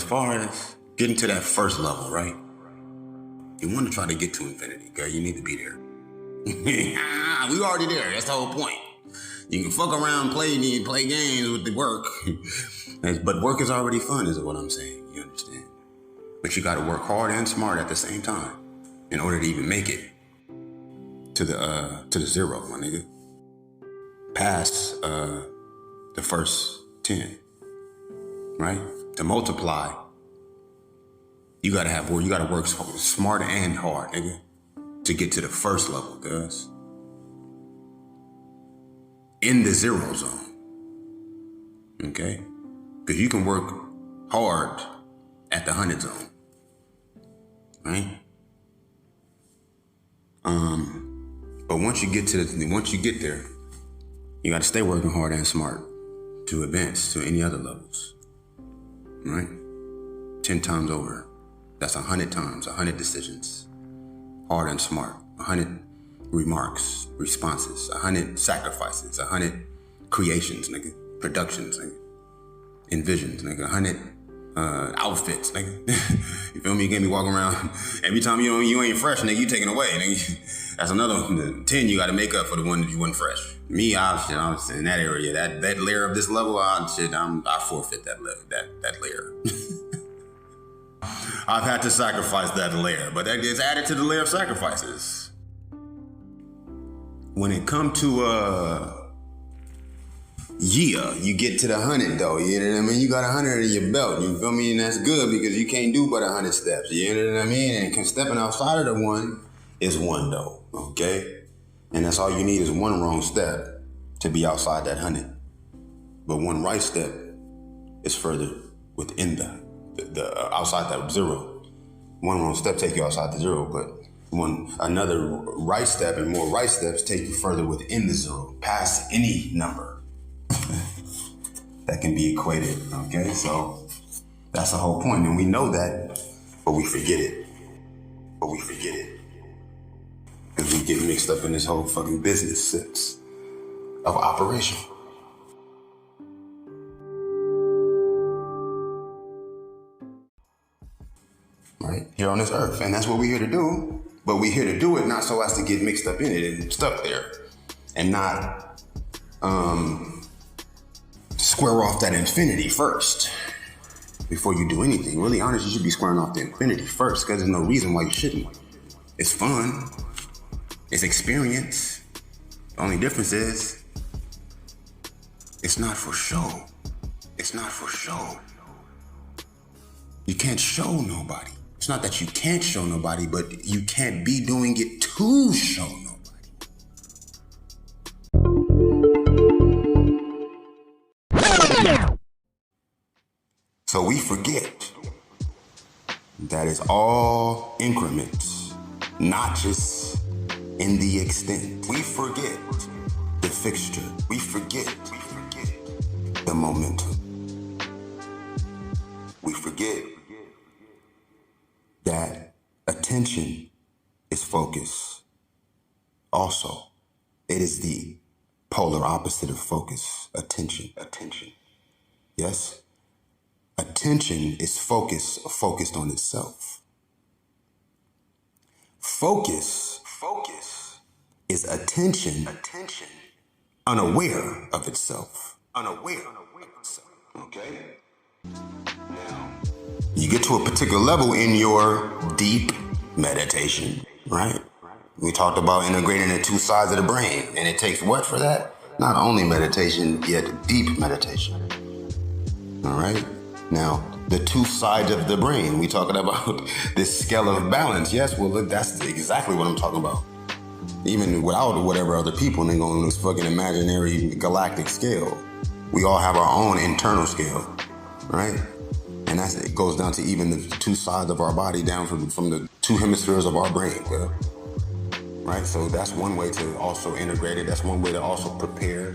far as getting to that first level, right? You want to try to get to infinity, girl. You need to be there. We already there. That's the whole point. You can fuck around, play games with the work. But work is already fun, is what I'm saying. You understand? But you got to work hard and smart at the same time in order to even make it to the zero, my nigga. Past the first 10, right? To multiply, you gotta work smart and hard, nigga, to get to the first level, cuz. In the zero zone, okay? Because you can work hard at the 100 zone, right? But once you get there, you gotta stay working hard and smart to advance to any other levels, right? 10 times over. That's 100 times, 100 decisions. Hard and smart. 100 remarks, responses, 100 sacrifices, 100 creations, nigga. Productions, nigga. Envisions, nigga. 100 outfits, nigga. You feel me? You can't be walking around. Every time you ain't fresh, nigga, you taking away, nigga. That's another 10 you gotta make up for the one that you wasn't fresh. Me, I was in that area. That layer of this level, I forfeit that layer. I've had to sacrifice that layer, but that gets added to the layer of sacrifices. When it come to you get to the 100 though, you know what I mean? You got 100 in your belt, you feel me? And that's good because you can't do but 100 steps, you know what I mean? And stepping outside of the one is one though, okay? And that's all you need is one wrong step to be outside that 100. But one right step is further within the outside that zero. One wrong step take you outside the zero, but another right step and more right steps take you further within the zero, past any number that can be equated, okay? So that's the whole point, and we know that, but we forget it. Because we get mixed up in this whole fucking business sense of operation. Right? Here on this earth. And that's what we're here to do. But we're here to do it not so as to get mixed up in it and stuck there. And not square off that infinity first. Before you do anything. Really honest, you should be squaring off the infinity first, because there's no reason why you shouldn't. It's fun. It's experience. The only difference is it's not for show. It's not for show. You can't show nobody. It's not that you can't show nobody, but you can't be doing it to show nobody. So we forget that it's all increments, not just in the extent. We forget the fixture. We forget the momentum. We forget that attention is focus. Also, it is the polar opposite of focus. Attention. Yes? Attention is focused on itself. Focus is attention unaware of itself. Okay? Now, you get to a particular level in your deep meditation, right? We talked about integrating the two sides of the brain, and it takes what for that? Not only meditation, yet deep meditation. All right? Now, the two sides of the brain, we talking about this scale of balance. Yes, well, that's exactly what I'm talking about. Even without whatever other people, and they go on this fucking imaginary galactic scale. We all have our own internal scale, right? And it goes down to even the two sides of our body, down from the two hemispheres of our brain, right? So that's one way to also integrate it. That's one way to also prepare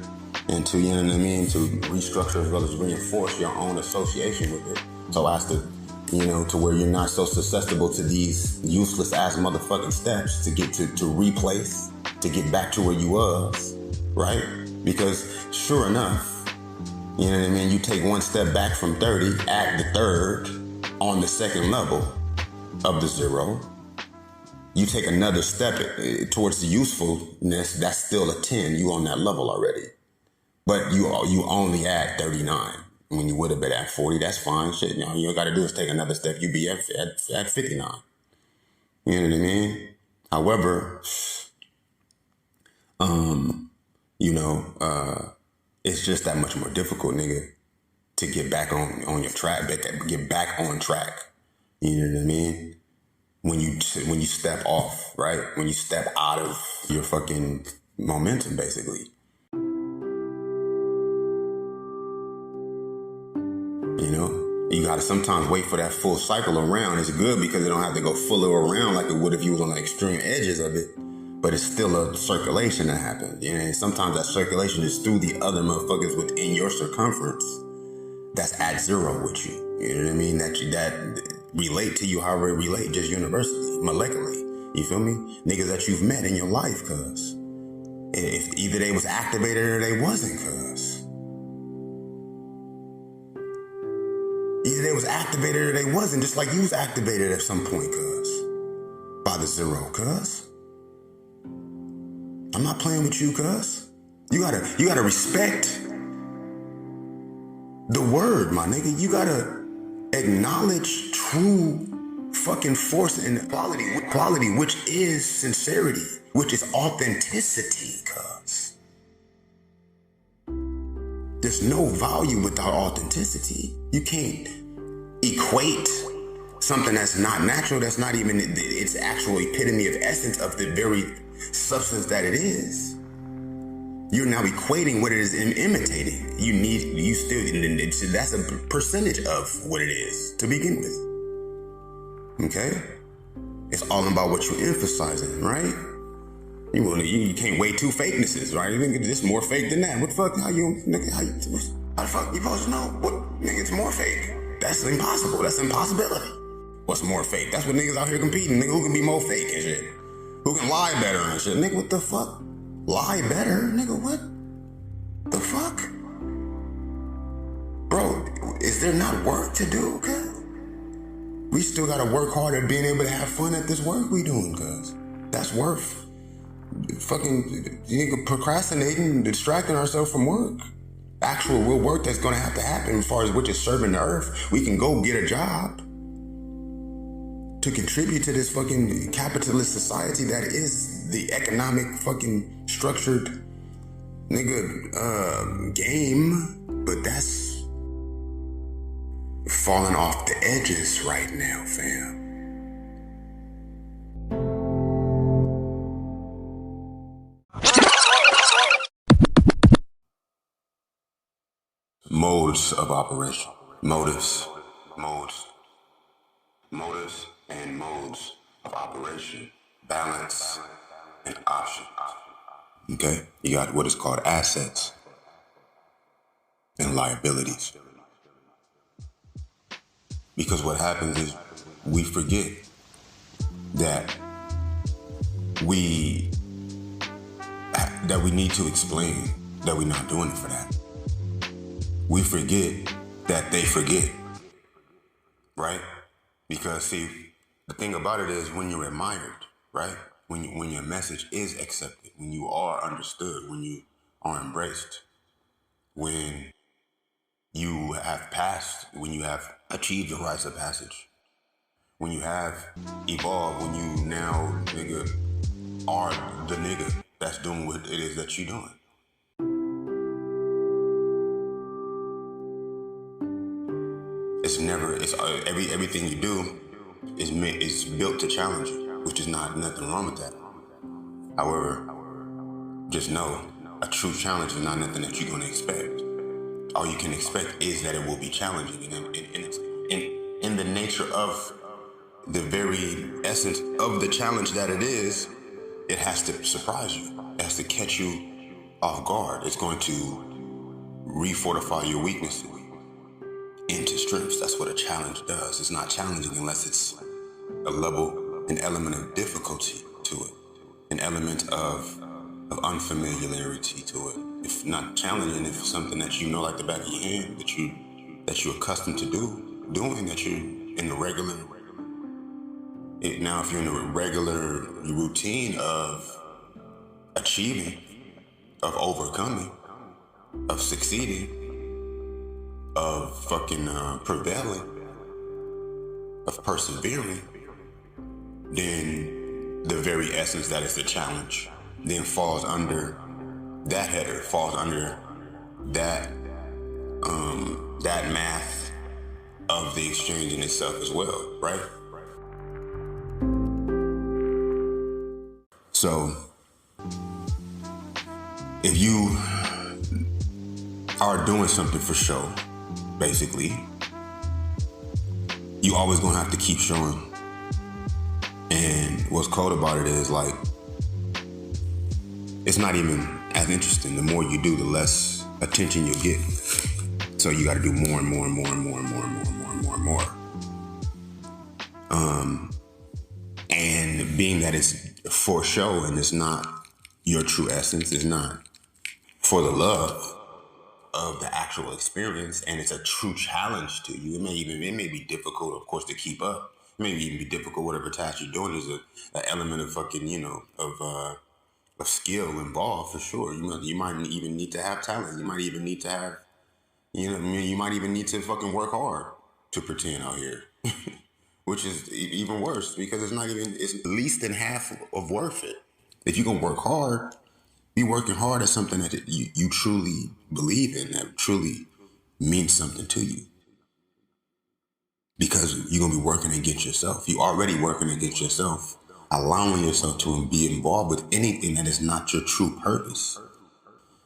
and to, you know what I mean, to restructure as well as reinforce your own association with it. So as to, you know, to where you're not so susceptible to these useless ass motherfucking steps to get to replace, to get back to where you was, right? Because sure enough, you know what I mean, you take one step back from 30, add the third, on the second level of the 0, you take another step towards the usefulness, that's still a 10. You on that level already. But you only at 39. When you would have been at 40, that's fine. Shit, you know, you got to do is take another step. You be at 59. You know what I mean? However, it's just that much more difficult, nigga, to get back on your track, get back on track. You know what I mean? When you step off, right? When you step out of your fucking momentum, basically. You know, you gotta sometimes wait for that full cycle around. It's good because it don't have to go fully around like it would if you was on the extreme edges of it. But it's still a circulation that happens. You know, and sometimes that circulation is through the other motherfuckers within your circumference that's at 0 with you. You know what I mean? That relate to you however it relate, just universally, molecularly. You feel me? Niggas that you've met in your life, cuz. If either they was activated or they wasn't, cuz. Either they was activated or they wasn't, just like you was activated at some point, cuz. By the 0, cuz. I'm not playing with you, cuz. You gotta respect the word, my nigga. You gotta acknowledge true fucking force and quality, which is sincerity, which is authenticity, cuz. There's no value without authenticity. You can't equate something that's not natural, that's not even its actual epitome of essence of the very substance that it is. You're now equating what it is imitating. That's a percentage of what it is to begin with. Okay? It's all about what you're emphasizing, right? You can't weigh two fakenesses, right? You think it's more fake than that. What the fuck? How the fuck you supposed to know? What, nigga, it's more fake. That's impossible. That's impossibility. What's more fake? That's what niggas out here competing. Nigga, who can be more fake and shit? Who can lie better and shit? Nigga, what the fuck? Lie better? Nigga, what the fuck? Bro, is there not work to do, cuz? We still gotta work hard at being able to have fun at this work we doing, cuz. That's worth fucking procrastinating, distracting ourselves from work. Actual real work that's gonna have to happen as far as which is serving the earth. We can go get a job to contribute to this fucking capitalist society that is the economic fucking structured nigga game. But that's falling off the edges right now, fam. Modes of operation. Modus and modes of operation. Balance and options. Okay? You got what is called assets and liabilities. Because what happens is we forget that we need to explain that we're not doing it for that. We forget that they forget, right? Because see, the thing about it is when you're admired, right? When your message is accepted, when you are understood, when you are embraced, when you have passed, when you have achieved the rites of passage, when you have evolved, when you now, nigga, are the nigga that's doing what it is that you're doing. Everything you do is built to challenge you, which is nothing wrong with that. However, just know a true challenge is not nothing that you're gonna expect. All you can expect is that it will be challenging, and in the nature of the very essence of the challenge that it is, it has to surprise you. It has to catch you off guard. It's going to refortify your weaknesses into strengths. That's what a challenge does. It's not challenging unless it's an element of difficulty to it, an element of unfamiliarity to it. If not challenging, if it's something that you know like the back of your hand, that you're accustomed to doing, that in the regular, now if you're in a regular routine of achieving, of overcoming, of succeeding, of fucking prevailing, of persevering, then the very essence that is the challenge then falls under that header, falls under that that math of the exchange in itself as well, right? So if you are doing something for show, basically, you always gonna have to keep showing. And what's cool about it is, like, it's not even as interesting. The more you do, the less attention you get. So you got to do more and more and more and more and more and more and more and more and more. And being that it's for show and it's not your true essence, it's not for the love of the actual experience, and it's a true challenge to you. It may be difficult, of course, to keep up. It may even be difficult. Whatever task you're doing is an element of fucking, of skill involved for sure. You might even need to have talent. You might even need to have, you might even need to fucking work hard to pretend out here, which is even worse because it's less than half of worth it. If you're gonna work hard, be working hard at something that you truly believe in, that truly means something to you. Because you're gonna be working against yourself. You're already working against yourself, allowing yourself to be involved with anything that is not your true purpose,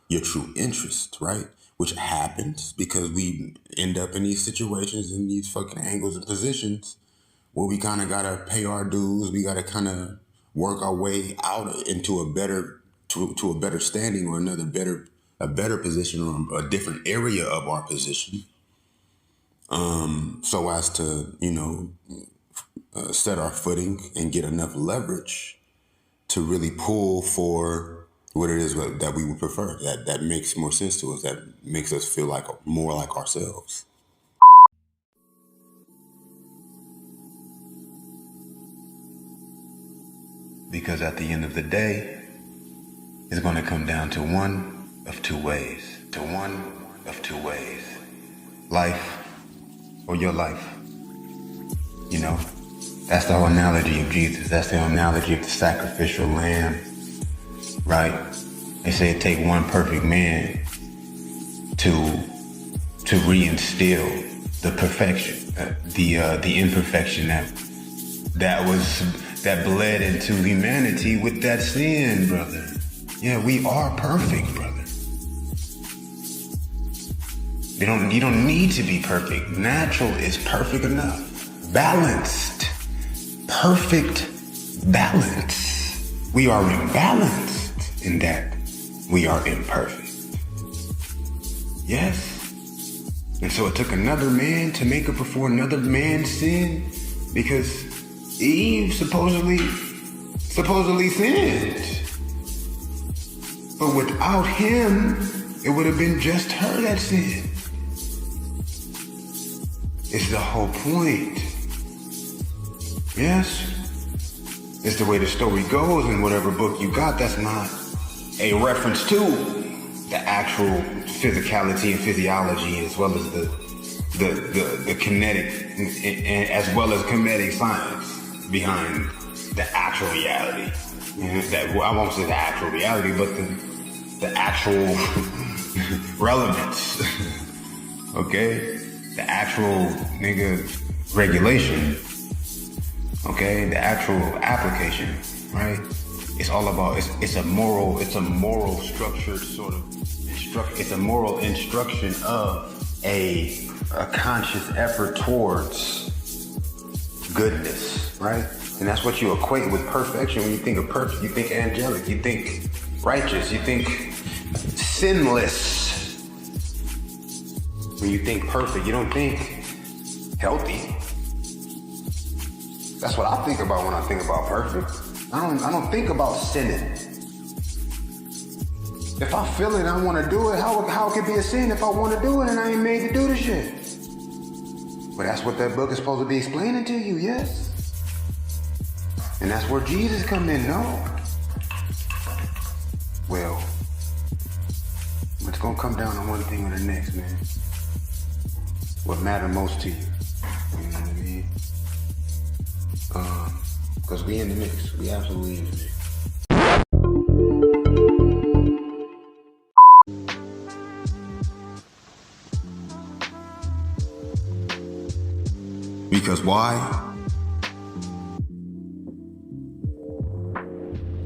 your true interest, right? Which happens because we end up in these situations, in these fucking angles and positions where we kind of gotta pay our dues. We gotta kind of work our way out into a better, to a better standing or a better position or a different area of our position. So as to, set our footing and get enough leverage to really pull for what it is that we would prefer, that makes more sense to us, that makes us feel like more like ourselves. Because at the end of the day, it's going to come down to one of two ways. Life or your life. That's the whole analogy of Jesus. That's the whole analogy of the sacrificial lamb, right? They say it take one perfect man to reinstill the perfection, the imperfection that bled into humanity with that sin, brother. Yeah, we are perfect, brother. You don't need to be perfect. Natural is perfect enough. Balanced. Perfect balance. We are imbalanced in that we are imperfect. Yes. And so it took another man to make up for another man's sin because Eve supposedly sinned. But without him, it would have been just her that sinned. It's the whole point. Yes? It's the way the story goes in whatever book you got. That's not a reference to the actual physicality and physiology, as well as the kinetic, as well as comedic science behind the actual reality. I won't say the actual reality, but the actual relevance. Okay? The actual regulation. Okay? The actual application, right? It's all about, it's a moral structured sort of it's a moral instruction of a conscious effort towards goodness, right? And that's what you equate with perfection. When you think of perfect, you think angelic, you think righteous, you think sinless. When you think perfect, you don't think healthy. That's what I think about when I think about perfect. I don't think about sinning. If I feel it and I want to do it, how it could be a sin if I want to do it and I ain't made to do the shit? But that's what that book is supposed to be explaining to you, yes? And that's where Jesus come in, no? Well, it's gonna come down to one thing or the next, man. What matters most to you. You know what I mean? Because we in the mix. We absolutely in the mix. Because why?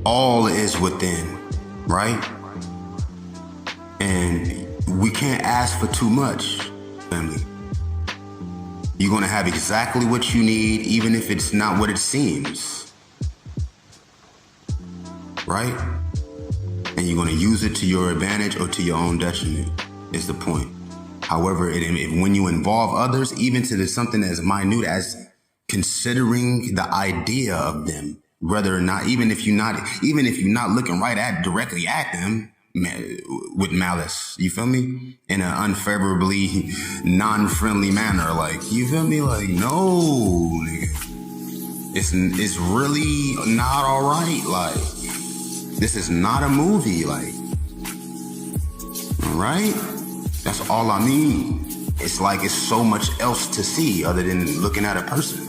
All is within, right? And we can't ask for too much, family. You're gonna have exactly what you need, even if it's not what it seems, right? And you're gonna use it to your advantage or to your own detriment, is the point. However, when you involve others, even to something as minute as considering the idea of them, whether or not, even if you're not looking directly at them with malice, you feel me? In an unfavorably, non-friendly manner, like, you feel me? Like, no, nigga. It's really not all right. Like, this is not a movie, like, all right? That's all I mean. It's like it's so much else to see other than looking at a person.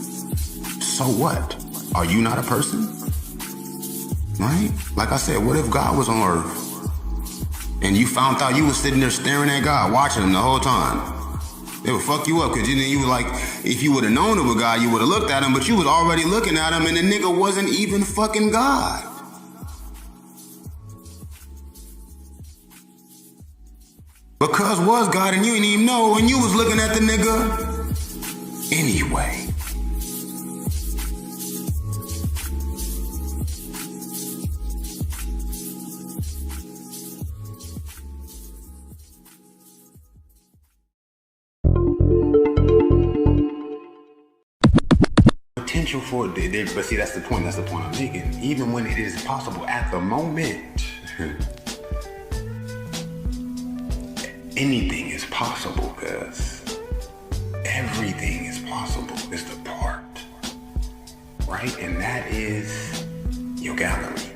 So what? Are you not a person? Right? Like I said, what if God was on earth and you found out you was sitting there staring at God, watching him the whole time? It would fuck you up because you were like, if you would have known it was God, you would have looked at him, but you was already looking at him and the nigga wasn't even fucking God. Because was God and you didn't even know and you was looking at the nigga anyway. Potential for it, but see, that's the point I'm making. Even when it is possible at the moment, anything is possible, cuz everything is possible is the part, right? And that is your gallery.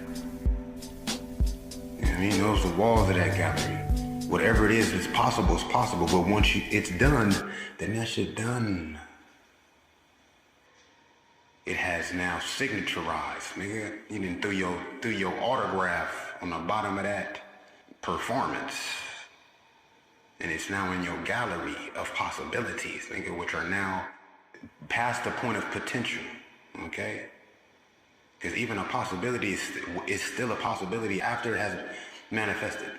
You know what I mean? Those are the walls of that gallery. Whatever it is, it's possible, but once it's done, then that shit done. It has now signaturized, nigga. You done threw your autograph on the bottom of that performance. And it's now in your gallery of possibilities, nigga, which are now past the point of potential, okay? Because even a possibility is still a possibility after it has manifested.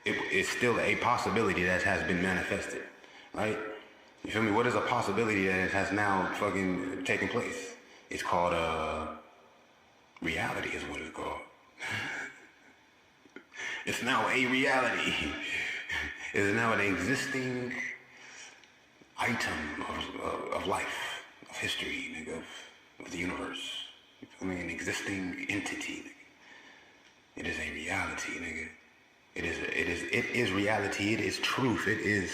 It's still a possibility that has been manifested, right? You feel me? What is a possibility that has now fucking taken place? It's called reality is what it's called. It's now a reality. It's now an existing item of life, of history, nigga, of the universe. You feel me? An existing entity, nigga. It is a reality, nigga. It is reality. It is truth. It is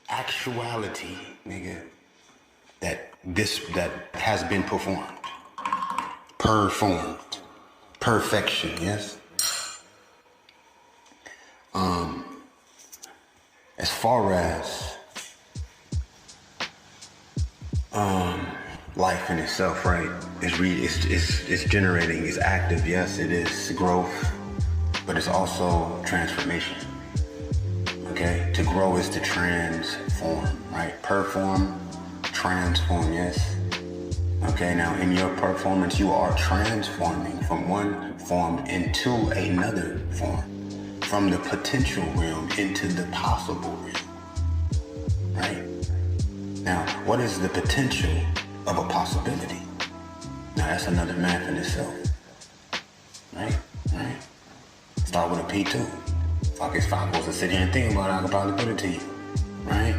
actuality, nigga. That has been performed. Perfection, yes? As far as life in itself, right? It's generating, it's active, yes, it is growth, but it's also transformation. Okay? To grow is to transform, right? Perform, transform, yes? Okay, now in your performance, you are transforming from one form into another form. From the potential realm into the possible realm, right? Now, what is the potential of a possibility? Now, that's another math in itself, right? Start with a P2. Fuck, if I was to sit here and think about it, I could probably put it to you, right?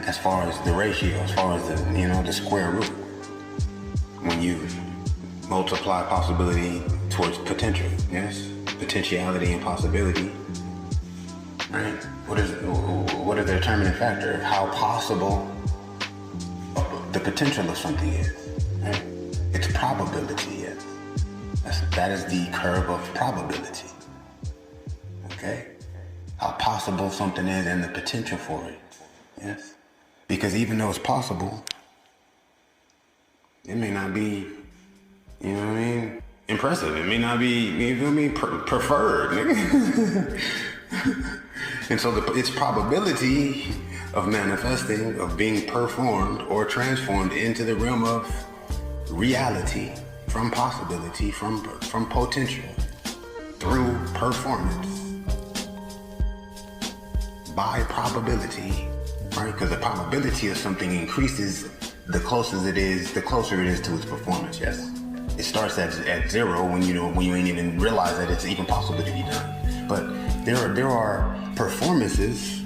As far as the ratio, as far as the square root, when you multiply possibility towards potential, yes? Potentiality and possibility, right? what is the determining factor of how possible the potential of something is, right? It's probability, yes. That is the curve of probability, okay? How possible something is and the potential for it, yes? Because even though it's possible, it may not be, you know what I mean, impressive. It may not be, you feel me, preferred, nigga. And so its probability of manifesting, of being performed or transformed into the realm of reality, from possibility, from potential, through performance, by probability, right? Because the probability of something increases the closer it is to its performance, yes? It starts at zero when you ain't even realize that it's even possible to be done. But there are performances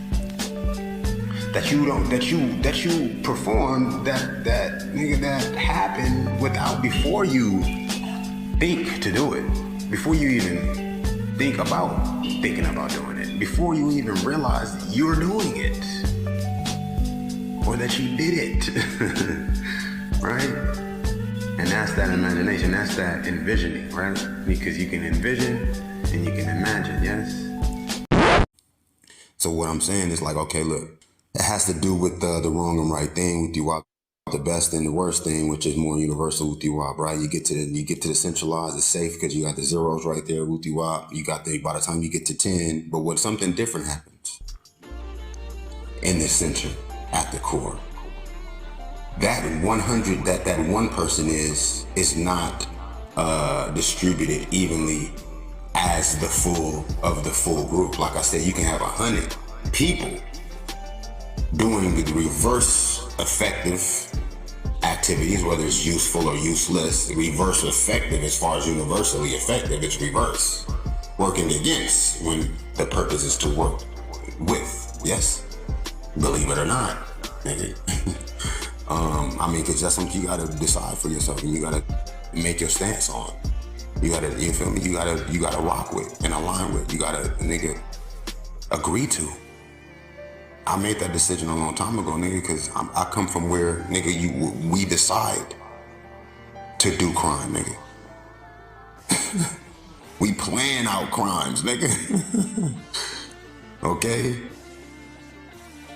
that you perform that happen before you think to do it, before you even think about thinking about doing it, before you even realize you're doing it or that you did it, right? And that's that imagination, that's that envisioning, right? Because you can envision and you can imagine, yes? So what I'm saying is like, okay, look, it has to do with the wrong and right thing with you, the best and the worst thing, which is more universal with you, right? You get to the centralized, it's safe because you got the zeros right there with you. You got by the time you get to 10, but what something different happens in the center at the core. That 100 that one person is not distributed evenly as the full group. Like I said, you can have 100 people doing the reverse effective activities, whether it's useful or useless. Reverse effective, as far as universally effective, it's reverse. Working against when the purpose is to work with, yes? Believe it or not, nigga. Because that's something you gotta decide for yourself and you gotta make your stance on. You feel me? You gotta rock with and align with. You gotta, nigga, agree to. I made that decision a long time ago, nigga, because I come from where, nigga, we decide to do crime, nigga. We plan out crimes, nigga. Okay?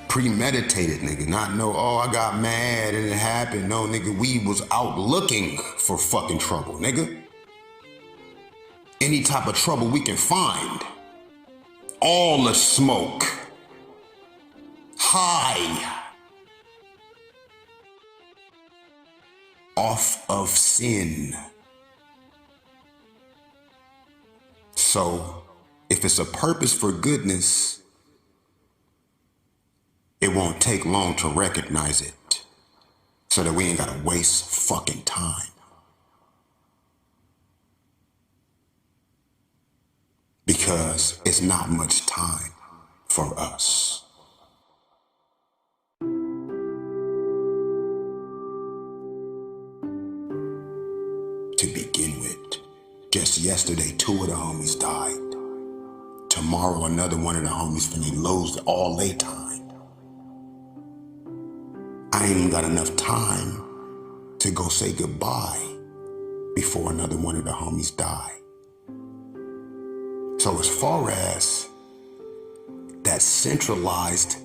Premeditated, nigga. Not know, oh, I got mad and it happened. No, nigga, we was out looking for fucking trouble, nigga. Any type of trouble we can find. All the smoke. High. Off of sin. So, if it's a purpose for goodness, it won't take long to recognize it, so that we ain't gotta waste fucking time. Because it's not much time for us. To begin with, just yesterday, 2 of the homies died. Tomorrow, another one of the homies finna lose all their time. I ain't even got enough time to go say goodbye before another one of the homies die. So as far as that centralized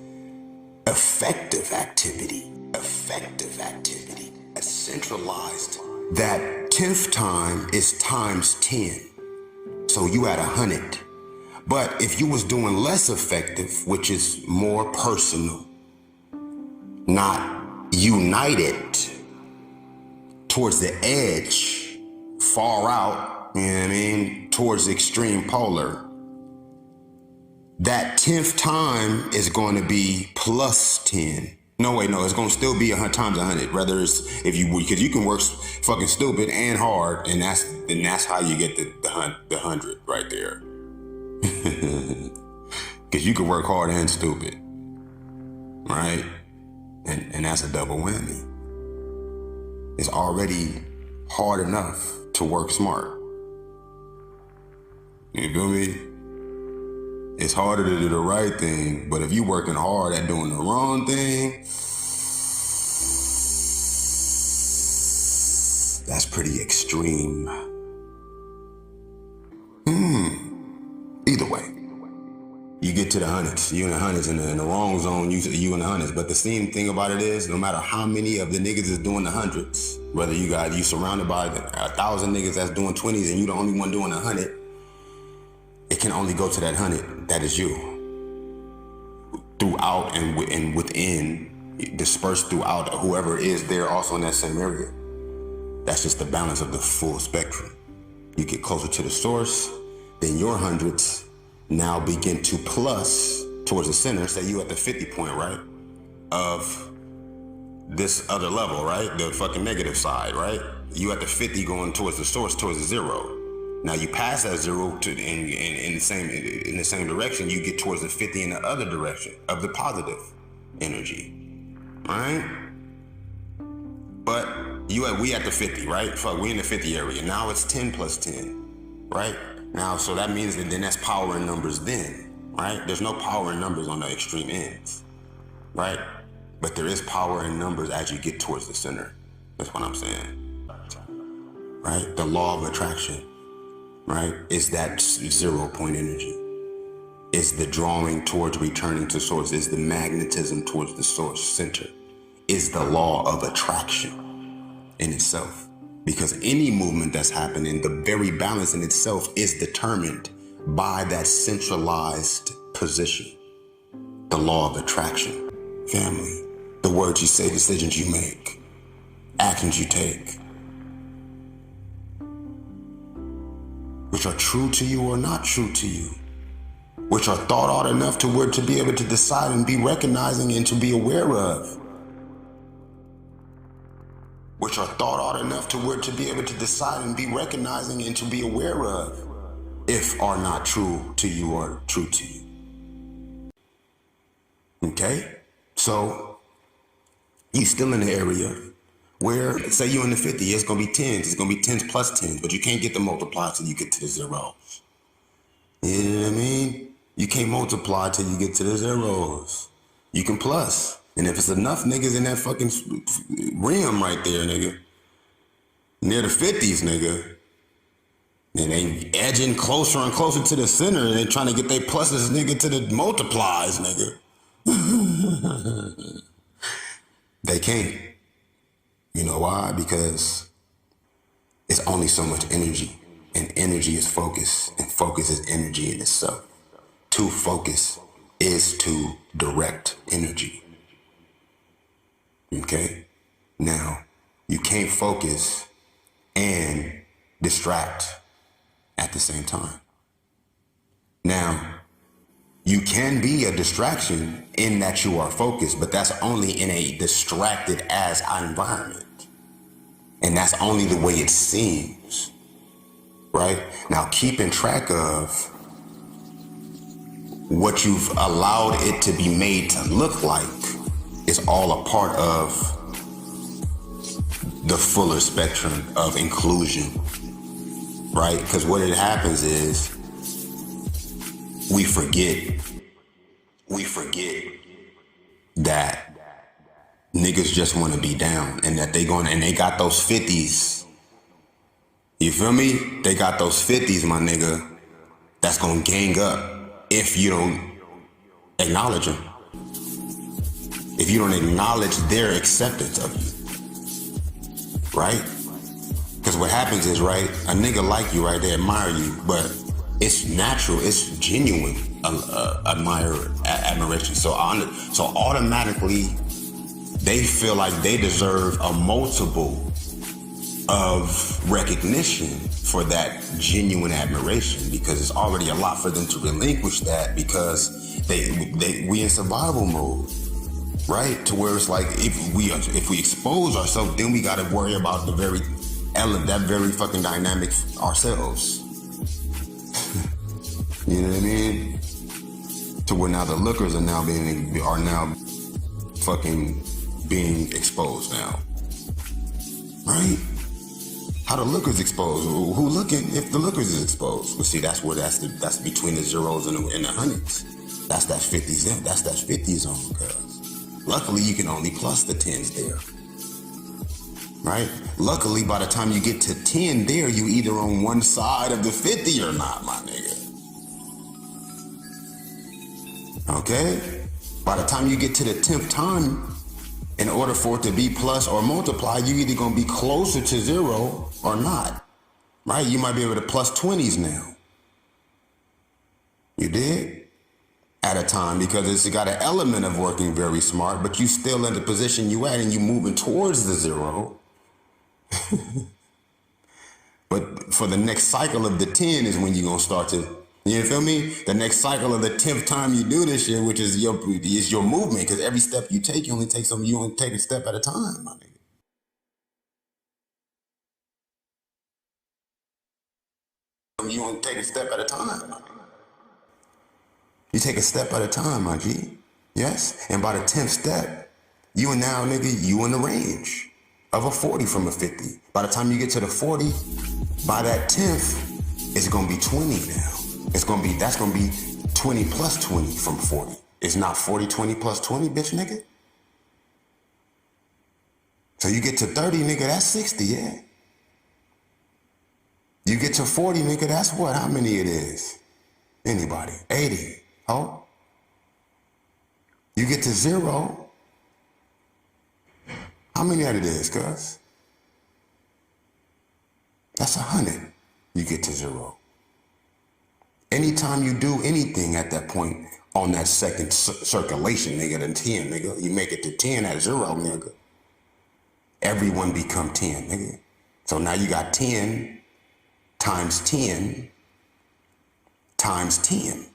effective activity, that centralized, that 10th time is times 10. So you at 100. But if you was doing less effective, which is more personal, not united towards the edge, far out, you know what I mean, towards the extreme polar, that 10th time is going to be plus 10. No, wait, no, it's going to still be 100 times 100. Rather, because you can work fucking stupid and hard, and that's how you get the 100 right there. Because you can work hard and stupid, right? And that's a double whammy. It's already hard enough to work smart. You feel me? It's harder to do the right thing, but if you're working hard at doing the wrong thing, that's pretty extreme. Either way, you get to the hundreds. You in the hundreds, in the wrong zone, you in the hundreds. But the same thing about it is, no matter how many of the niggas is doing the hundreds, whether you surrounded by 1,000 niggas that's doing 20s and you the only one doing 100, it can only go to that 100. That is you. Throughout and within, dispersed throughout whoever is there also in that same area. That's just the balance of the full spectrum. You get closer to the source, then your hundreds now begin to plus towards the center. Say you at the 50 point, right? Of this other level, right? The fucking negative side, right? You at the 50 going towards the source, towards the zero. Now you pass that zero to in the same direction, you get towards the 50 in the other direction of the positive energy, right? But we at the 50, right? Fuck, we in the 50 area. Now it's 10 plus 10, right? Now, so that means that then that's power in numbers then, right? There's no power in numbers on the extreme ends, right? But there is power in numbers as you get towards the center. That's what I'm saying, right? The law of attraction, right? Is that 0 point energy. Is the drawing towards returning to source. Is the magnetism towards the source center. Is the law of attraction in itself. Because any movement that's happening, the very balance in itself is determined by that centralized position. The law of attraction. Family. The words you say, decisions you make, actions you take, which are true to you or not true to you, which are thought out enough to be able to decide and be recognizing and to be aware of. Which are thought out enough to be able to decide and be recognizing and to be aware of, if are not true to you or true to you. Okay? So, you still in the area where, say you in the 50, it's gonna be 10s, it's gonna be 10s plus 10s, but you can't get the multiply till you get to the zeros. You know what I mean? You can't multiply till you get to the zeros. You can plus. And if it's enough niggas in that fucking rim right there, nigga, near the 50s, nigga, and they edging closer and closer to the center and they trying to get their pluses, nigga, to the multiplies, nigga. They can't. You know why? Because it's only so much energy, and energy is focus, and focus is energy in itself. To focus is to direct energy. Okay? Now, you can't focus and distract at the same time. Now, you can be a distraction in that you are focused, but that's only in a distracted as environment. And that's only the way it seems, right? Now, keeping track of what you've allowed it to be made to look like is all a part of the fuller spectrum of inclusion, right? Because what it happens is we forget that niggas just want to be down, and that they got those 50s. You feel me? They got those 50s, my nigga, that's gonna gang up if you don't acknowledge them. If you don't acknowledge their acceptance of you, right? Because what happens is, right, a nigga like you, right, they admire you, but it's natural, it's genuine admiration. So automatically, they feel like they deserve a multiple of recognition for that genuine admiration, because it's already a lot for them to relinquish that, because we in survival mode, right? To where it's like, if we expose ourselves, then we got to worry about that very fucking dynamic ourselves. You know what I mean? To where now the lookers are now fucking being exposed now, right? How the looker's exposed? Who looking if the looker's is exposed? Well, see, that's where that's between the zeros and the hundreds. That's that 50 zone. That's that 50 zone, cuz. Luckily, you can only plus the 10s there. Right? Luckily, by the time you get to 10 there, you either on one side of the 50 or not, my nigga. Okay? By the time you get to the 10th time, in order for it to be plus or multiply, you either gonna be closer to 0 or not. Right? You might be able to plus 20s now. You did? At a time, because it's got an element of working very smart, but you still in the position you at and you moving towards the 0. But for the next cycle of the 10 is when you're gonna start to, you feel me? The next cycle of the 10th time you do this shit, which is your movement, because every step you take, you only take a step at a time, my nigga. You only take a step at a time, my nigga. You take a step at a time, my G. Yes? And by the 10th step, you and now, nigga, you in the range of a 40 from a 50. By the time you get to the 40, by that 10th, it's gonna be 20 now. That's gonna be 20 plus 20 from 40. It's not 40, 20 plus 20, bitch, nigga. So you get to 30, nigga, that's 60, yeah. You get to 40, nigga, that's what? How many it is? Anybody? 80. Oh. You get to 0. How many that it is, cuz? That's 100. You get to 0. Anytime you do anything at that point on that second circulation, nigga, then 10, nigga, you make it to 10 at 0, nigga. Everyone become 10, nigga. So now you got 10 times 10 times 10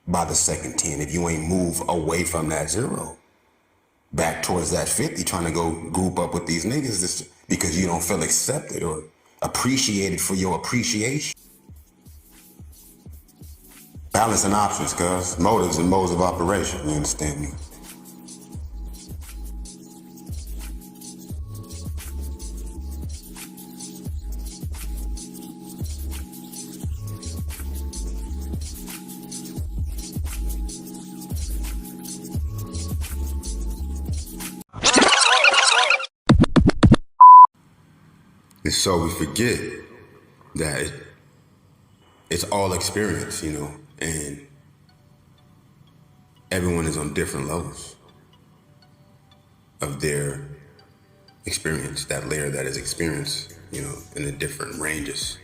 by the second 10. If you ain't move away from that 0, back towards that 50, trying to go group up with these niggas because you don't feel accepted or appreciated for your appreciation. Balance and options, cuz. Motives and modes of operation, you understand me? And so we forget that it's all experience, you know, and everyone is on different levels of their experience, that layer that is experience, you know, in the different ranges,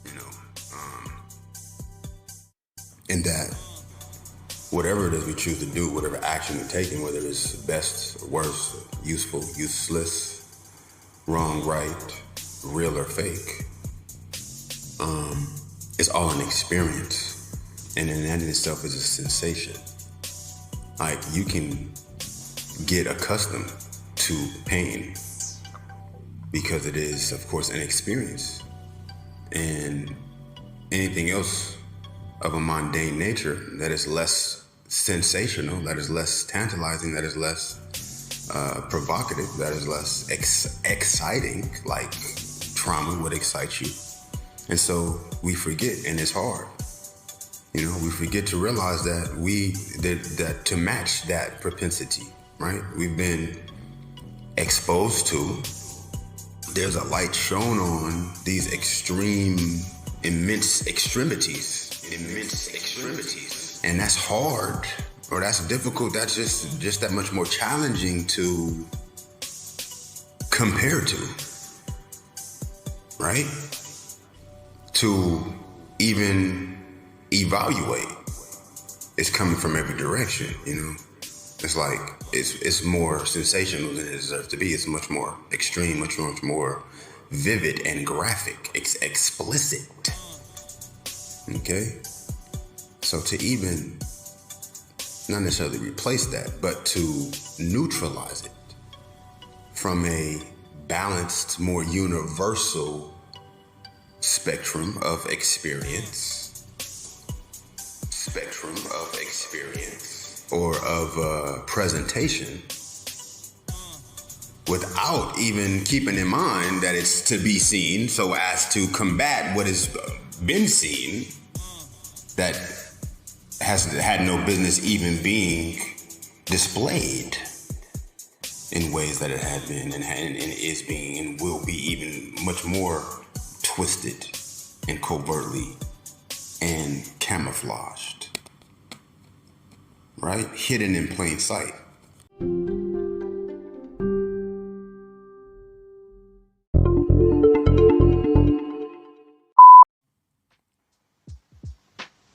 you know, and that whatever it is we choose to do, whatever action we're taking, whether it's best, worst, useful, useless, wrong, right, real or fake, it's all an experience, and in that in itself is a sensation. Like, you can get accustomed to pain because it is, of course, an experience, and anything else of a mundane nature that is less sensational, that is less tantalizing, that is less provocative, that is less exciting, like trauma would excite you. And so we forget, and it's hard. You know, we forget to realize that that to match that propensity, right? We've been exposed to, there's a light shown on these immense extremities. And that's hard, or that's difficult. That's just that much more challenging to compare to, right? To even evaluate. It's coming from every direction, you know? It's like, it's more sensational than it deserves to be. It's much more extreme, much more vivid and graphic, explicit. Okay? So to even, not necessarily replace that, but to neutralize it from a balanced, more universal spectrum of experience, or of presentation, without even keeping in mind that it's to be seen so as to combat what has been seen that has had no business even being displayed in ways that it had been and is being and will be even much more twisted and covertly and camouflaged, right? Hidden in plain sight.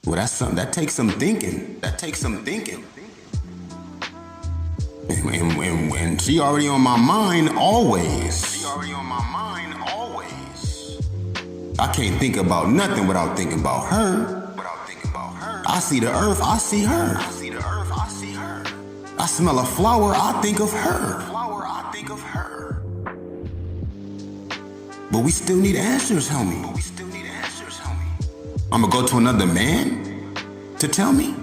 Well, that's something that takes some thinking. And she already on my mind always. I can't think about nothing without thinking about her. I see the earth, I see her. I smell a flower, I think of her. But we still need answers, homie. I'm gonna go to another man to tell me?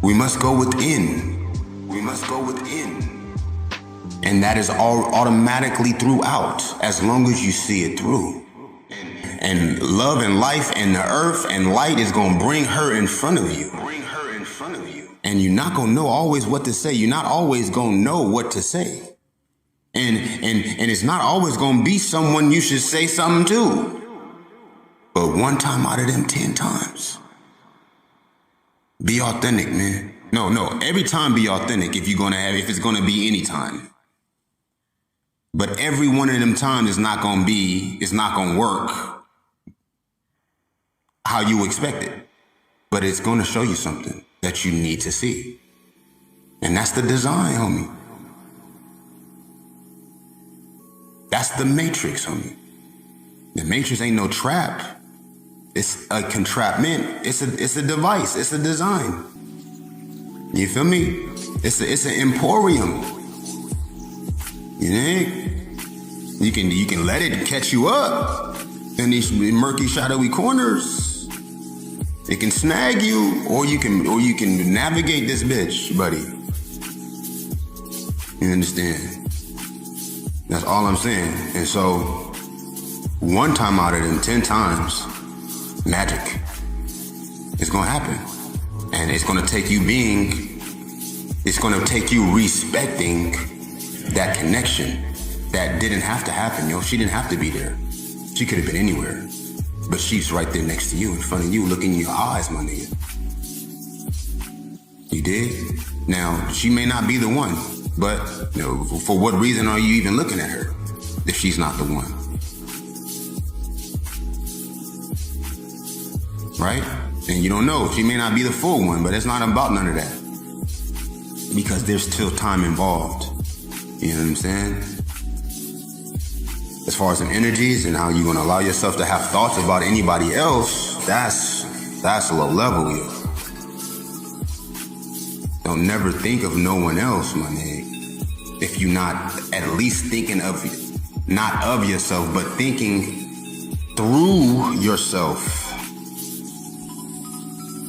We must go within. And that is all automatically throughout, as long as you see it through. And love and life and the earth and light is gonna bring her in front of you. And you're not gonna know always what to say. You're not always gonna know what to say. And it's not always gonna be someone you should say something to. But one time out of them 10 times. Be authentic, man. No, every time be authentic if it's gonna be any time. But every one of them times it's not gonna work how you expect it. But it's gonna show you something that you need to see. And that's the design, homie. That's the matrix, homie. The matrix ain't no trap. It's a contraptment. It's a device. It's a design. You feel me? It's an emporium. You know? You can let it catch you up in these murky, shadowy corners. It can snag you, or you can navigate this bitch, buddy. You understand? That's all I'm saying. And so, one time out of them 10 times, magic is gonna happen. And it's gonna take you respecting that connection that didn't have to happen, yo. She didn't have to be there. She could have been anywhere. But she's right there next to you, in front of you, looking in your eyes, my nigga. You dig? Now, she may not be the one, but for what reason are you even looking at her if she's not the one? Right? And you don't know. She may not be the full one, but it's not about none of that. Because there's still time involved. You know what I'm saying? As far as some energies and how you're going to allow yourself to have thoughts about anybody else, that's low level, yo. Don't never think of no one else, my nigga. If you're not at least thinking of, not of yourself, but thinking through yourself.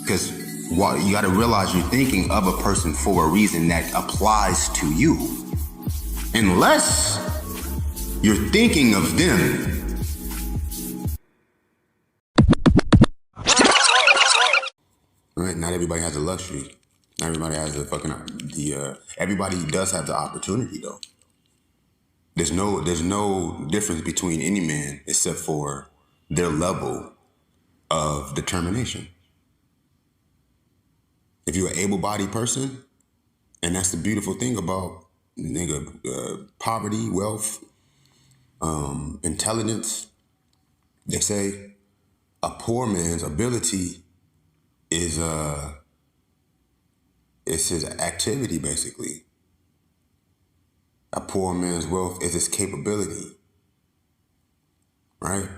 Because you got to realize you're thinking of a person for a reason that applies to you. Unless you're thinking of them. Right? Not everybody has the luxury. Not everybody has everybody does have the opportunity though. There's no difference between any man except for their level of determination. If you're an able-bodied person, and that's the beautiful thing about poverty, wealth, intelligence, they say a poor man's ability is his activity, basically. A poor man's wealth is his capability, right?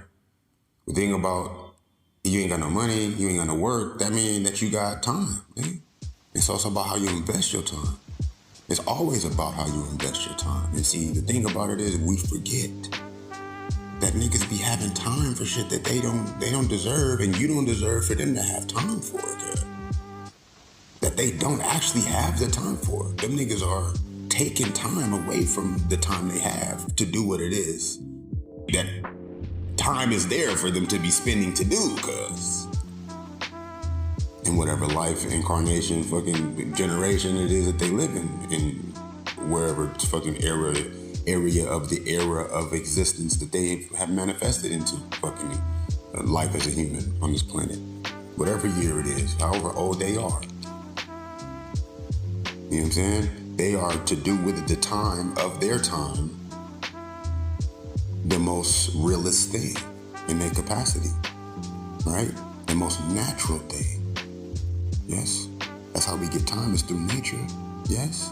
The thing about you ain't got no money, you ain't got no work, that means that you got time, man. It's also about how you invest your time. It's always about how you invest your time. And see, the thing about it is we forget. that niggas be having time for shit that they don't deserve, and you don't deserve for them to have time for it. That they don't actually have the time for. Them niggas are taking time away from the time they have to do what it is that time is there for them to be spending to do, cuz in whatever life, incarnation, fucking generation it is that they live in wherever fucking area of the era of existence that they have manifested into fucking life as a human on this planet. Whatever year it is, however old they are. You know what I'm saying? They are to do with the time of their time the most realist thing in their capacity, right? The most natural thing. Yes? That's how we get time, is through nature. Yes?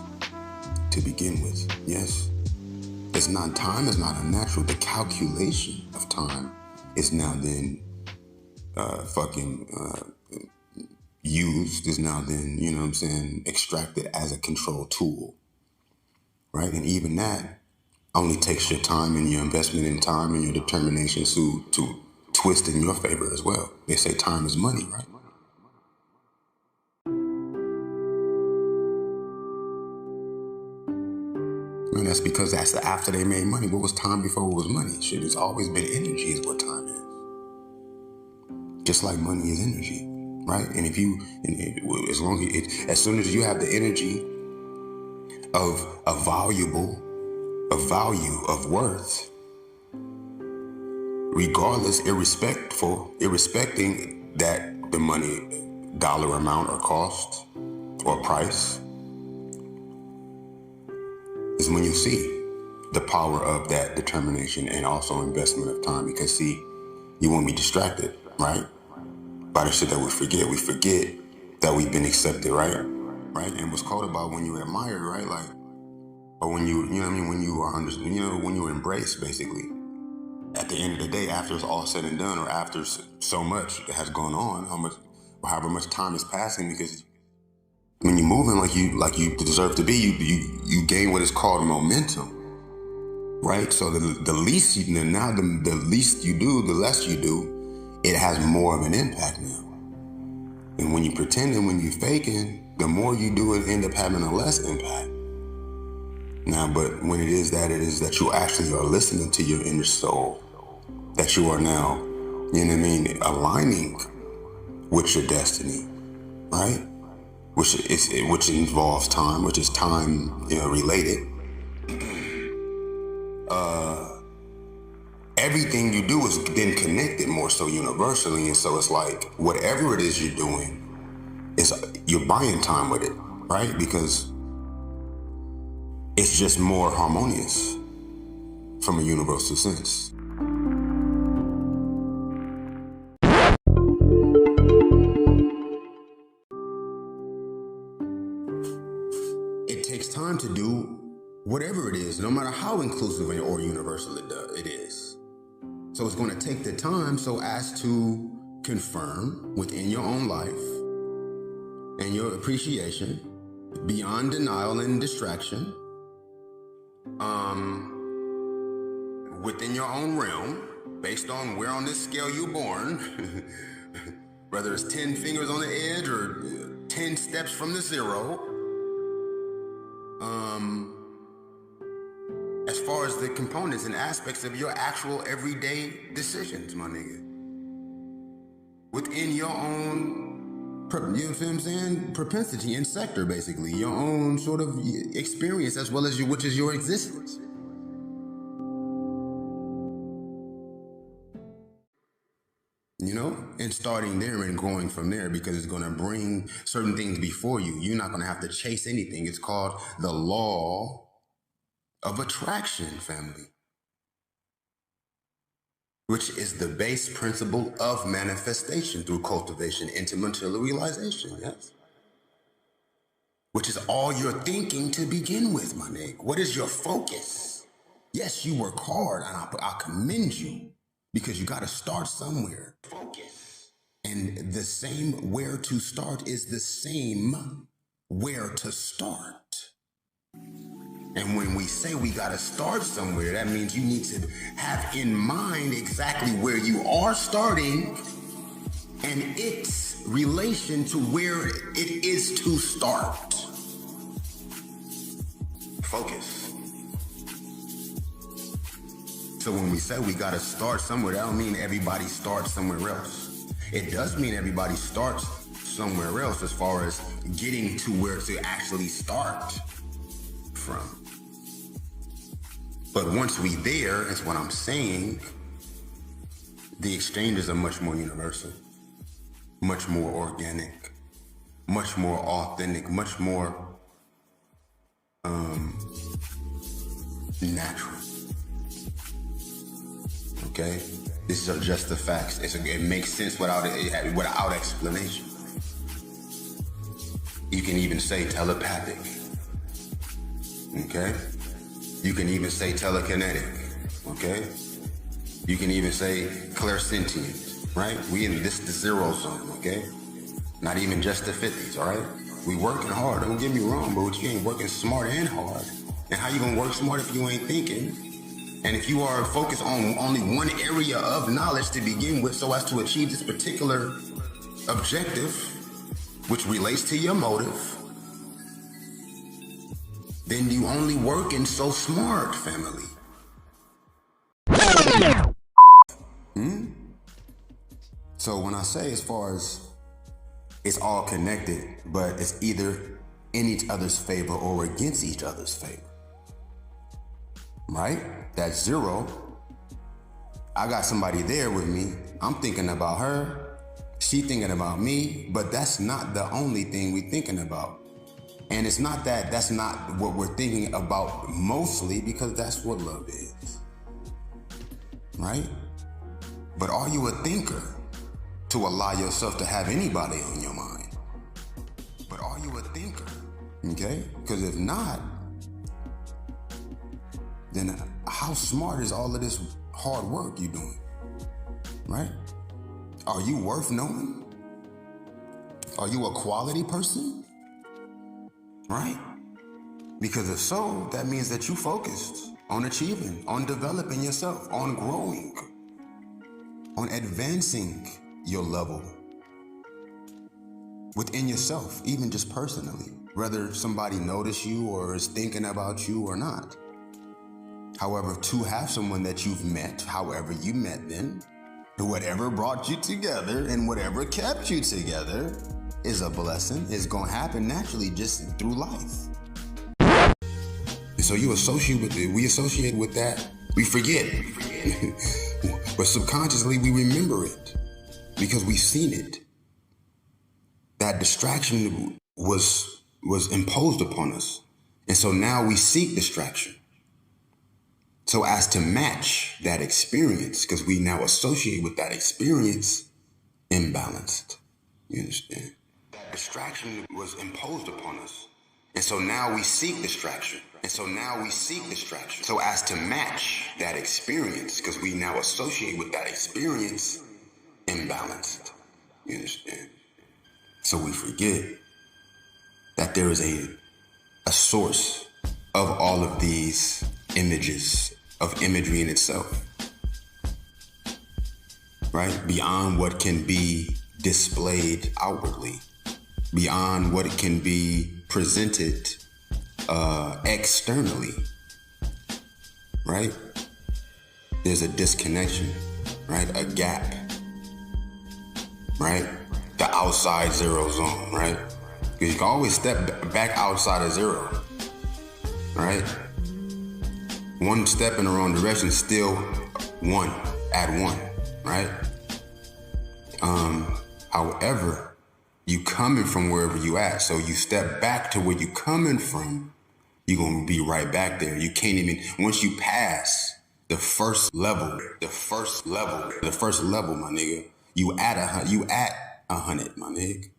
To begin with. Yes? Time is not unnatural. The calculation of time is now then used, is now then, you know what I'm saying, extracted as a control tool, right? And even that only takes your time and your investment in time and your determination to twist in your favor as well. They say time is money, right? And that's because that's after they made money. What was time before it was money? Shit, it's always been energy is what time is. Just like money is energy, right? And as soon as you have the energy of a value of worth, regardless, irrespecting that the money dollar amount or cost or price, is when you see the power of that determination and also investment of time. Because see, you won't be distracted, right? By the shit that we forget. We forget that we've been accepted, right? Right? And what's called about when you're admired, right? Like, or when you know what I mean, when you are understood, when you embrace, basically. At the end of the day, after it's all said and done, or after so much has gone on, however much time is passing, because when you're moving like you deserve to be, you gain what is called momentum, right? So the least you do, the less you do, it has more of an impact now. And when you pretending, when you faking, the more you do, it end up having a less impact. Now, but when it is that you actually are listening to your inner soul, that you are now, you know what I mean, aligning with your destiny, right? Which involves time, which is time, related. Everything you do is then connected more so universally, and so it's like whatever it is you're doing, you're buying time with it, right? Because it's just more harmonious from a universal sense. It takes time to do whatever it is, no matter how inclusive or universal it is. So it's going to take the time so as to confirm within your own life and your appreciation, beyond denial and distraction, within your own realm, based on where on this scale you're born, whether it's 10 fingers on the edge or 10 steps from the zero, as far as the components and aspects of your actual everyday decisions, my nigga. Within your own, you know what I'm saying, propensity and sector, basically. Your own sort of experience as well as which is your existence. You know, and starting there and going from there, because it's going to bring certain things before you. You're not going to have to chase anything. It's called the law of attraction, family, which is the base principle of manifestation through cultivation into material realization, yes? Which is all you're thinking to begin with, my nigga. What is your focus? Yes, you work hard, and I commend you, because you got to start somewhere. Focus. And the same where to start is the same where to start. And when we say we gotta start somewhere, that means you need to have in mind exactly where you are starting and its relation to where it is to start. Focus. So when we say we gotta start somewhere, that don't mean everybody starts somewhere else. It does mean everybody starts somewhere else as far as getting to where to actually start from. But once we there, is what I'm saying, the exchanges are much more universal, much more organic, much more authentic, much more natural. Okay? These are just the facts. It makes sense without explanation. You can even say telepathic. Okay? You can even say telekinetic. Okay? You can even say clairsentient, right? We in the zero zone, okay? Not even just the 50s, all right? We working hard, don't get me wrong, but you ain't working smart and hard. And how you gonna work smart if you ain't thinking? And if you are focused on only one area of knowledge to begin with so as to achieve this particular objective, which relates to your motive, then you only working so smart, family. So when I say as far as it's all connected, but it's either in each other's favor or against each other's favor, right? That's zero. I got somebody there with me. I'm thinking about her. She thinking about me, but that's not the only thing we thinking about. And it's not that's not what we're thinking about mostly, because that's what love is, right? But are you a thinker to allow yourself to have anybody on your mind? But are you a thinker? Okay? Because if not, then how smart is all of this hard work you doing? Right? Are you worth knowing? Are you a quality person? Right? Because if so, that means that you focused on achieving, on developing yourself, on growing, on advancing your level within yourself, even just personally, whether somebody notice you or is thinking about you or not. However, to have someone that you've met, however you met them, whatever brought you together and whatever kept you together is a blessing. It's gonna happen naturally just through life. And so we associate with that, we forget. But subconsciously we remember it because we've seen it. That distraction was imposed upon us. And so now we seek distraction, so as to match that experience, because we now associate with that experience imbalanced. You understand? That distraction was imposed upon us. And so now we seek distraction. So as to match that experience, because we now associate with that experience imbalanced. You understand? So we forget that there is a source of all of these images, of imagery in itself, right? Beyond what can be displayed outwardly, beyond what it can be presented externally, right? There's a disconnection, right? A gap, right? The outside zero zone, right? Because you can always step back outside of zero, right? One step in the wrong direction is still one, right? However, you coming from wherever you at, so you step back to where you coming from, you're gonna be right back there. You can't even, once you pass the first level, my nigga, you at 100, my nigga.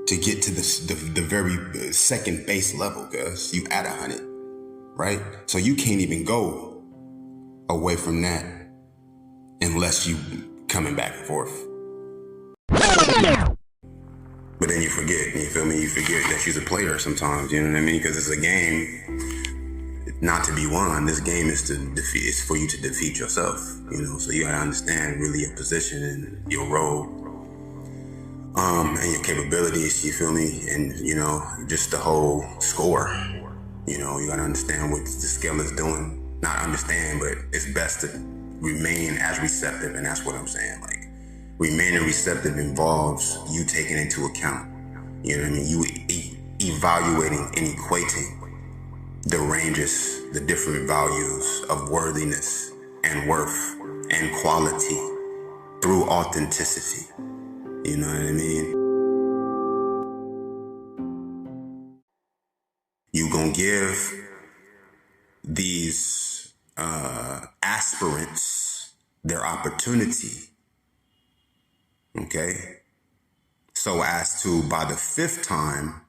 To get to the very second base level, guys, you at 100, right? So you can't even go away from that unless you coming back and forth. But then you forget, you feel me? You forget that she's a player sometimes, you know what I mean? Because it's a game not to be won. This game is it's for you to defeat yourself, you know? So you gotta understand really your position and your role, and your capabilities, you feel me? And, you know, just the whole score, you know, you gotta understand what the skill is doing. Not understand, but it's best to remain as receptive, and that's what I'm saying. Like, remaining receptive involves you taking into account, you know what I mean? You evaluating and equating the ranges, the different values of worthiness and worth and quality through authenticity. You know what I mean? You gonna give these aspirants their opportunity, okay? So as to, by the 5th time,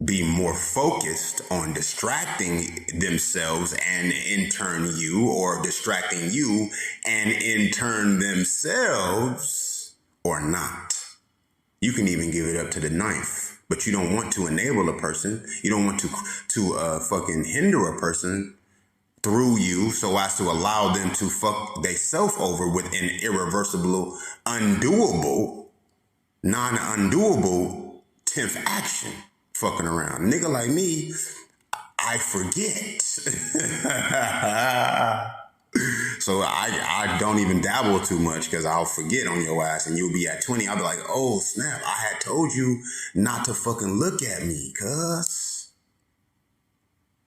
be more focused on distracting themselves and in turn you, or distracting you and in turn themselves, or not. You can even give it up to the 9th, but you don't want to enable a person. You don't want to fucking hinder a person through you, so as to allow them to fuck theyself over with an irreversible, undoable, non-undoable 10th action. Fucking around. Nigga like me, I forget. So I don't even dabble too much, because I'll forget on your ass and you'll be at 20. I'll be like, oh snap, I had told you not to fucking look at me, cuz.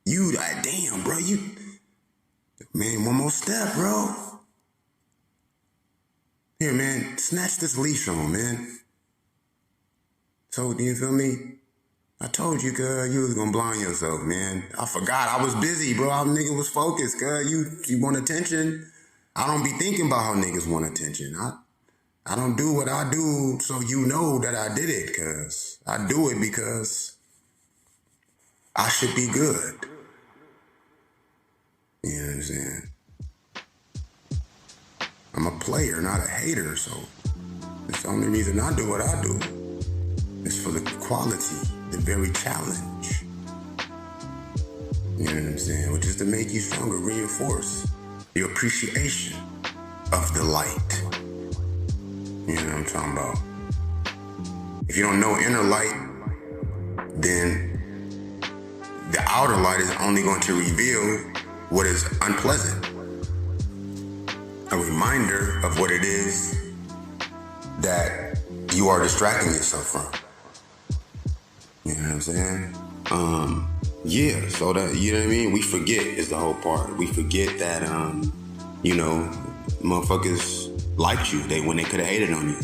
You, damn, bro, man, one more step, bro. Here, man, snatch this leash on, man. So, do you feel me? I told you, cuz, you was gonna blind yourself, man. I forgot. I was busy, bro. How nigga was focused, cuz. You want attention? I don't be thinking about how niggas want attention. I don't do what I do so you know that I did it, cuz. I do it because I should be good. You know what I'm saying? I'm a player, not a hater, so it's the only reason I do what I do. It's for the quality, the very challenge. You know what I'm saying? Which is to make you stronger, reinforce your appreciation of the light. You know what I'm talking about? If you don't know inner light, then the outer light is only going to reveal what is unpleasant. A reminder of what it is that you are distracting yourself from. You know what I'm saying? Yeah, so that, you know what I mean? We forget is the whole part. We forget that, you know, motherfuckers liked you when they could have hated on you.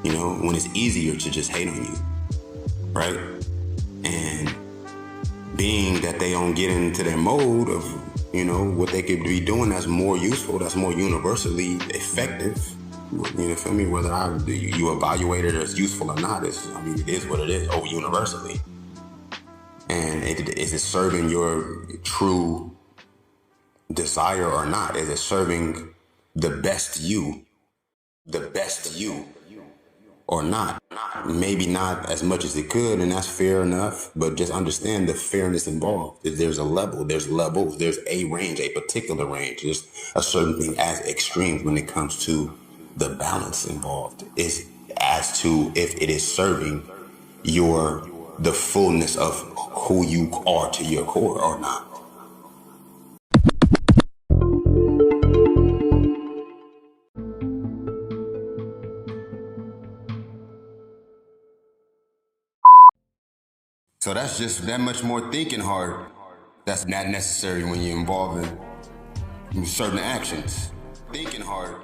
You know, when it's easier to just hate on you, right? And being that they don't get into their mode of, you know, what they could be doing that's more useful, that's more universally effective. You know, feel me? Whether you evaluate it as useful or not, it is what it is, universally. And is it serving your true desire or not? Is it serving the best you or not? Maybe not as much as it could, and that's fair enough, but just understand the fairness involved. There's a level, there's levels, there's a range, a particular range. There's a certain thing as extreme when it comes to the balance involved, is as to if it is serving the fullness of who you are to your core or not. So that's just that much more thinking hard. That's not necessary when you're involved in certain actions. Thinking hard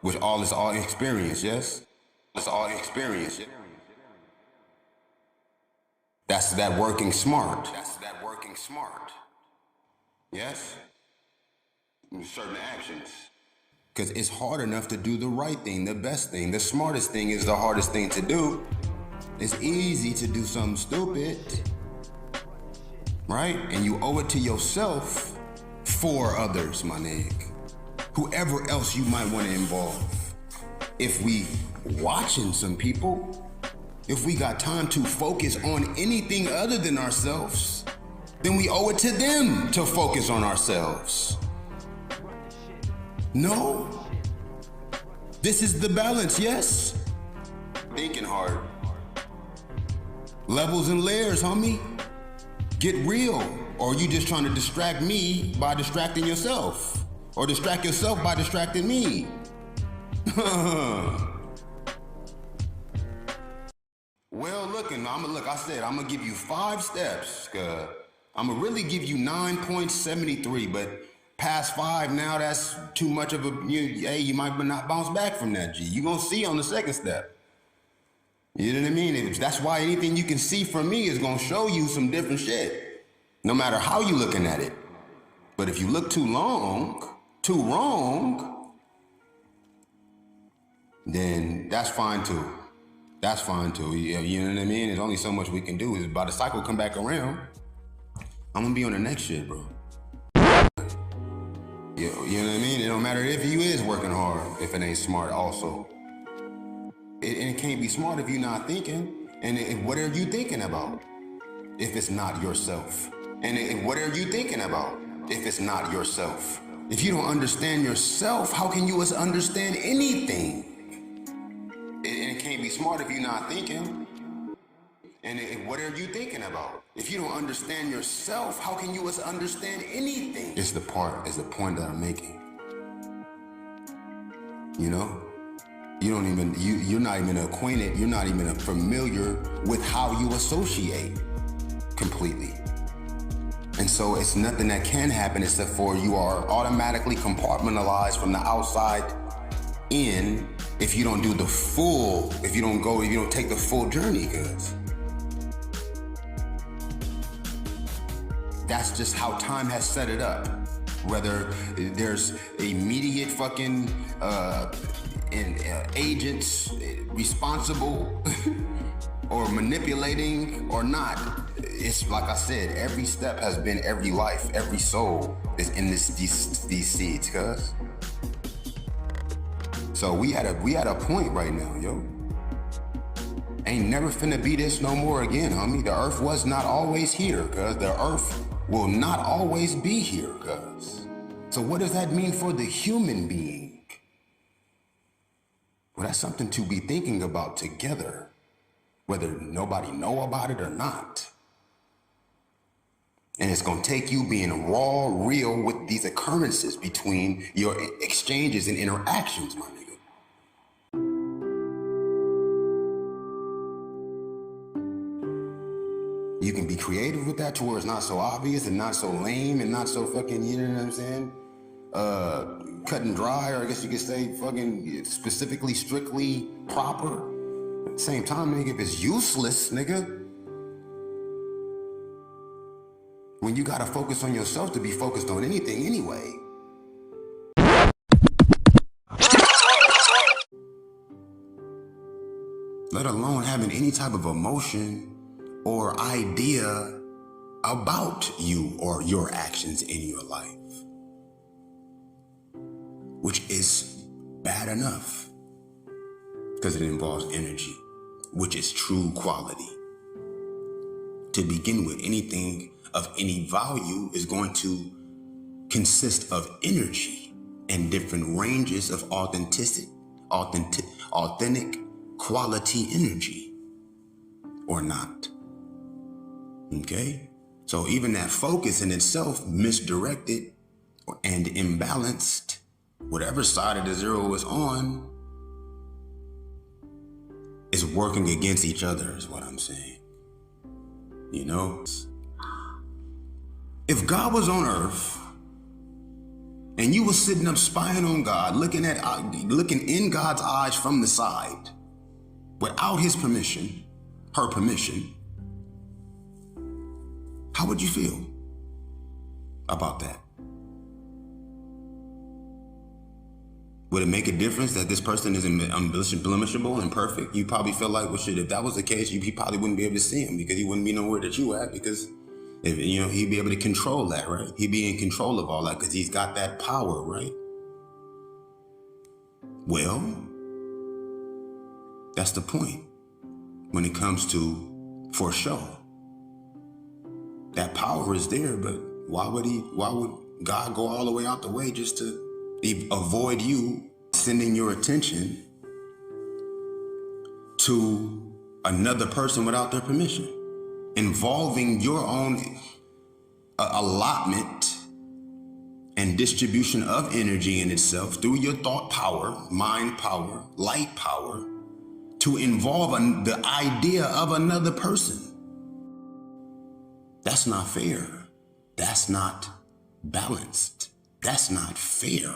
with all experience, yes? It's all experience. That's that working smart. Yes? In certain actions. Because it's hard enough to do the right thing, the best thing. The smartest thing is the hardest thing to do. It's easy to do something stupid, right? And you owe it to yourself for others, my nigga. Whoever else you might want to involve. If we watching some people, if we got time to focus on anything other than ourselves, then we owe it to them to focus on ourselves. No? This is the balance, yes? Thinking hard. Levels and layers, homie. Get real. Or are you just trying to distract me by distracting yourself? Or distract yourself by distracting me? Well, look, I said I'm gonna give you 5 steps. I'm gonna really give you 9.73, but past 5 now, that's too much of a, you might not bounce back from that, G. You gonna see on the second step. You know what I mean? That's why anything you can see from me is gonna show you some different shit, no matter how you looking at it. But if you look too wrong, then that's fine too. That's fine too. You know what I mean? There's only so much we can do. By the cycle come back around, I'm gonna be on the next shit, bro. You know what I mean? It don't matter if you is working hard, if it ain't smart also. It can't be smart if you're not thinking. And what are you thinking about if it's not yourself? And what are you thinking about if it's not yourself? If you don't understand yourself, how can you understand anything? It can't be smart if you're not thinking. And what are you thinking about? If you don't understand yourself, how can you understand anything? It's the point that I'm making. You know? You're not even acquainted, you're not even familiar with how you associate completely. And so it's nothing that can happen except for you are automatically compartmentalized from the outside in if you don't do the full, if you don't take the full journey, cuz. That's just how time has set it up. Whether there's immediate fucking agents responsible or manipulating or not, it's like I said, every step has been every life, every soul is in these seeds, cuz. So we at a point right now, yo. Ain't never finna be this no more again, homie. The earth was not always here, cuz. The earth will not always be here, cuz. So what does that mean for the human being? Well, that's something to be thinking about together, whether nobody know about it or not. And it's gonna take you being raw, real with these occurrences between your exchanges and interactions, my nigga. You can be creative with that to where it's not so obvious and not so lame and not so fucking, you know what I'm saying? Cut and dry, or I guess you could say fucking specifically, strictly proper. At the same time, nigga, if it's useless, nigga, when you gotta focus on yourself to be focused on anything anyway. Let alone having any type of emotion or idea about you or your actions in your life, which is bad enough because it involves energy, which is true quality. To begin with, anything of any value is going to consist of energy and different ranges of authentic quality energy or not. Okay? So even that focus in itself, misdirected and imbalanced, whatever side of the zero is on, is working against each other, is what I'm saying. You know? If God was on earth and you were sitting up spying on God, looking in God's eyes from the side, without his permission, her permission, how would you feel about that? Would it make a difference that this person is unblemishable and perfect? You probably feel like, well, shit, if that was the case, he probably wouldn't be able to see him because he wouldn't be nowhere that you at, because if, you know, he'd be able to control that, right? He'd be in control of all that because he's got that power, right? Well, that's the point. when it comes to for show. That power is there, but why would God go all the way out the way just to avoid you sending your attention to another person without their permission, involving your own allotment and distribution of energy in itself through your thought power, mind power, light power, to involve the idea of another person. That's not fair. That's not balanced. That's not fair.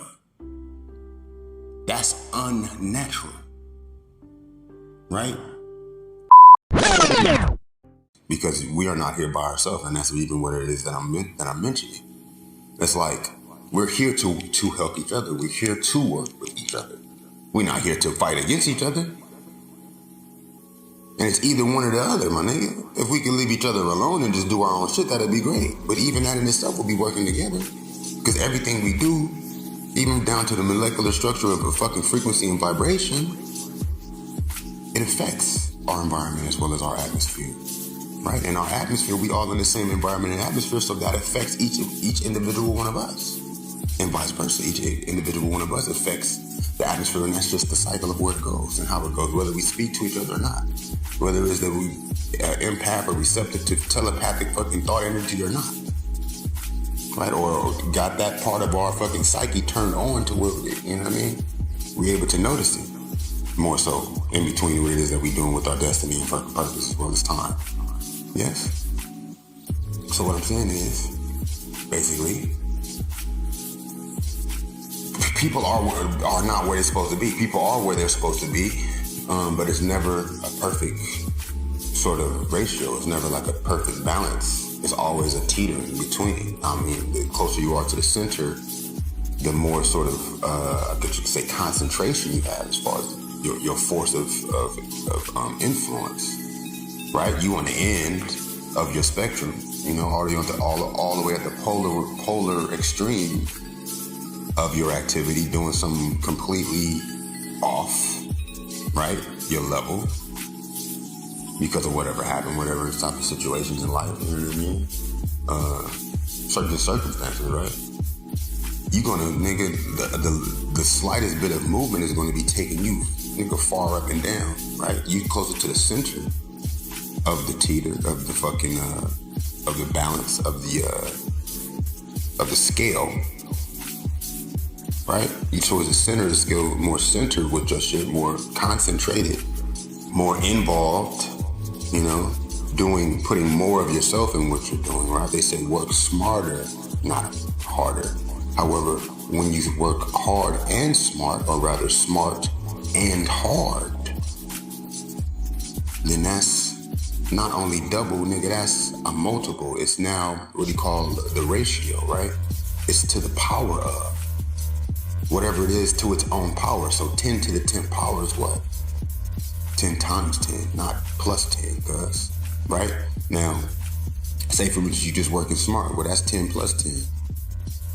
That's unnatural. Right? Because we are not here by ourselves, and that's even what it is that I'm mentioning. It's like we're here to help each other. We're here to work with each other. We're not here to fight against each other. And it's either one or the other, my nigga. If we can leave each other alone and just do our own shit, that'd be great. But even that in itself will be working together. Because everything we do, even down to the molecular structure of a fucking frequency and vibration, it affects our environment as well as our atmosphere. Right? In our atmosphere, we all in the same environment and atmosphere, so that affects each individual one of us. And vice versa, each individual one of us affects the atmosphere, and that's just the cycle of where it goes and how it goes, whether we speak to each other or not. Whether it is that we empath or receptive to telepathic fucking thought energy or not. Right? Or got that part of our fucking psyche turned on to where, you know what I mean? We're able to notice it. More so in between what it is that we're doing with our destiny and fucking purpose as well as time. Yes? So what I'm saying is, basically, people are not where they're supposed to be. People are where they're supposed to be, but it's never a perfect sort of ratio. It's never like a perfect balance. It's always a teeter in between. I mean, the closer you are to the center, the more sort of, I guess you could say, concentration you have as far as your force of influence. Right? You on the end of your spectrum, you know, already on all the way at the polar extreme of your activity, doing something completely off, right? Your level, because of whatever happened, whatever type of situations in life, you know what I mean? Certain circumstances, right? You're gonna, nigga, the slightest bit of movement is gonna be taking you, nigga, far up and down, right? You closer to the center of the teeter, of the fucking, of the balance, of the scale, right? You towards the center of the scale, more centered with your shit, more concentrated, more involved, you know, putting more of yourself in what you're doing, right? They say work smarter, not harder. However, when you work hard and smart, or rather smart and hard, then that's not only double, nigga, that's a multiple. It's now what you call the ratio, right? It's to the power of whatever it is, to its own power. So 10 to the 10th power is what? 10 times 10, not plus 10, cuz, right? Now, say for instance, you just working smart. Well, that's 10 plus 10.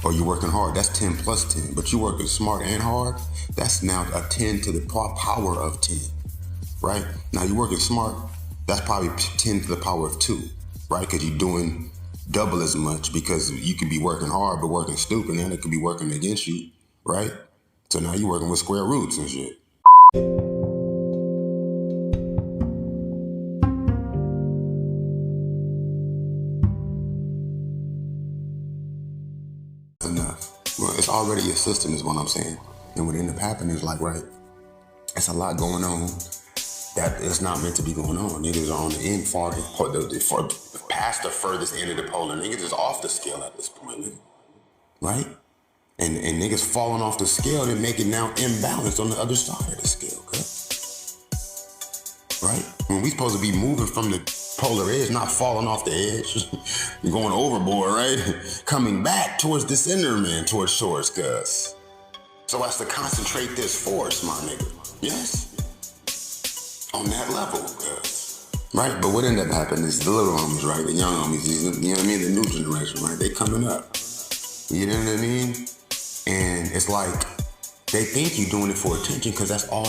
Or you're working hard, that's 10 plus 10. But you working smart and hard, that's now a 10 to the power of 10, right? Now you're working smart, that's probably 10 to the power of 2, right? Because you're doing double as much, because you could be working hard but working stupid, and it could be working against you, right? So now you're working with square roots and shit. Enough. Well, it's already a system is what I'm saying. And what ended up happening is like, right, it's a lot going on that is not meant to be going on. Niggas are on the end far past the furthest end of the polar. Niggas is off the scale at this point, nigga. Right? And niggas falling off the scale and make it now imbalanced on the other side of the scale, okay? Right? When we supposed to be moving from the polar edge, not falling off the edge, going overboard, right? Coming back towards the center, man, towards shores, cuz. So as to concentrate this force, my nigga, yes? On that level, cuz. Right? But what ended up happening is the little homies, right? The young homies, you know what I mean? The new generation, right? They coming up. You know what I mean? And it's like, they think you're doing it for attention because that's all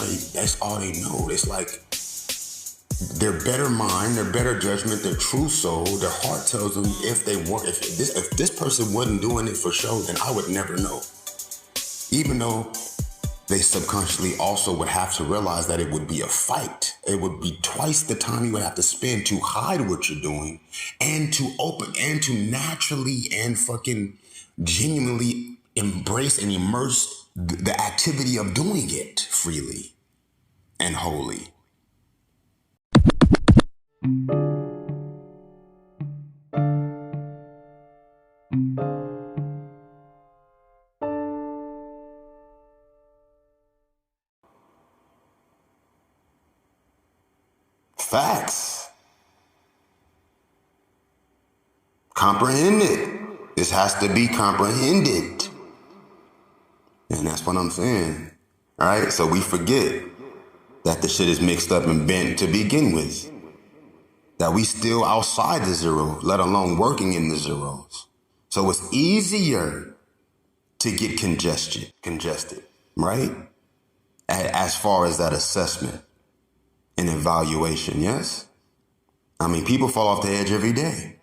they know. It's like, their better mind, their better judgment, their true soul, their heart tells them if this person wasn't doing it for show, then I would never know. Even though they subconsciously also would have to realize that it would be a fight. It would be twice the time you would have to spend to hide what you're doing and to open and to naturally and fucking genuinely embrace and immerse the activity of doing it freely and wholly. Facts. Comprehend it. This has to be comprehended. And that's what I'm saying. All right? So we forget that the shit is mixed up and bent to begin with. That we still outside the zero, let alone working in the zeros. So it's easier to get congested, right? As far as that assessment and evaluation, yes? I mean, people fall off the edge every day.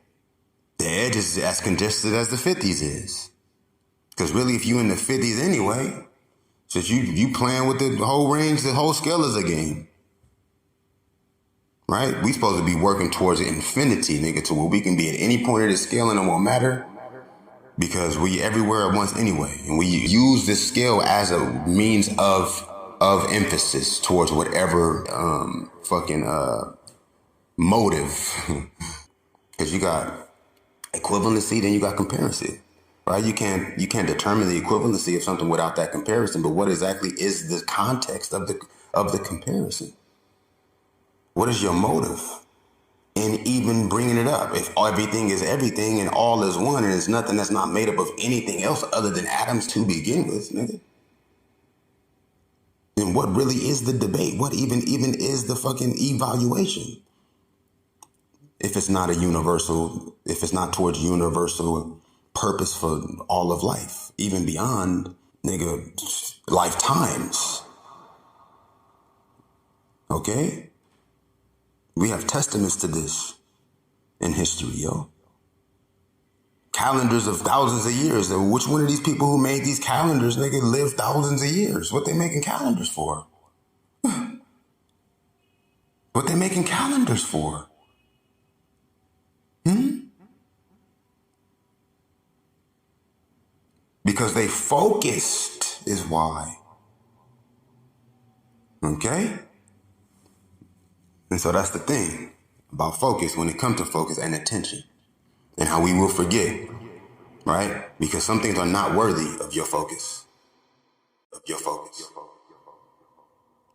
The edge is as congested as the 50s is. Because really, if you in the 50s anyway, since you playing with the whole range, the whole scale is a game. Right? We supposed to be working towards infinity, nigga, to where we can be at any point of the scale and it won't matter. Because we everywhere at once anyway. And we use this scale as a means of emphasis towards whatever motive. Because you got equivalency, then you got comparison. Right? You can't determine the equivalency of something without that comparison. But what exactly is the context of the comparison? What is your motive in even bringing it up? If everything is everything and all is one and there's nothing that's not made up of anything else other than atoms to begin with, nigga. Then what really is the debate? What even is the fucking evaluation? If it's not if it's not towards universal purpose for all of life, even beyond, nigga, lifetimes. Okay? We have testaments to this in history, yo. Calendars of thousands of years. Which one of these people who made these calendars, nigga, lived thousands of years? What they making calendars for? What they making calendars for? Because they focused is why. Okay? And so that's the thing about focus when it comes to focus and attention and how we will forget, right? Because some things are not worthy of your focus.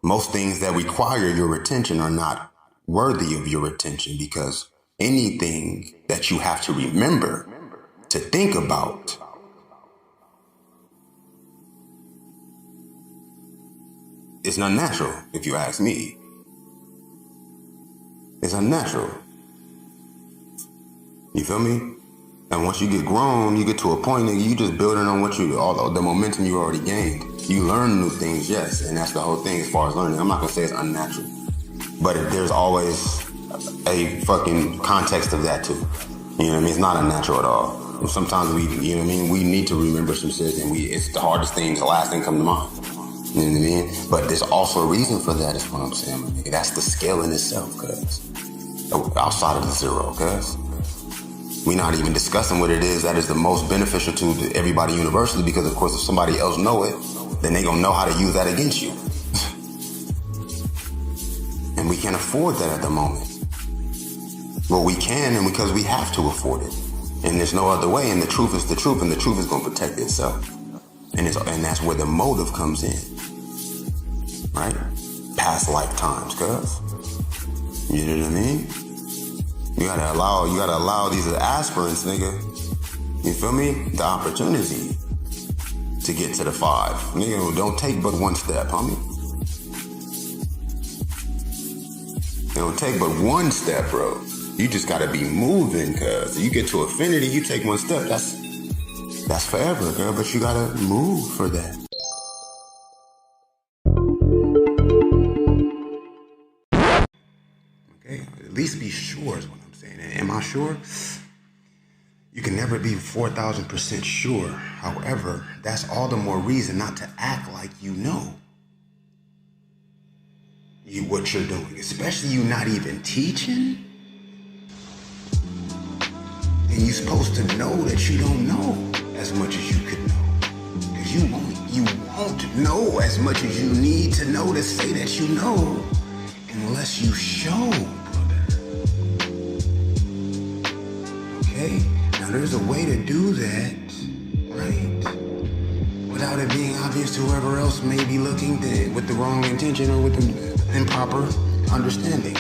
Most things that require your attention are not worthy of your attention because anything that you have to remember to think about is unnatural, if you ask me. It's unnatural. You feel me? And once you get grown, you get to a point that you just building on all the momentum you already gained. You learn new things, yes, and that's the whole thing as far as learning. I'm not gonna say it's unnatural, but there's always a fucking context of that too. You know what I mean? It's not unnatural at all. Sometimes we need to remember some shit, and it's the hardest thing, the last thing come to mind. You know what I mean? But there's also a reason for that, is what I'm saying, my nigga. That's the scale in itself, cuz. Outside of the zero, cuz. We're not even discussing what it is that is the most beneficial to everybody universally, because, of course, if somebody else know it, then they gonna know how to use that against you. And we can't afford that at the moment. Well, we can, and because we have to afford it. And there's no other way, and the truth is the truth, and the truth is gonna protect itself. And that's where the motive comes in. Right? Past lifetimes, cuz. You know what I mean? You gotta allow these aspirants, nigga. You feel me? The opportunity to get to the 5. Nigga, don't take but one step, homie. It don't take but one step, bro. You just gotta be moving, cuz. You get to affinity, you take one step, that's forever, girl, but you gotta move for that. sure is what I'm saying. And am I sure? You can never be 4,000% sure. However, that's all the more reason not to act like you know what you're doing, especially you not even teaching. And you're supposed to know that you don't know as much as you could know. Because you won't know as much as you need to know to say that you know unless you show, brother. Okay? Now there's a way to do that, right? Without it being obvious to whoever else may be looking with the wrong intention or with the improper understanding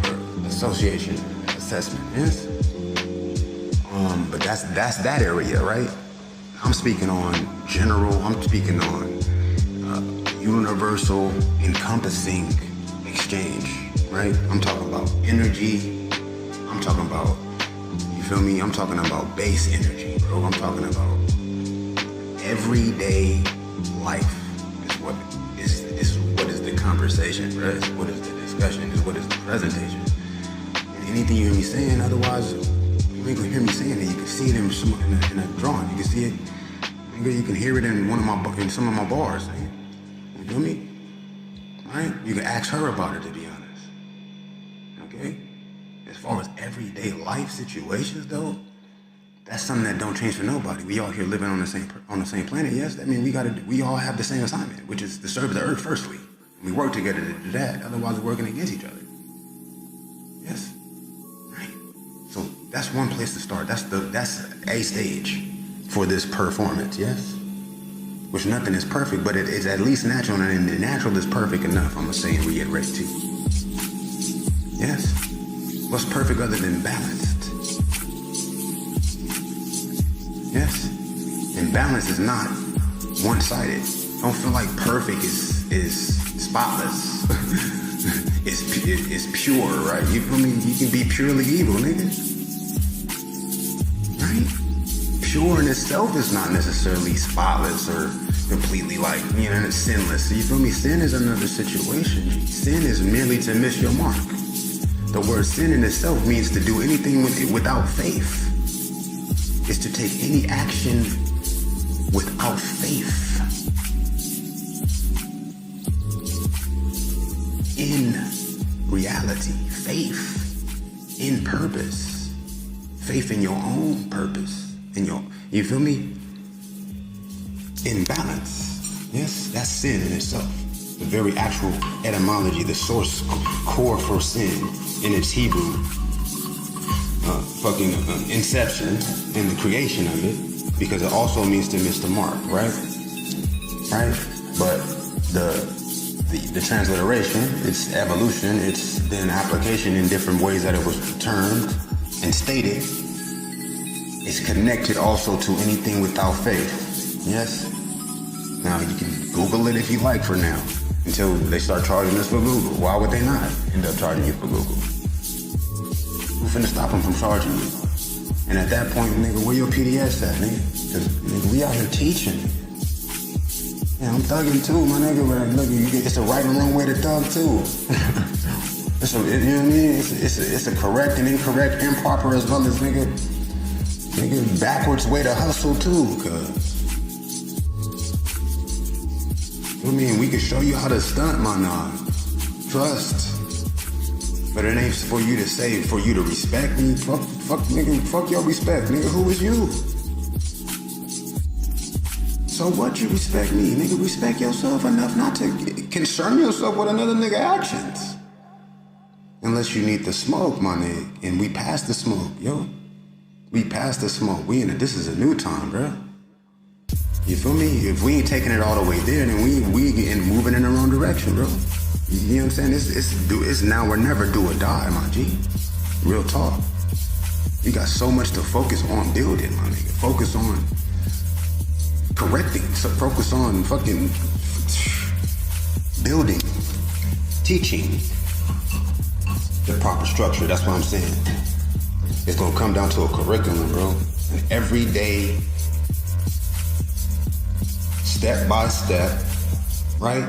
or association, assessment, yes? But that's that area, right? I'm speaking on general, I'm speaking on universal, encompassing exchange, right? I'm talking about energy, I'm talking about, you feel me? I'm talking about base energy, bro. I'm talking about everyday life is what is the conversation, right? What is the discussion, is what is the presentation. And anything you hear me saying, otherwise, you ain't gonna hear me saying it. You can see it in a drawing. You can see it. You can hear it in some of my bars. You feel me? Right? You can ask her about it, to be honest. Okay? As far as everyday life situations, though, that's something that don't change for nobody. We all here living on the same planet. Yes, that means we all have the same assignment, which is to serve the earth firstly. We work together to do that. Otherwise, we're working against each other. Yes. So that's one place to start. That's a stage for this performance, yes? Which nothing is perfect, but it is at least natural, and the natural is perfect enough, I'm gonna say and reiterate too. Yes? What's perfect other than balanced? Yes? And balance is not one-sided. Don't feel like perfect is spotless. It's pure, right? You feel me? You can be purely evil, nigga. Right? Pure in itself is not necessarily spotless or completely sinless. You feel me? Sin is another situation. Sin is merely to miss your mark. The word sin in itself means to do anything without faith. It's to take any action without faith. In reality, faith in purpose, faith in your own purpose, you feel me? In balance. Yes, that's sin in itself. The very actual etymology, the source core for sin in its Hebrew, inception and the creation of it, because it also means to miss the mark, right? Right? But the transliteration, its evolution, its then application in different ways that it was termed and stated, is connected also to anything without faith. Yes? Now, you can Google it if you like for now, until they start charging us for Google. Why would they not end up charging you for Google? Who finna stop them from charging you? And at that point, nigga, where your PDS at, nigga? Because, nigga, we out here teaching. Yeah, I'm thugging too, my nigga, but look, it's a right and wrong way to thug too. You know what I mean? It's a correct and incorrect, improper as well as nigga backwards way to hustle too, cuz. I mean, we can show you how to stunt, my non. Trust. But it ain't for you to say, for you to respect me. Fuck your respect, nigga. Who is you? So what you respect me? Nigga, respect yourself enough not to concern yourself with another nigga actions. Unless you need the smoke, my nigga. And we passed the smoke, yo. We passed the smoke. This is a new time, bro. You feel me? If we ain't taking it all the way there, then we getting moving in the wrong direction, bro. You know what I'm saying? It's now or never, do or die, my G. Real talk. We got so much to focus on building, my nigga. Focus on correcting. So focus on fucking building, teaching the proper structure. That's what I'm saying. It's gonna come down to a curriculum, bro. An everyday, step by step, right?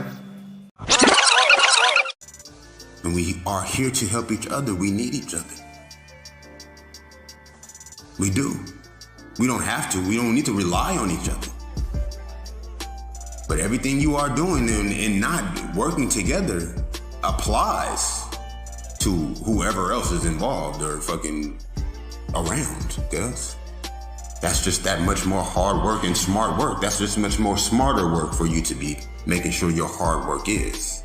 And we are here to help each other. We need each other. We do. We don't have to. We don't need to rely on each other. But everything you are doing and not working together applies to whoever else is involved or fucking around, guys. That's just that much more hard work and smart work. That's just much more smarter work for you to be making sure your hard work is.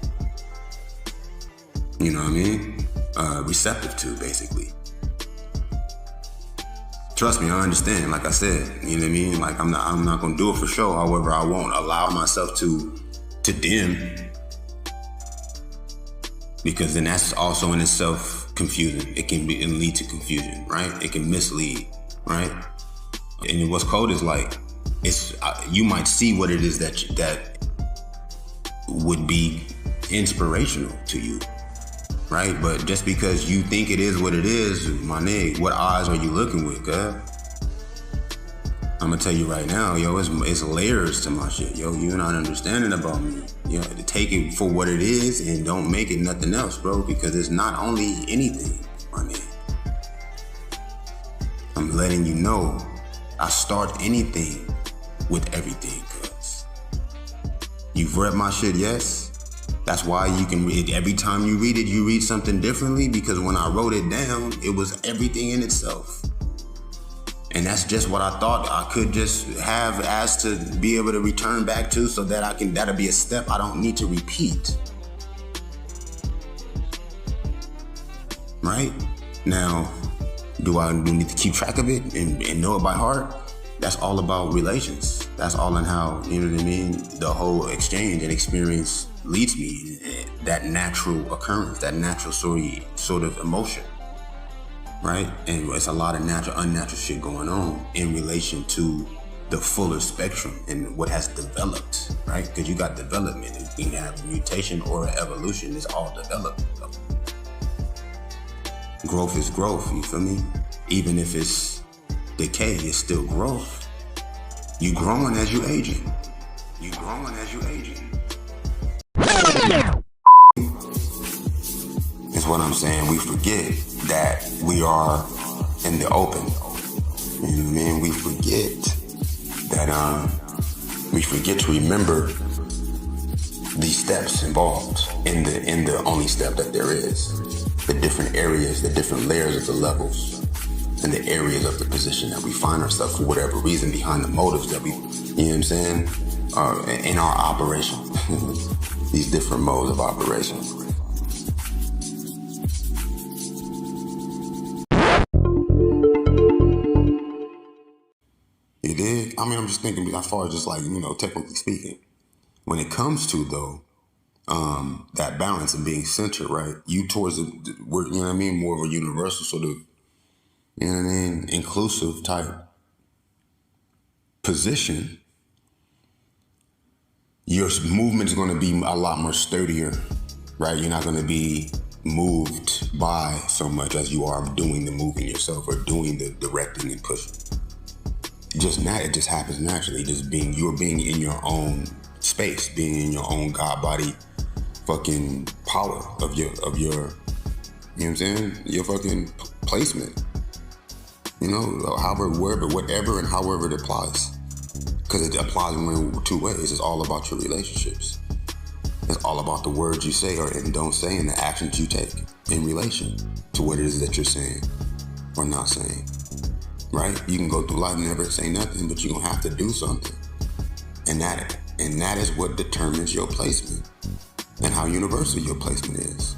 You know what I mean? Receptive to, basically. Trust me, I understand. Like I said, you know what I mean? Like I'm not gonna do it for sure. However, I won't allow myself to dim, because then that's also in itself confusing. It can lead to confusion, right? It can mislead, right? And what's cold is like, you might see what it is that would be inspirational to you, right? But just because you think it is what it is, my nigga, what eyes are you looking with, cuz? I'm gonna tell you right now, yo, it's layers to my shit, yo. You're not understanding about me. You know, take it for what it is and don't make it nothing else, bro, because it's not only anything, my nigga. I'm letting you know, I start anything with everything, cuz. You've read my shit, yes? That's why you can read, every time you read it, you read something differently, because when I wrote it down, it was everything in itself. And that's just what I thought I could just have as to be able to return back to, so that that'll be a step I don't need to repeat. Right? Now, do I need to keep track of it and know it by heart? That's all about relations. That's all in how, you know what I mean, the whole exchange and experience leads me, that natural occurrence, that natural sort of emotion, right? And it's a lot of natural, unnatural shit going on in relation to the fuller spectrum and what has developed, right? Because you got development, you can have mutation or evolution, it's all development. Growth is growth, you feel me? Even if it's decay, it's still growth. You growing as you aging. You growing as you aging. Is what I'm saying. We forget that we are in the open. You know what I mean? We forget that we forget to remember these steps involved in the only step that there is. The different areas, the different layers of the levels, and the areas of the position that we find ourselves for whatever reason, behind the motives that we, you know what I'm saying, in our operation. These different modes of operation. You dig? I mean, I'm just thinking as far as just like, you know, technically speaking, when it comes to though, that balance and being centered, right? You towards you know what I mean, more of a universal sort of, you know what I mean, inclusive type position, your movement is going to be a lot more sturdier, right? You're not going to be moved by so much as you are doing the moving yourself or doing the directing and pushing. It just happens naturally. You're being in your own space, being in your own God body fucking power of your, you know what I'm saying? Your fucking placement. You know, however, wherever, whatever, and however it applies. Because it applies in two ways. It's all about your relationships. It's all about the words you say and don't say, and the actions you take in relation to what it is that you're saying or not saying. Right? You can go through life and never say nothing, but you're going to have to do something. And that is what determines your placement and how universal your placement is.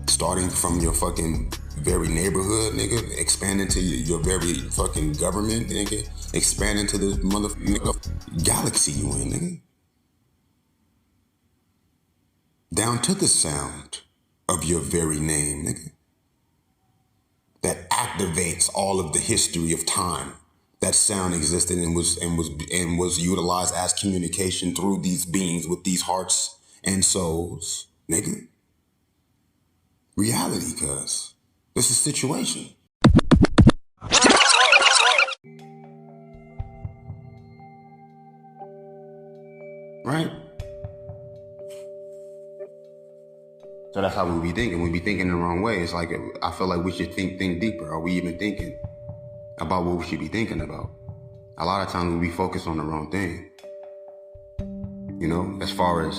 Starting from your fucking very neighborhood, nigga, expanding to your very fucking government, nigga, expanding to this motherfucking galaxy you in, nigga. Down to the sound of your very name, nigga. That activates all of the history of time. That sound existed and was utilized as communication through these beings with these hearts and souls, nigga. Reality, cuz. This is situation. Right? So that's how we be thinking. We be thinking the wrong way. It's like, I feel like we should think deeper. Are we even thinking about what we should be thinking about? A lot of times we be focused on the wrong thing. You know, as far as,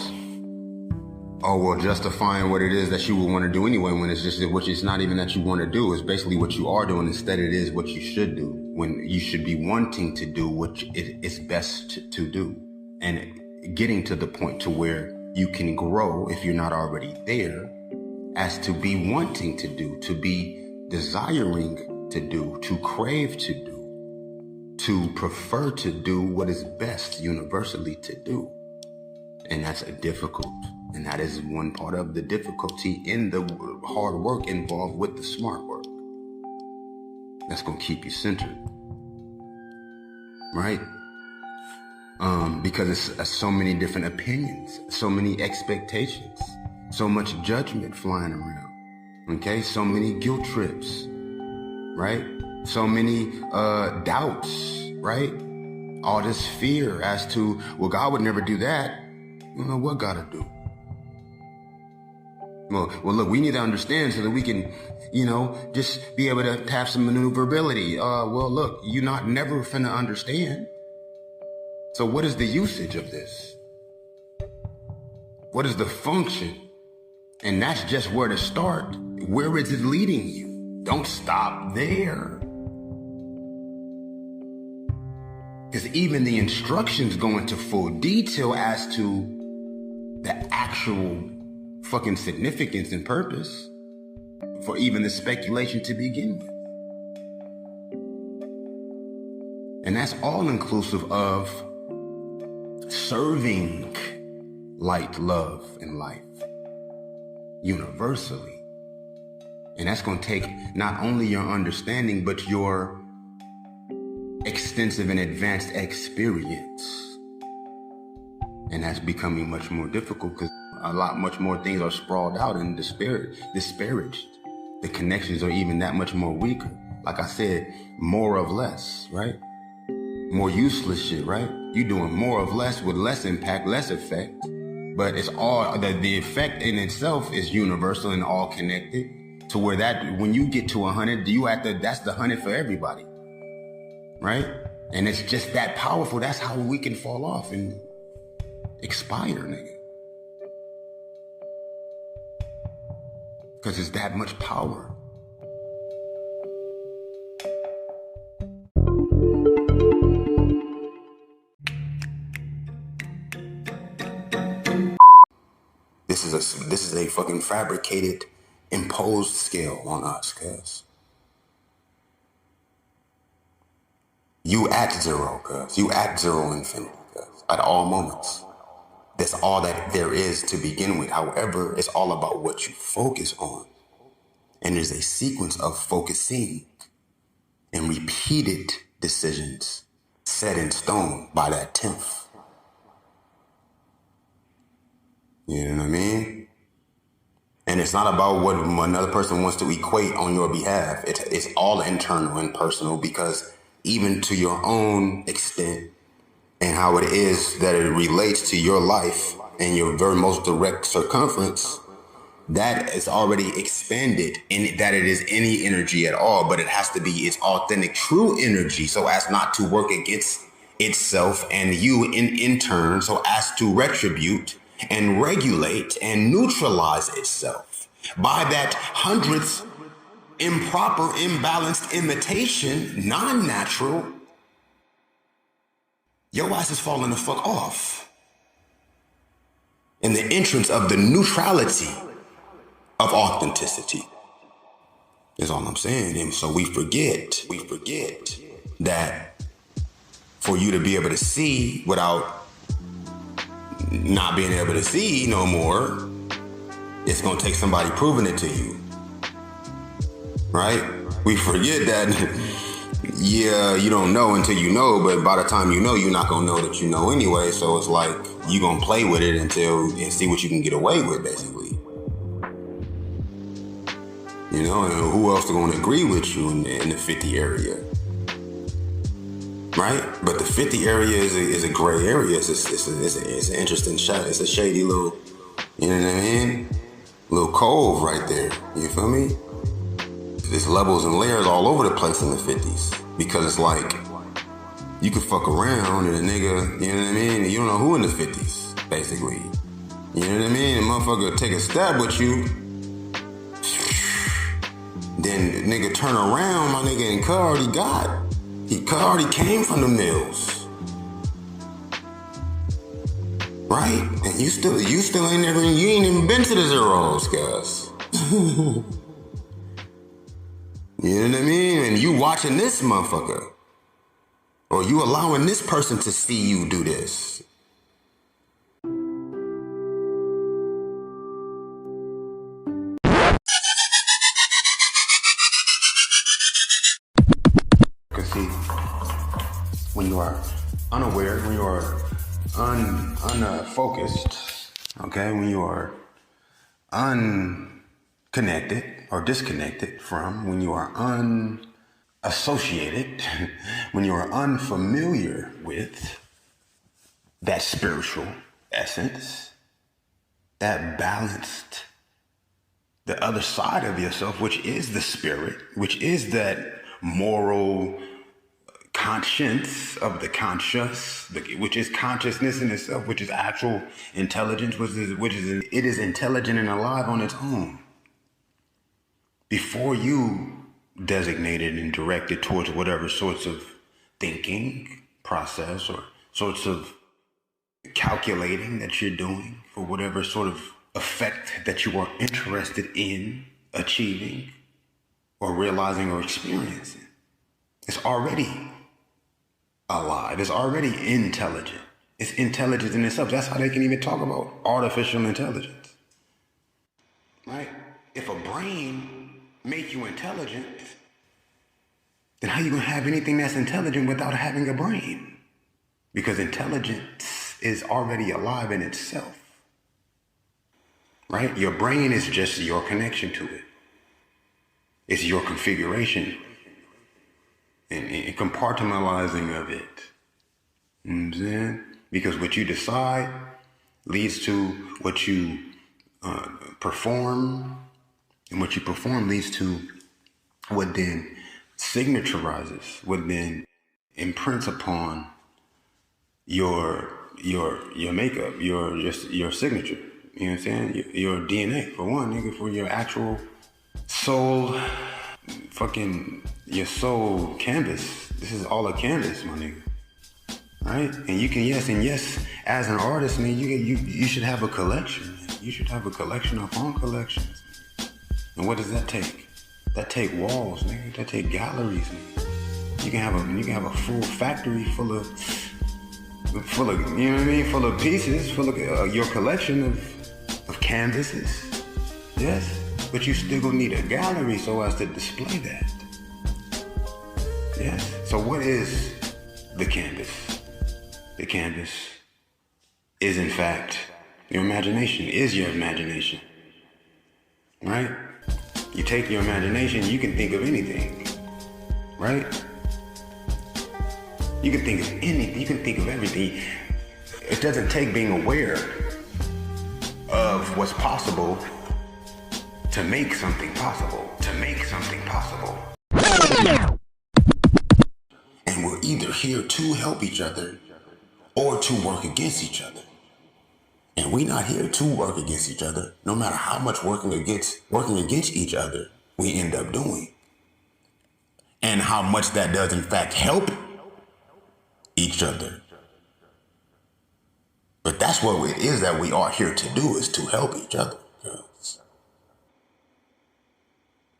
oh, well, justifying what it is that you would want to do anyway, when it's just, which is not even that you want to do. It's basically what you are doing. Instead, it is what you should do, when you should be wanting to do what it is best to do, and getting to the point to where you can grow, if you're not already there, as to be wanting to do, to be desiring to do, to crave to do, to prefer to do what is best universally to do. And that's difficult. And that is one part of the difficulty in the hard work involved with the smart work. That's going to keep you centered. Right? Because it's so many different opinions, so many expectations, so much judgment flying around. Okay? So many guilt trips. Right? So many doubts. Right? All this fear as to, well, God would never do that. You know what God would do? Well, look, we need to understand so that we can, you know, just be able to have some maneuverability. Well, look, you're not never finna understand. So what is the usage of this? What is the function? And that's just where to start. Where is it leading you? Don't stop there. Because even the instructions go into full detail as to the actual fucking significance and purpose for even the speculation to begin with. And that's all inclusive of serving light, love, and life universally. And that's going to take not only your understanding, but your extensive and advanced experience. And that's becoming much more difficult because much more things are sprawled out and disparaged. The connections are even that much more weaker. Like I said, more of less, right? More useless shit, right? You're doing more of less with less impact, less effect. But it's all, the effect in itself is universal and all connected to where that, when you get to 100, that's the 100 for everybody, right? And it's just that powerful. That's how we can fall off and expire, nigga. Because it's that much power. This is a fucking fabricated, imposed scale on us, cuz. You at zero, cuz. You at zero infinity, cuz. At all moments. That's all that there is to begin with. However, it's all about what you focus on. And there's a sequence of focusing and repeated decisions set in stone by that 10th. You know what I mean? And it's not about what another person wants to equate on your behalf. It's all internal and personal, because even to your own extent, and how it is that it relates to your life and your very most direct circumference, that is already expanded in that it is any energy at all, but it has to be its authentic, true energy, so as not to work against itself and you in turn, so as to retribute and regulate and neutralize itself by that 100th improper, imbalanced imitation, non-natural. Your ass is falling the fuck off in the entrance of the neutrality of authenticity is all I'm saying. And so we forget that for you to be able to see without not being able to see no more, it's going to take somebody proving it to you, right? We forget that. Yeah, you don't know until you know, but by the time you know, you're not going to know that you know anyway. So it's like you're going to play with it and see what you can get away with, basically. You know, and who else is going to agree with you in the 50 area? Right? But the 50 area is a gray area. It's an interesting shot. It's a shady little, you know what I mean? little cove right there. You feel me? There's levels and layers all over the place in the 50s. Because it's like, you can fuck around and a nigga, you know what I mean? You don't know who in the 50s, basically. You know what I mean? A motherfucker take a stab with you. Then the nigga turn around, my nigga, and Cud already came from the mills. Right? And you still ain't you ain't even been to the zeros, cuz. You know what I mean? And you watching this motherfucker. Or you allowing this person to see you do this. Because see, when you are unaware, when you are unfocused, okay, when you are unconnected or disconnected from, when you are unassociated, when you are unfamiliar with that spiritual essence, that balanced, the other side of yourself, which is the spirit, which is that moral conscience of the conscious, which is consciousness in itself, which is actual intelligence, it is intelligent and alive on its own. Before you designate it and direct it towards whatever sorts of thinking process or sorts of calculating that you're doing for whatever sort of effect that you are interested in achieving or realizing or experiencing. It's already alive. It's already intelligent. It's intelligent in itself. That's how they can even talk about artificial intelligence. Right? If a brain make you intelligent, then how you gonna have anything that's intelligent without having a brain? Because intelligence is already alive in itself. Right? Your brain is just your connection to it. It's your configuration and compartmentalizing of it. You know what I'm saying? Because what you decide leads to what you perform, and what you perform leads to what then signaturizes, what then imprints upon your makeup, your signature. You know what I'm saying? Your DNA, for one, nigga, for your actual soul, your soul canvas. This is all a canvas, my nigga. Right? And you can, yes, as an artist, man, you should have a collection. You should have a collection upon collections. And what does that take? That take walls, nigga. That take galleries, nigga. You can have a full factory full of, you know what I mean? Full of pieces, full of your collection of canvases. Yes. But you still gonna need a gallery so as to display that. Yes. So what is the canvas? The canvas is in fact your imagination, is your imagination. Right? You take your imagination, you can think of anything. Right? You can think of anything, you can think of everything. It doesn't take being aware of what's possible to make something possible, And we're either here to help each other or to work against each other. And we're not here to work against each other, no matter how much working against each other we end up doing. And how much that does in fact help each other. But that's what it is that we are here to do, is to help each other.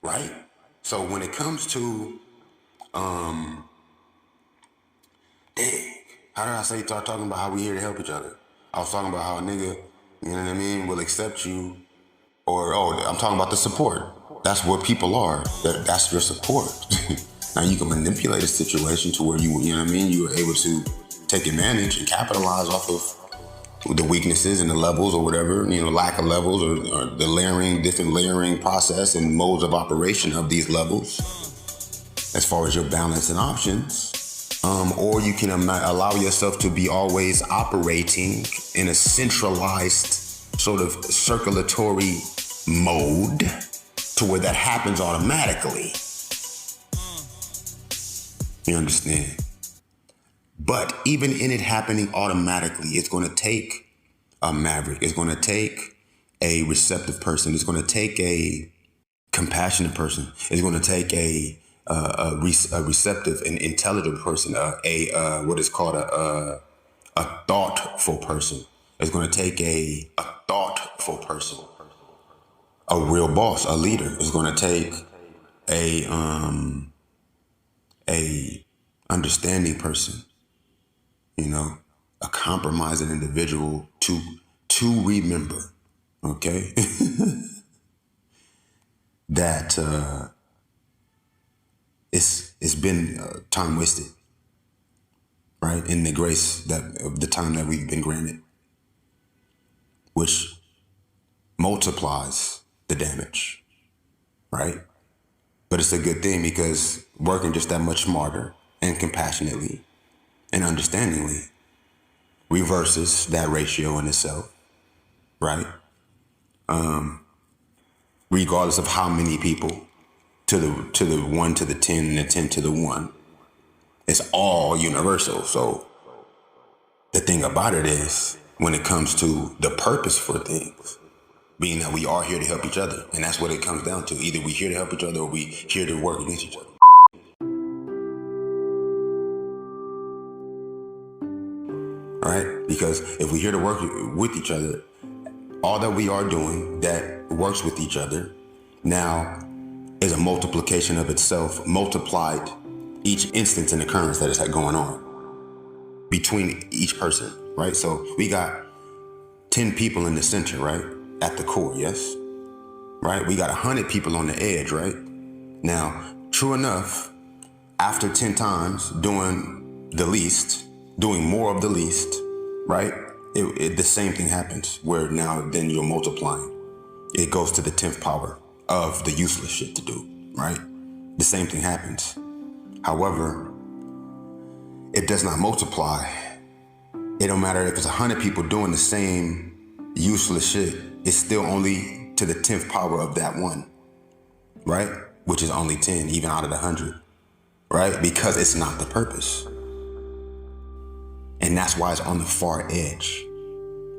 Right? So when it comes to, how did I say, start talking about how we here to help each other? I was talking about how a nigga, you know what I mean, will accept you, I'm talking about the support. That's what people are. That's your support. Now you can manipulate a situation to where you know what I mean, you are able to take advantage and capitalize off of the weaknesses and the levels or whatever, lack of levels or the different layering process and modes of operation of these levels as far as your balance and options. Or you can allow yourself to be always operating in a centralized sort of circulatory mode to where that happens automatically. You understand? But even in it happening automatically, it's going to take a maverick. It's going to take a receptive person. It's going to take a compassionate person. It's going to take a receptive and intelligent person. What is called a thoughtful person. It's going to take a thoughtful person. A real boss, a leader. It's going to take a understanding person. You know, a compromising individual to remember, okay, that it's been time wasted, right? In the grace of the time that we've been granted, which multiplies the damage, right? But it's a good thing because working just that much smarter and compassionately and understandingly reverses that ratio in itself, right? Regardless of how many people to the 1 to the 10 and the 10 to the 1, it's all universal. So the thing about it is, when it comes to the purpose for things, being that we are here to help each other, and that's what it comes down to. Either we're here to help each other or we here to work against each other. All right? Because if we're here to work with each other, all that we are doing that works with each other now is a multiplication of itself, multiplied each instance and occurrence that is going on between each person, right? So we got 10 people in the center, right? At the core, yes? Right? We got 100 people on the edge, right? Now, true enough, after 10 times doing the least, doing more of the least, right? The same thing happens where now then you're multiplying. It goes to the 10th power of the useless shit to do, right? The same thing happens. However, it does not multiply. It don't matter if it's 100 people doing the same useless shit. It's still only to the 10th power of that one, right? Which is only 10, even out of the 100, right? Because it's not the purpose. And that's why it's on the far edge,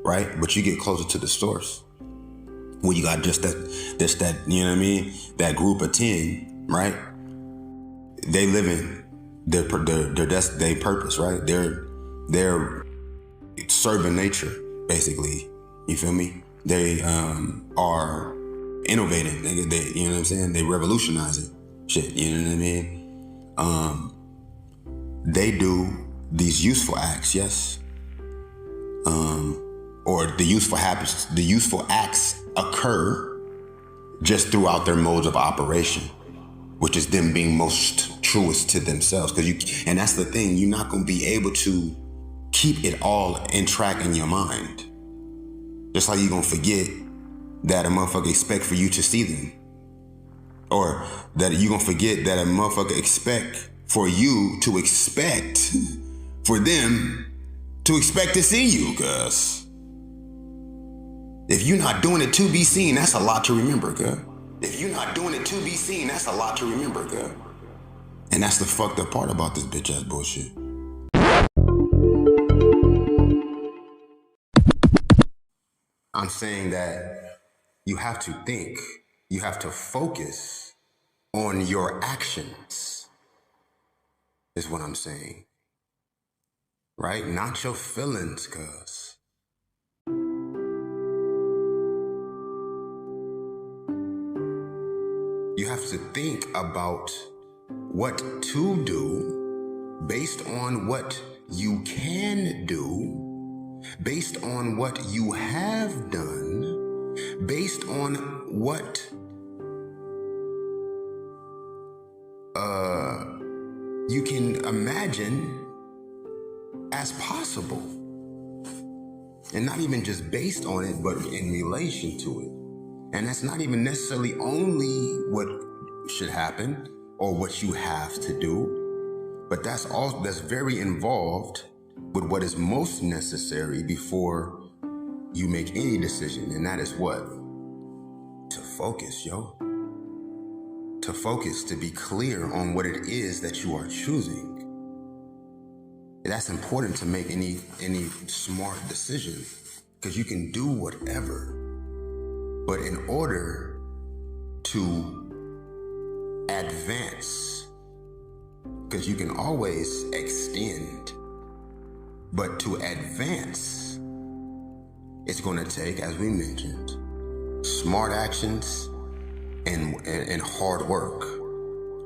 right? But you get closer to the source, where you got just that, you know what I mean? That group of 10, right? They live in their purpose, right? They're serving nature, basically. You feel me? They are innovating. They, you know what I'm saying? They revolutionizing shit. You know what I mean? They do these useful acts, yes. Or the useful acts occur just throughout their modes of operation, which is them being most truest to themselves. And that's the thing, you're not gonna be able to keep it all in track in your mind. Just like you're gonna forget that a motherfucker expect for you to see them. Or that you're gonna forget that a motherfucker expect for you to expect for them to expect to see you, cuz if you're not doing it to be seen, that's a lot to remember, cuz. If you're not doing it to be seen, that's a lot to remember, cuz. And that's the fucked up part about this bitch ass bullshit. I'm saying that you have to think, you have to focus on your actions, is what I'm saying. Right? Not your feelings, cuz. You have to think about what to do based on what you can do, based on what you have done, based on what you can imagine as possible. And not even just based on it, but in relation to it. And that's not even necessarily only what should happen or what you have to do, but that's very involved with what is most necessary before you make any decision. And that is what? To focus, yo. To focus, to be clear on what it is that you are choosing. That's important to make any smart decision, because you can do whatever. But in order to advance, because you can always extend, but to advance, it's going to take, as we mentioned, smart actions and hard work.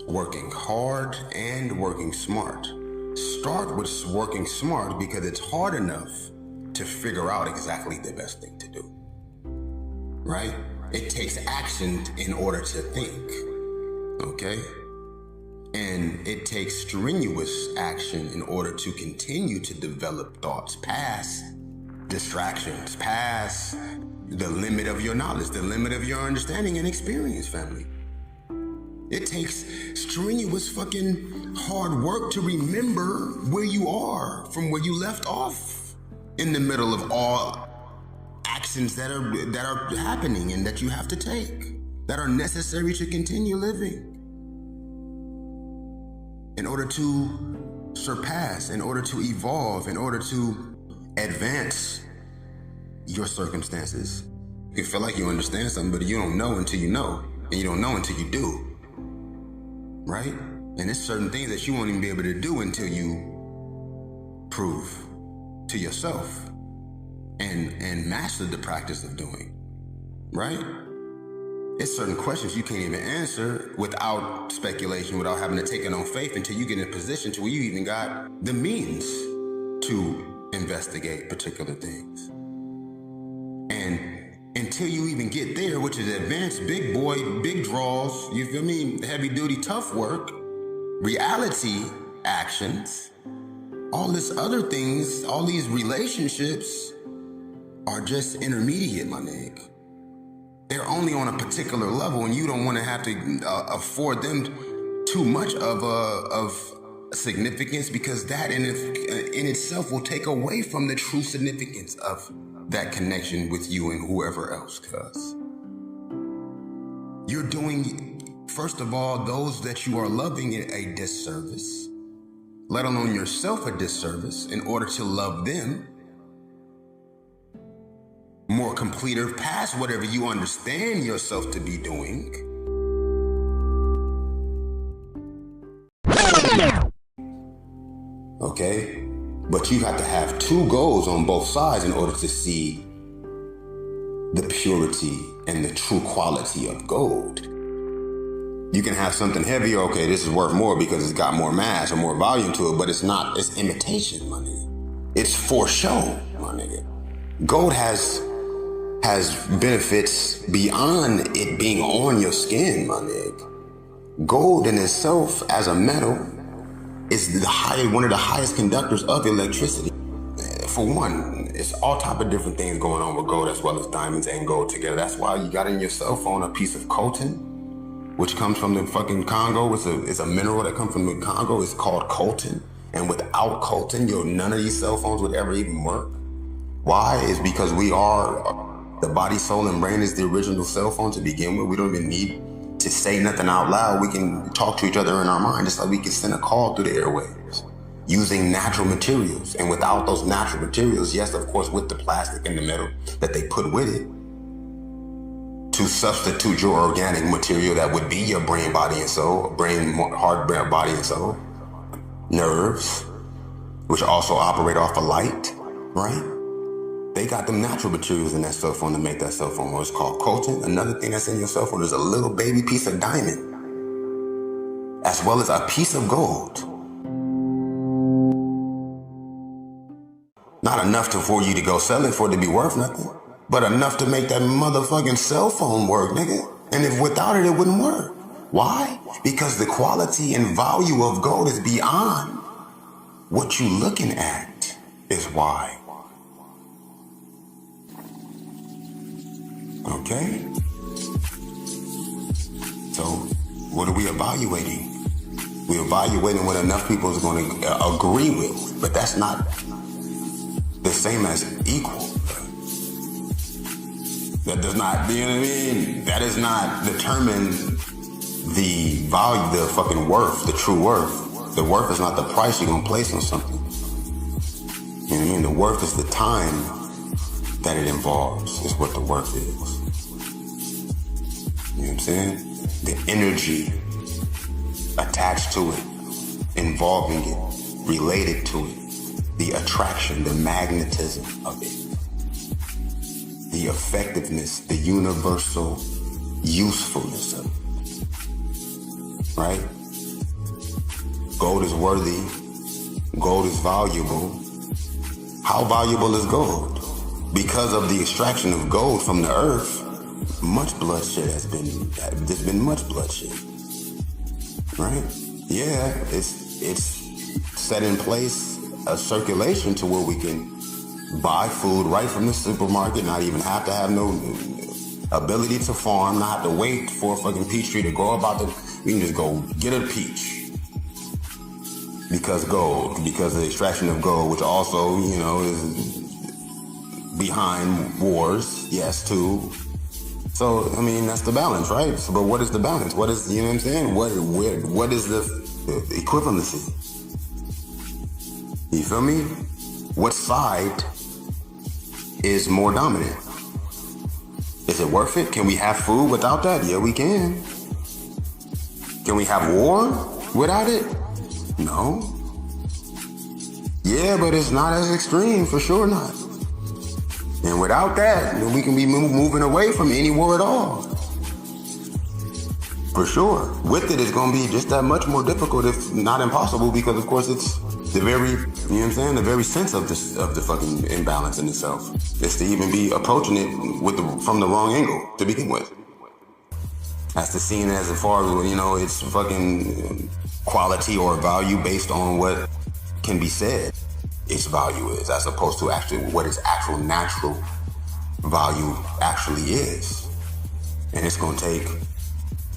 Working hard and working smart. Start with working smart because it's hard enough to figure out exactly the best thing to do. Right? It takes action in order to think. Okay? And it takes strenuous action in order to continue to develop thoughts past distractions, past the limit of your knowledge, the limit of your understanding and experience, family. It takes strenuous fucking hard work to remember where you are from where you left off in the middle of all actions that are happening and that you have to take, that are necessary to continue living. In order to surpass, in order to evolve, in order to advance your circumstances. You feel like you understand something, but you don't know until you know, and you don't know until you do. Right? And there's certain things that you won't even be able to do until you prove to yourself and master the practice of doing. Right? It's certain questions you can't even answer without speculation, without having to take it on faith until you get in a position to where you even got the means to investigate particular things. And until you even get there, which is advanced, big boy, big draws, you feel me? Heavy duty, tough work, reality actions, all this other things, all these relationships are just intermediate, my nigga. They're only on a particular level, and you don't want to have to afford them too much of significance, because that in itself will take away from the true significance of that connection with you and whoever else, cuz you're doing, first of all, those that you are loving a disservice, let alone yourself a disservice, in order to love them more complete or past whatever you understand yourself to be doing. Okay? But you have to have two goals on both sides in order to see the purity and the true quality of gold. You can have something heavier, okay, this is worth more because it's got more mass or more volume to it, but it's not, it's imitation, my nigga. It's for show, my nigga. Gold has benefits beyond it being on your skin, my nigga. Gold in itself as a metal is one of the highest conductors of electricity. For one, it's all type of different things going on with gold, as well as diamonds and gold together. That's why you got in your cell phone a piece of coltan, which comes from the fucking Congo. It's a mineral that comes from the Congo. It's called coltan. And without coltan, none of these cell phones would ever even work. Why? Is because we are, the body, soul, and brain is the original cell phone to begin with. We don't even need to say nothing out loud. We can talk to each other in our mind, just like we can send a call through the airwaves using natural materials. And without those natural materials, yes, of course, with the plastic and the metal that they put with it, to substitute your organic material that would be your brain, body, and soul, brain, heart, body, and soul, nerves, which also operate off of light, right? They got them natural materials in that cell phone to make that cell phone. It's called coltan. Another thing that's in your cell phone is a little baby piece of diamond, as well as a piece of gold. Not enough for you to go sell it for it to be worth nothing, but enough to make that motherfucking cell phone work, nigga. And if without it, it wouldn't work. Why? Because the quality and value of gold is beyond what you looking at, is why. Okay? So, what are we evaluating? We're evaluating what enough people is going to agree with, but that's not the same as equal. That does not, you know what I mean? That does not determine the value, the fucking worth, the true worth. The worth is not the price you're gonna place on something. You know what I mean? The worth is the time that it involves, is what the worth is. You know what I'm saying? The energy attached to it, involving it, related to it, the attraction, the magnetism of it, the effectiveness, the universal usefulness of it, right? Gold is worthy. Gold is valuable. How valuable is gold? Because of the extraction of gold from the earth, much bloodshed there's been much bloodshed, right? Yeah, it's set in place a circulation to where we can buy food right from the supermarket, not even have to have no ability to farm, not have to wait for a fucking peach tree to grow about we can just go get a peach. Because of the extraction of gold, which also, you know, is behind wars, yes, too. So, I mean, that's the balance, right? So, but what is the balance? What is, you know what I'm saying? What is the equivalency? You feel me? What side is more dominant? Is it worth it? Can we have food without that? Yeah, we can. Can we have war without it? No. Yeah, but it's not as extreme, for sure not. And without that, we can be moving away from any war at all. For sure. With it, it's going to be just that much more difficult, if not impossible, because of course it's the very, you know what I'm saying, the very sense of the fucking imbalance in itself. It's to even be approaching it from the wrong angle to begin with. That's the scene as far as, you know, it's fucking quality or value based on what can be said its value is, as opposed to actually what its actual natural value actually is. And it's going to take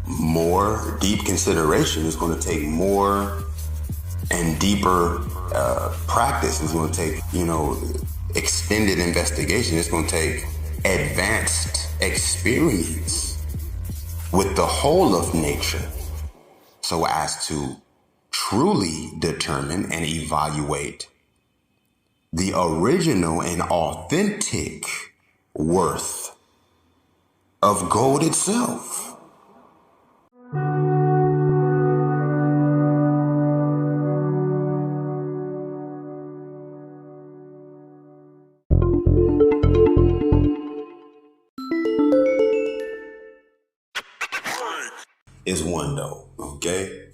more deep consideration. It's going to take more and deeper practice. It's going to take, you know, extended investigation. It's going to take advanced experience with the whole of nature, so as to truly determine and evaluate the original and authentic worth of gold itself. Is one though, okay?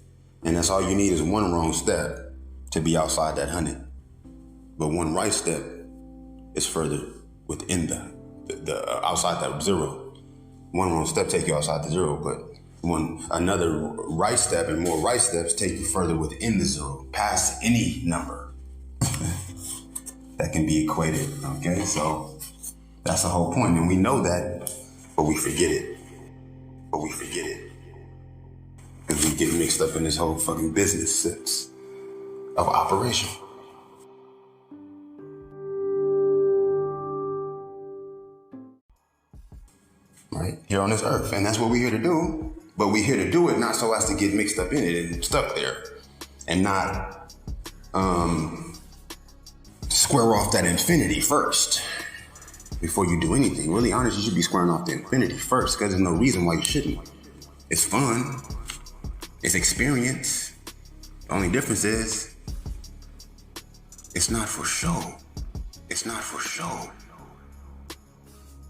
And that's all you need is one wrong step to be outside that 100. But one right step is further within the outside that 0. One wrong step take you outside the 0, but another right step and more right steps take you further within the 0, past any number that can be equated, okay? So that's the whole point, and we know that, but we forget it. Because we get mixed up in this whole fucking business sense of operation. Right? Here on this earth. And that's what we're here to do. But we're here to do it not so as to get mixed up in it and stuck there. And not square off that infinity first. Before you do anything. Really honest, you should be squaring off the infinity first, because there's no reason why you shouldn't. It's fun. It's experience. The only difference is it's not for show. It's not for show.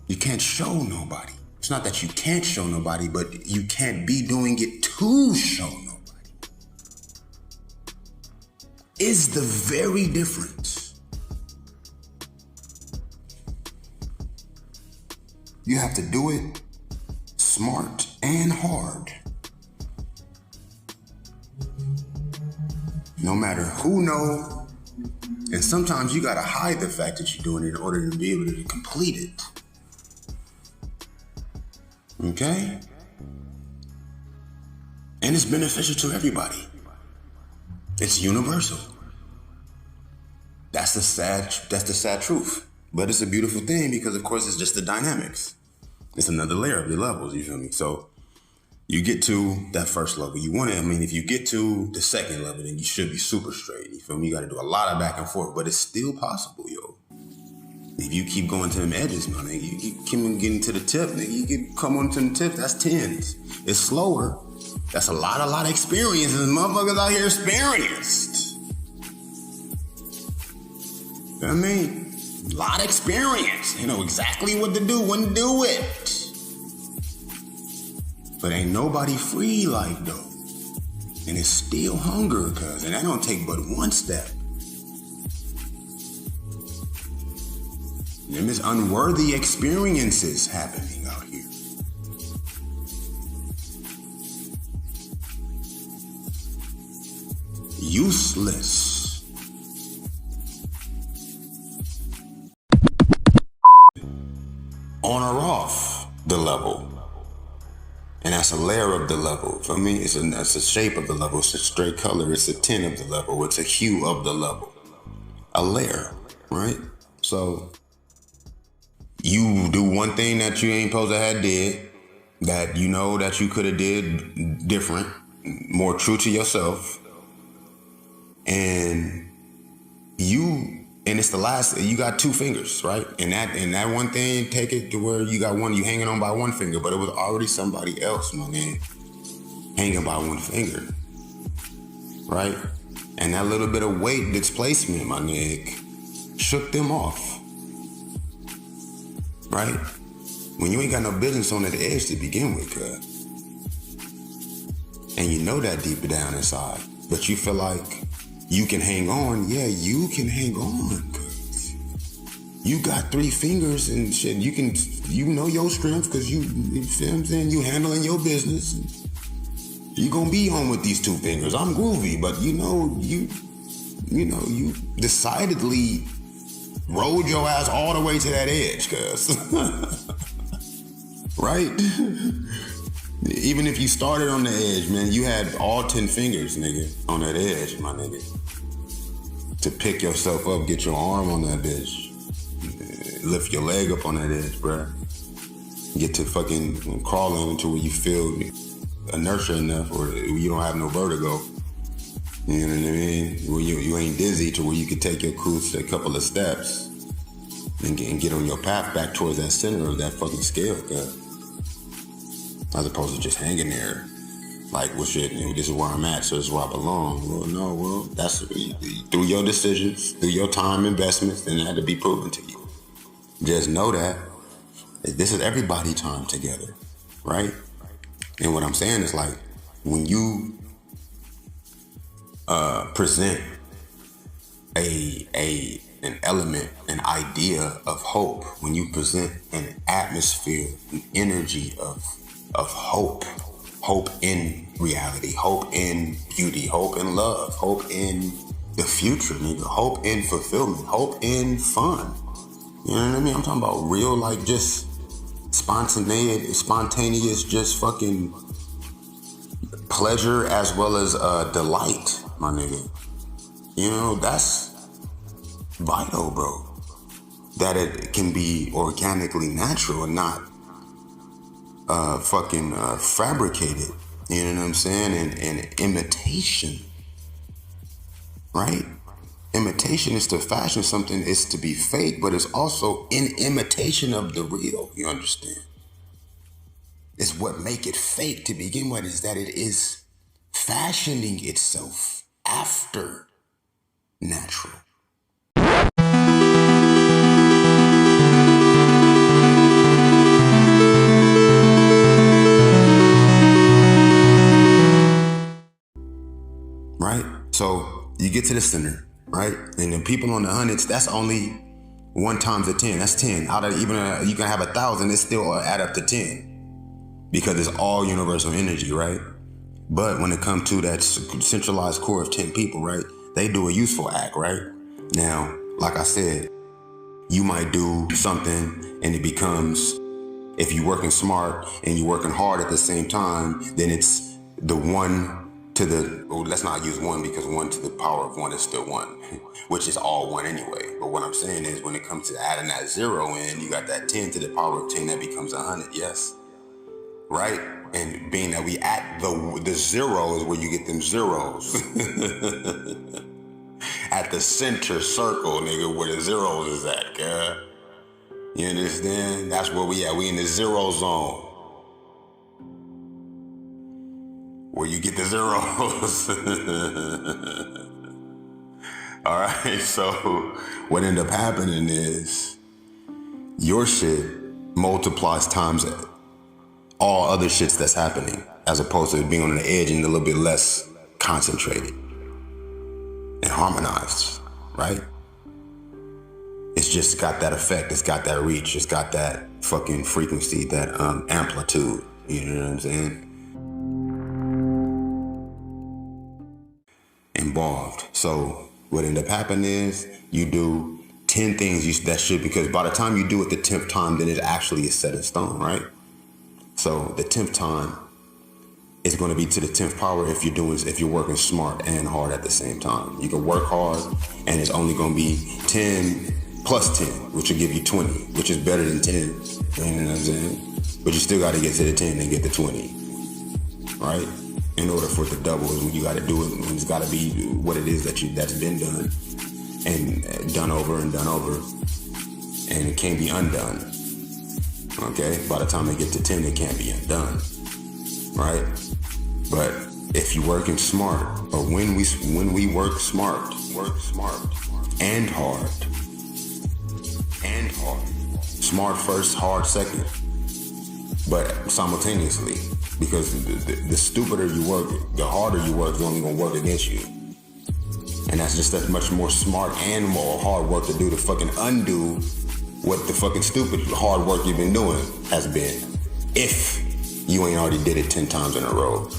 You can't show nobody. It's not that you can't show nobody, but you can't be doing it to show nobody. Is the very difference. You have to do it smart and hard. No matter who knows, and sometimes you gotta hide the fact that you're doing it in order to be able to complete it. Okay? And it's beneficial to everybody. It's universal. That's the sad truth. But it's a beautiful thing because, of course, it's just the dynamics. It's another layer of the levels, you feel me? So you get to that first level. You want to, if you get to the second level, then you should be super straight. You feel me? You got to do a lot of back and forth, but it's still possible, yo. If you keep going to them edges, man, nigga, you keep getting to the tip, nigga, you can come on to the tip, that's 10s. It's slower. That's a lot of experiences. Motherfuckers out here experienced. You know what I mean? A lot of experience. You know exactly what to do, when to do it. But ain't nobody free like though. And it's still hunger, cuz. And that don't take but one step. Them is unworthy experiences happening out here. Useless. On or off the level. And that's a layer of the level. For me, that's a shape of the level. It's a straight color. It's a tint of the level. It's a hue of the level. A layer, right? So you do one thing that you ain't supposed to have did, that you know that you could have did different, more true to yourself. And it's the last, you got 2 fingers, right? And that one thing, take it to where you got one, you hanging on by one finger, but it was already somebody else, my man, hanging by one finger, right? And that little bit of weight displacement, my nigga, shook them off, right? When you ain't got no business on that edge to begin with, cuz. And you know that deeper down inside, but you feel like you can hang on. Yeah, you can hang on, cuz you got 3 fingers and shit. You know your strength, cuz you feel what I'm saying? You handling your business. You gonna be on with these 2 fingers. I'm groovy, but you decidedly rode your ass all the way to that edge, cuz. Right? Even if you started on the edge, man, you had all 10 fingers, nigga, on that edge, my nigga. To pick yourself up, get your arm on that bitch. Lift your leg up on that edge, bruh. Get to fucking crawling to where you feel inertia enough or you don't have no vertigo. You know what I mean? Where you ain't dizzy to where you could take your cruise a couple of steps and get on your path back towards that center of that fucking scale, cuz. As opposed to just hanging there. Like, well, shit, this is where I'm at, so this is where I belong. Well, that's through your decisions, through your time investments, then it had to be proven to you. Just know that this is everybody time together, right? And what I'm saying is, like, when you present an element, an idea of hope, when you present an atmosphere, an energy of hope in reality, hope in beauty, hope in love, hope in the future, nigga, hope in fulfillment, hope in fun. You know what I mean? I'm talking about real, like, just spontaneous, just fucking pleasure as well as delight, my nigga. You know, that's vital, bro. That it can be organically natural and not fabricated. You know what I'm saying? And imitation, right? Imitation is to fashion something, is to be fake, but it's also in imitation of the real, you understand? It's what make it fake to begin with, is that it is fashioning itself after natural. Right? So you get to the center, right? And the people on the hundreds, that's only 1 times 10. That's 10. Out of even you can have 1,000, it still add up to 10 because it's all universal energy, right? But when it comes to that centralized core of 10 people, right? They do a useful act, right? Now, like I said, you might do something and it becomes, if you're working smart and you're working hard at the same time, then it's the one to the, well, let's not use 1 because 1 to the power of 1 is still 1, which is all 1 anyway. But what I'm saying is when it comes to adding that 0 in, you got that 10 to the power of 10, that becomes 100, yes. Right? And being that we at the zero is where you get them zeros. At the center circle, nigga, where the zeros is at, girl. You understand? That's where we at. We in the 0 zone. Where you get the zeros. All right, so what end up happening is your shit multiplies times all other shits that's happening, as opposed to being on the edge and a little bit less concentrated and harmonized, right? It's just got that effect, it's got that reach, it's got that fucking frequency, that amplitude, you know what I'm saying? Involved. So what end up happening is you do 10 things that should, because by the time you do it the 10th time, then it actually is set in stone, right? So the 10th time is going to be to the 10th power if you're working smart and hard at the same time. You can work hard and it's only going to be 10 plus 10, which will give you 20, which is better than 10. You know what I'm saying? But you still got to get to the 10 and get the 20, right? In order for it to double, is when you got to do it. It's got to be what it is that's been done and done over and done over, and it can't be undone. Okay, by the time they get to 10, it can't be undone, right? But if you're working smart, or when we work smart and hard, smart first, hard second, but simultaneously, because the stupider you work, the harder you work, is only gonna work against you, and that's just that much more smart and more hard work to do to fucking undo what the fucking stupid hard work you've been doing has been, if you ain't already did it 10 times in a row,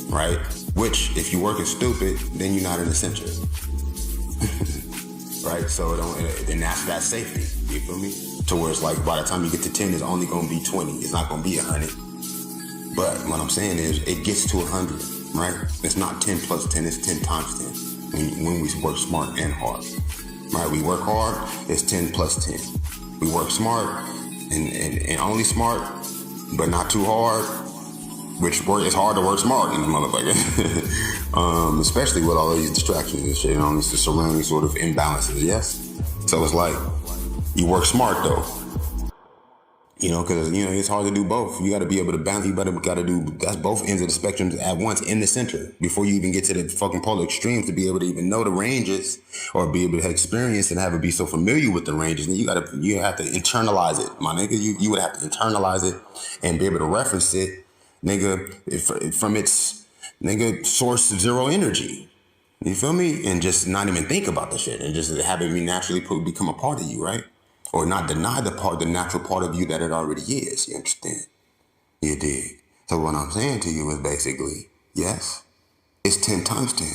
right? Which, if you're working stupid, then you're not in the center, right? So then that's safety, you feel me? To where it's like, by the time you get to 10, it's only gonna be 20, it's not gonna be 100. But what I'm saying is, it gets to 100, right? It's not 10 plus 10, it's 10 times 10, when we work smart and hard. Right, we work hard, it's 10 plus 10. We work smart and only smart, but not too hard, which it's hard to work smart in the motherfucker. Especially with all of these distractions and shit, and all these surrounding sort of imbalances, yes? So it's like, you work smart though. You know, because, you know, it's hard to do both. You got to be able to balance. You got to do, that's both ends of the spectrum at once in the center before you even get to the fucking polar extremes, to be able to even know the ranges or be able to experience and have it be so familiar with the ranges. And you have to internalize it, my nigga. You would have to internalize it and be able to reference it, nigga, from its, nigga, source of zero energy. You feel me? And just not even think about the shit and just have it naturally become a part of you, right? Or not deny the natural part of you that it already is. You understand? You dig? So what I'm saying to you is basically, yes, it's 10 times 10.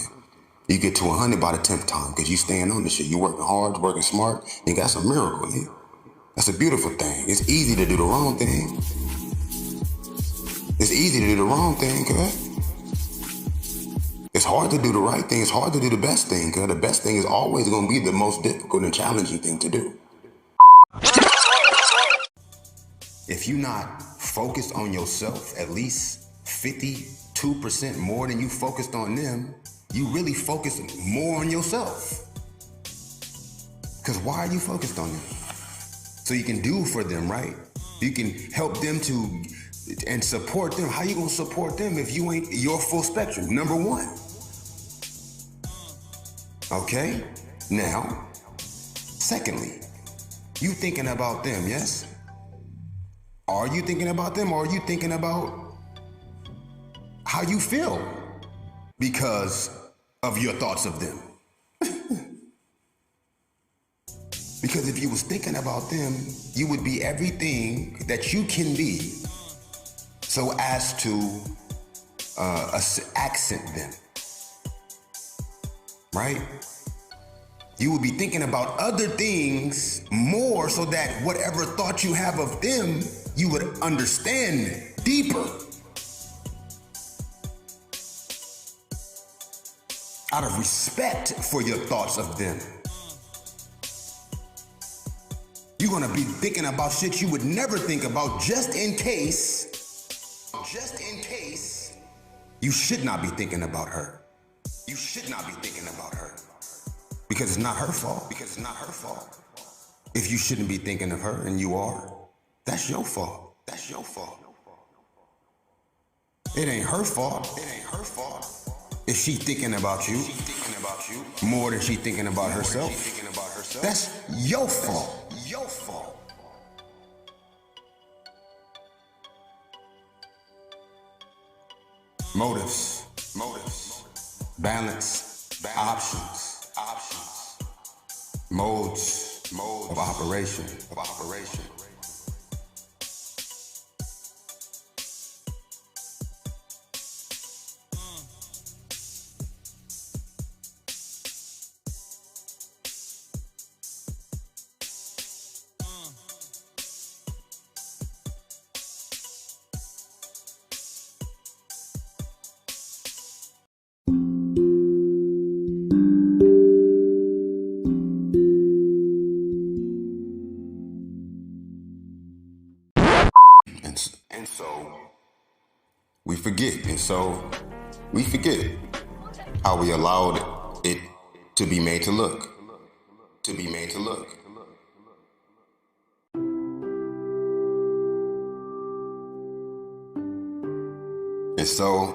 You get to 100 by the 10th time because you staying on this shit. You working hard, working smart. Nigga, that's a miracle, nigga. That's a beautiful thing. It's easy to do the wrong thing. It's easy to do the wrong thing, cuz. It's hard to do the right thing. It's hard to do the best thing, cuz. The best thing is always going to be the most difficult and challenging thing to do. If you're not focused on yourself at least 52% more than you focused on them, you really focus more on yourself. Because why are you focused on them? So you can do for them, right? You can help them and support them. How you gonna support them if you ain't your full spectrum? Number one. Okay? Now, secondly, you thinking about them, yes? Are you thinking about them, or are you thinking about how you feel because of your thoughts of them? Because if you was thinking about them, you would be everything that you can be so as to accent them, right? You would be thinking about other things more so that whatever thought you have of them, you would understand deeper. out of respect for your thoughts of them. You're gonna be thinking about shit you would never think about just in case you should not be thinking about her. You should not be thinking about her. Because it's not her fault. If you shouldn't be thinking of her and you are, that's your fault. It ain't her fault. If she thinking about you more than she thinking about herself, that's your fault. Motives, balance, options, modes of operation. And so we forget how we allowed it to be made to look. And so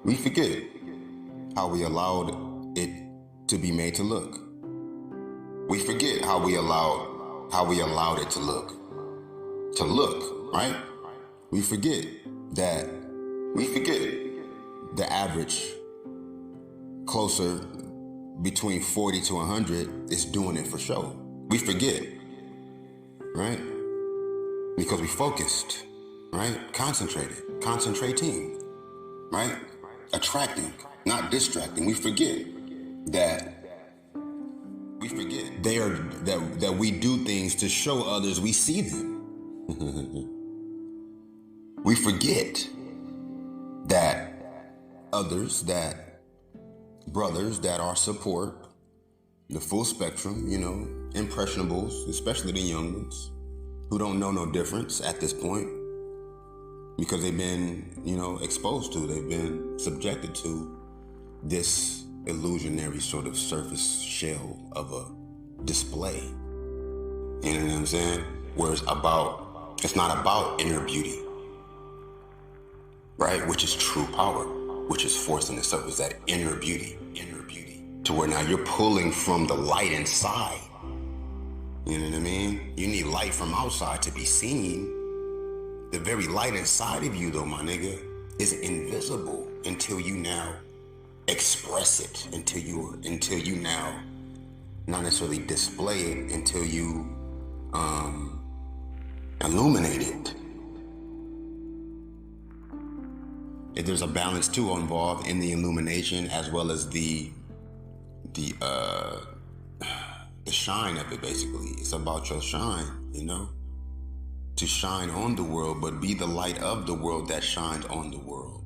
we forget how we allowed it to be made to look. We forget how we allowed it to look, right? We forget the average closer between 40 to 100 is doing it for show. We forget, right? Because we focused, right? Concentrating, right? Attracting, not distracting. We forget that that we do things to show others we see them. We forget that brothers that are support the full spectrum, impressionables, especially the young ones, who don't know no difference at this point because they've been, exposed to, they've been subjected to this illusionary sort of surface shell of a display. You know what I'm saying? Where it's not about inner beauty, right? Which is true power, which is forcing the surface, that inner beauty, to where now you're pulling from the light inside. You know what I mean? You need light from outside to be seen. The very light inside of you, though, my nigga, is invisible until you now express it, until you now not necessarily display it, until you illuminate it. If there's a balance too involved in the illumination as well as the shine of it. Basically, it's about your shine, to shine on the world, but be the light of the world that shines on the world.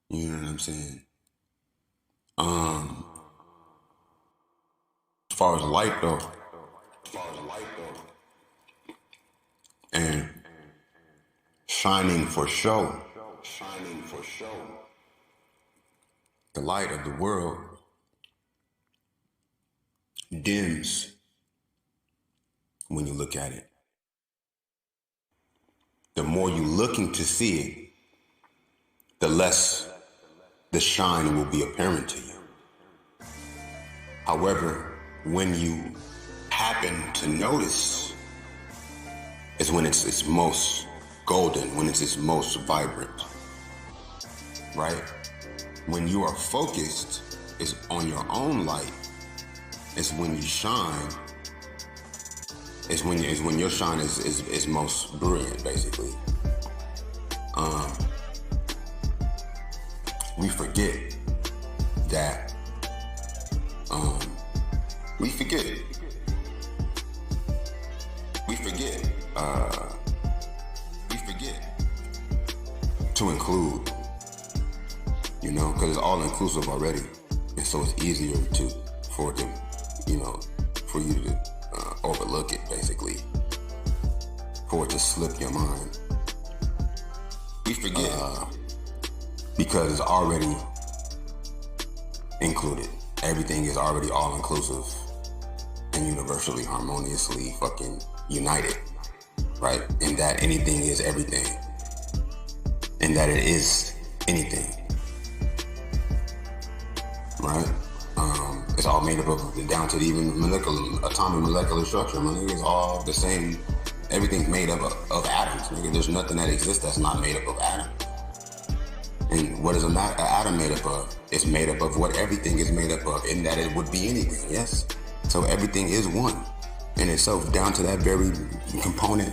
You know what I'm saying? As far as light though, and shining for show, the light of the world dims when you look at it. The more you're looking to see it, the less the shine will be apparent to you. However, when you happen to notice is when it's its most golden, when it's its most vibrant, right? When you are focused is on your own light, is when you shine, is when your shine is most brilliant, basically. We forget that, we forget we forget to include, you know, because it's all inclusive already. And so it's easier for you to overlook it, basically, for it to slip your mind. We forget because it's already included. Everything is already all inclusive and universally, harmoniously fucking united, right? And that anything is everything, and that it is anything, right? It's all made up of, down to even atomic molecular structure. I mean, it's all the same. Everything's made up of atoms. Nigga. There's nothing that exists that's not made up of atoms. And what is an atom made up of? It's made up of what everything is made up of, in that it would be anything, yes? So everything is one in itself, down to that very component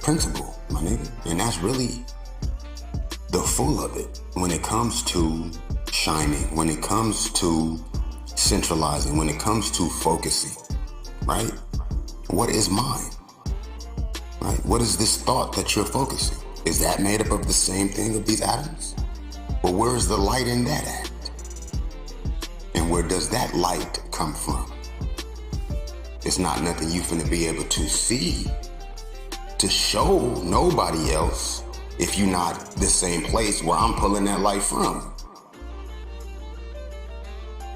principle, my nigga. And that's really the full of it when it comes to shining, when it comes to centralizing, when it comes to focusing, right? What is mine, right? What is this thought that you're focusing? Is that made up of the same thing of these atoms? But where is the light in that at? And where does that light come from? It's not nothing you finna be able to see, to show nobody else, if you're not the same place where I'm pulling that light from,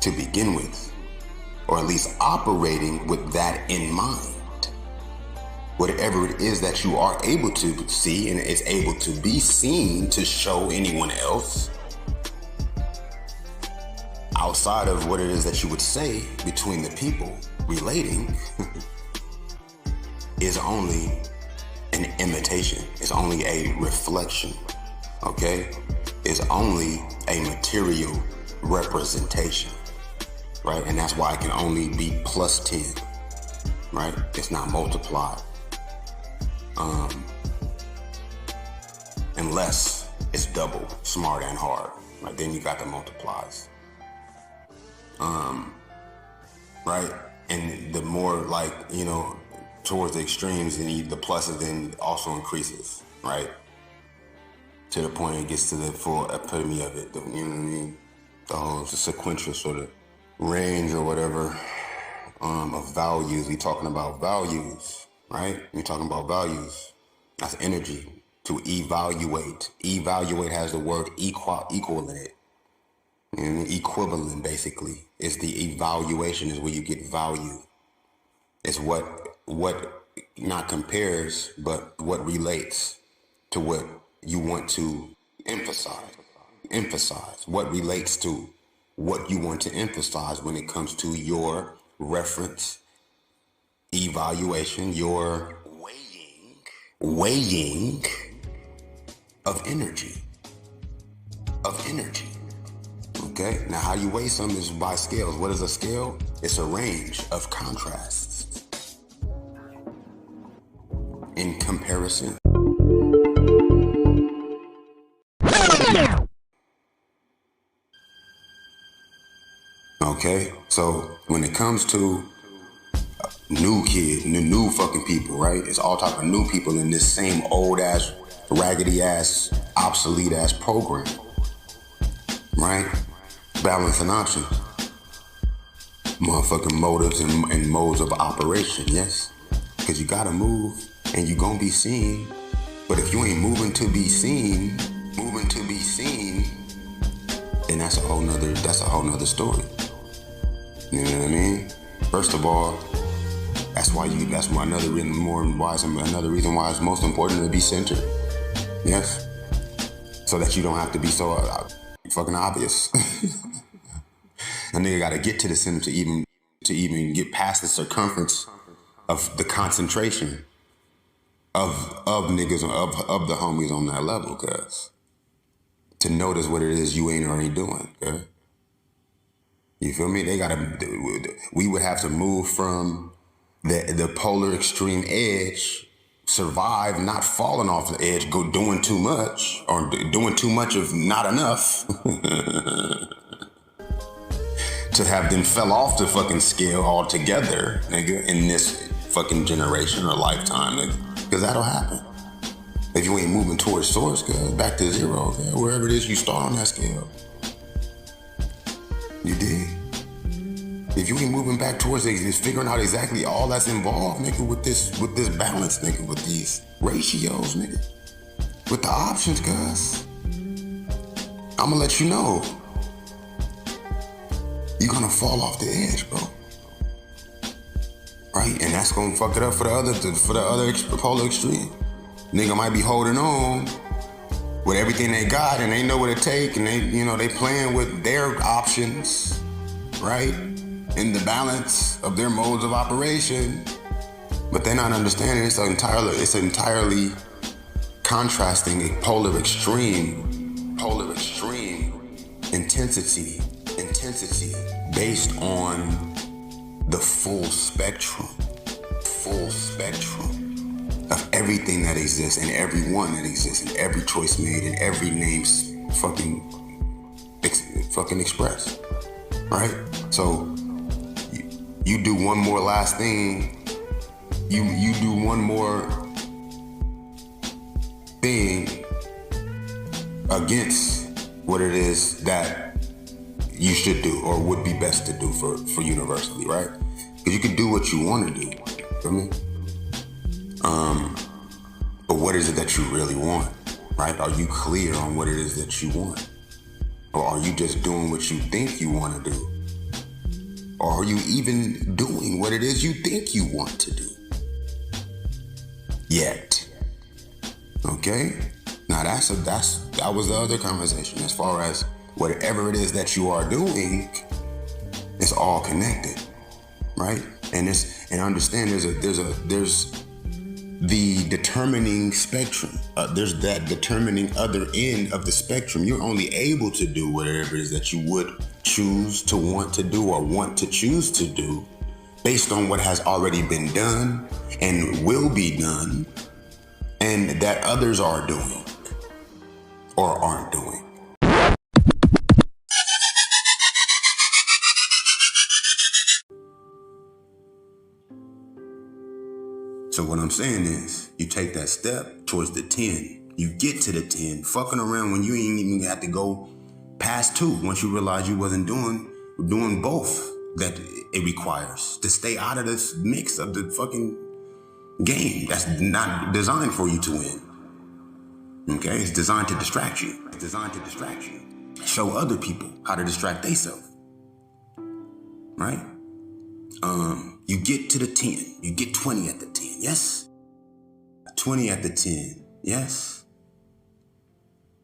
to begin with, or at least operating with that in mind. Whatever it is that you are able to see and is able to be seen to show anyone else, outside of what it is that you would say between the people relating, is only an imitation. It's only a reflection, okay? It's only a material representation, right? And that's why it can only be plus 10, right? It's not multiplied. Unless it's double, smart and hard, right? Then you got the multiplies. Right? And the more, like, you know, towards the extremes, then the pluses then also increases, right? To the point it gets to the full epitome of it, you know what I mean? The whole sequential sort of range or whatever of values. We talking about values, right? We talking about values. That's energy. To evaluate. Evaluate has the word equal in it. You know, equivalent, basically, is the evaluation, is where you get value. It's what not compares, but what relates to what you want to emphasize. What relates to what you want to emphasize when it comes to your reference, evaluation, your weighing of energy. Okay, now how you weigh something is by scales. What is a scale? It's a range of contrasts in comparison. Okay, so when it comes to new fucking people, right? It's all type of new people in this same old ass, raggedy ass, obsolete ass program, right? Balance and options. Motherfucking motives and modes of operation, yes? Because you gotta move and you gonna be seen. But if you ain't moving to be seen, then that's a whole nother story. You know what I mean? First of all, that's another reason why it's most important to be centered. Yes? So that you don't have to be so fucking obvious. A nigga gotta get to the center to even get past the circumference of the concentration of niggas, of the homies on that level, cuz. To notice what it is you ain't already doing, cuz. You feel me? We would have to move from the polar extreme edge, survive not falling off the edge, go doing too much, or doing too much of not enough, to have then fell off the fucking scale altogether, nigga, in this fucking generation or lifetime, nigga. Because that'll happen. If you ain't moving towards source, cuz back to zero, wherever it is you start on that scale. You dig? If you ain't moving back towards it, just figuring out exactly all that's involved, nigga, with this balance, nigga, with these ratios, nigga, with the options, cuz I'ma let you know, you're gonna fall off the edge, bro. Right? And that's gonna fuck it up for the other polar extreme. Nigga might be holding on with everything they got and they know what it take, and they playing with their options, right? In the balance of their modes of operation, but they're not understanding it's entirely contrasting a polar extreme intensity based on the full spectrum of everything that exists and everyone that exists and every choice made and every name fucking expressed, right? So you do one more last thing, you do one more thing against what it is that you should do or would be best to do for universally, right? Because you can do what you want to do, feel me? But what is it that you really want, right? Are you clear on what it is that you want? Or are you just doing what you think you want to do? Or are you even doing what it is you think you want to do? Yet. Okay? Now that was the other conversation. As far as whatever it is that you are doing, it's all connected, right? And understand there's the determining spectrum. There's that determining other end of the spectrum. You're only able to do whatever it is that you would choose to want to do or want to choose to do based on what has already been done and will be done and that others are doing or aren't doing. So what I'm saying is, you take that step towards the 10, you get to the 10, fucking around when you ain't even have to go past 2 once you realize you wasn't doing both that it requires to stay out of this mix of the fucking game that's not designed for you to win. Okay? It's designed to distract you. Show other people how to distract themselves. Right? You get to the 10. You get 20 at the 10. Yes? 20 at the 10. Yes?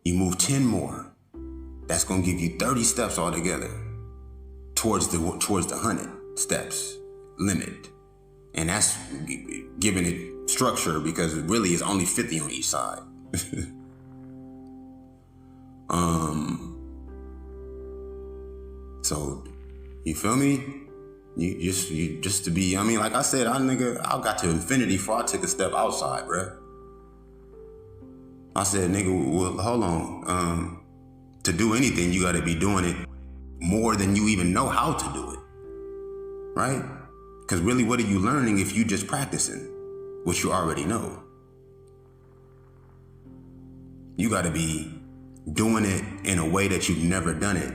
You move 10 more. That's going to give you 30 steps altogether towards the 100 steps limit. And that's giving it structure because it really is only 50 on each side. So, you feel me? You just to be, I mean, like I said, I got to infinity before I took a step outside, bruh. I said, nigga, well, hold on. To do anything, you gotta be doing it more than you even know how to do it, right? Because really, what are you learning if you just practicing what you already know? You gotta be doing it in a way that you've never done it.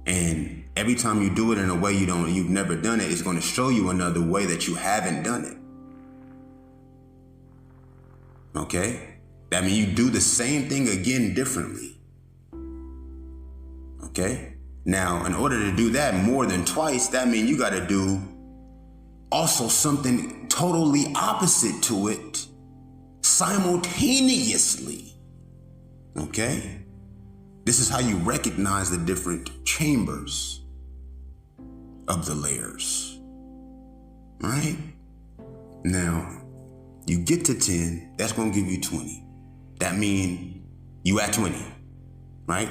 And every time you do it in a way you've never done it, it's going to show you another way that you haven't done it. Okay? That means you do the same thing again differently. Okay? Now, in order to do that more than twice, that means you got to do also something totally opposite to it simultaneously. Okay? This is how you recognize the different chambers of the layers, right? Now, you get to 10, that's gonna give you 20. That means you add 20, right?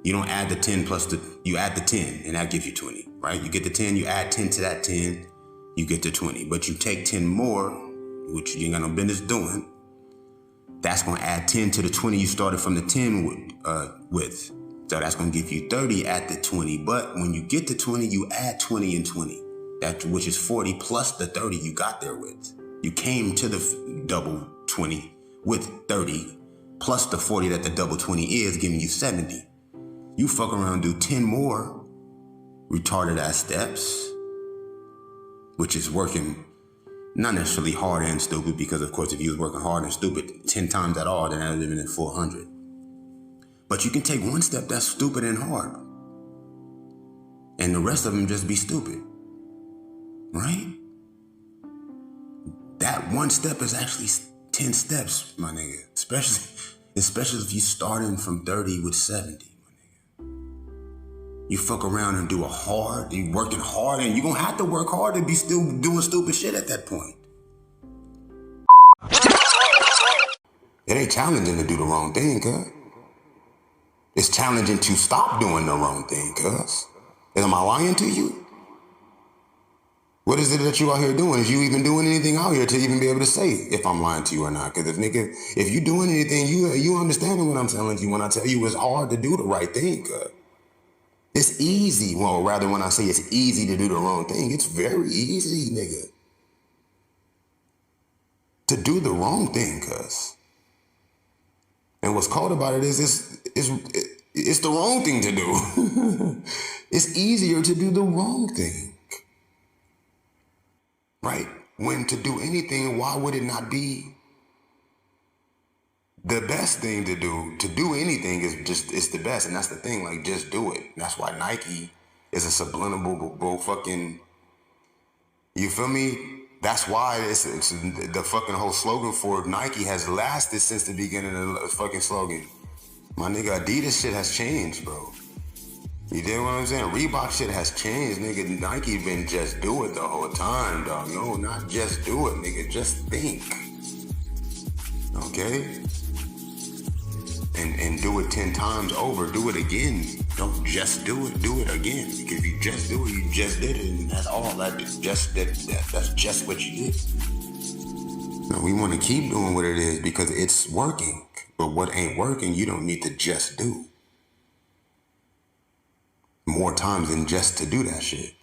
You don't add the 10 plus you add the 10 and that gives you 20, right? You get the 10, you add 10 to that 10, you get to 20. But you take 10 more, which you ain't got no business doing, that's gonna add 10 to the 20 you started from the 10 with. So that's gonna give you 30 at the 20. But when you get to 20, you add 20 and 20, which is 40 plus the 30 you got there with. You came to the double 20 with 30 plus the 40 that the double 20 is, giving you 70. You fuck around, do 10 more retarded ass steps, which is working not necessarily hard and stupid, because of course if you was working hard and stupid 10 times at all, then that would have been at 400. But you can take one step that's stupid and hard, and the rest of them just be stupid, right? That one step is actually 10 steps, my nigga. Especially if you starting from 30 with 70, my nigga. You fuck around and do you working hard, and you gonna have to work hard to be still doing stupid shit at that point. It ain't challenging to do the wrong thing, cuz. It's challenging to stop doing the wrong thing, cuz. Am I lying to you? What is it that you out here doing? Is you even doing anything out here to even be able to say if I'm lying to you or not? Because if you doing anything, you understanding what I'm telling you when I tell you it's hard to do the right thing, cuz. It's easy. Well, rather when I say it's easy to do the wrong thing, it's very easy, nigga. To do the wrong thing, cuz. And what's cold about it is it's the wrong thing to do. It's easier to do the wrong thing. Right? When to do anything, why would it not be the best thing to do? To do anything it's the best. And that's the thing, like, just do it. That's why Nike is a subliminal fucking, you feel me? That's why it's the fucking whole slogan for Nike has lasted since the beginning of the fucking slogan. My nigga, Adidas shit has changed, bro. You dig what I'm saying? Reebok shit has changed, nigga. Nike been just do it the whole time, dog. No, not just do it, nigga. Just think. Okay? And do it 10 times over. Do it again. Don't just do it. Do it again. Because if you just do it, you just did it. And that's all that is. That's just what you did. No, we want to keep doing what it is because it's working. But what ain't working, you don't need to just do. More times than just to do that shit.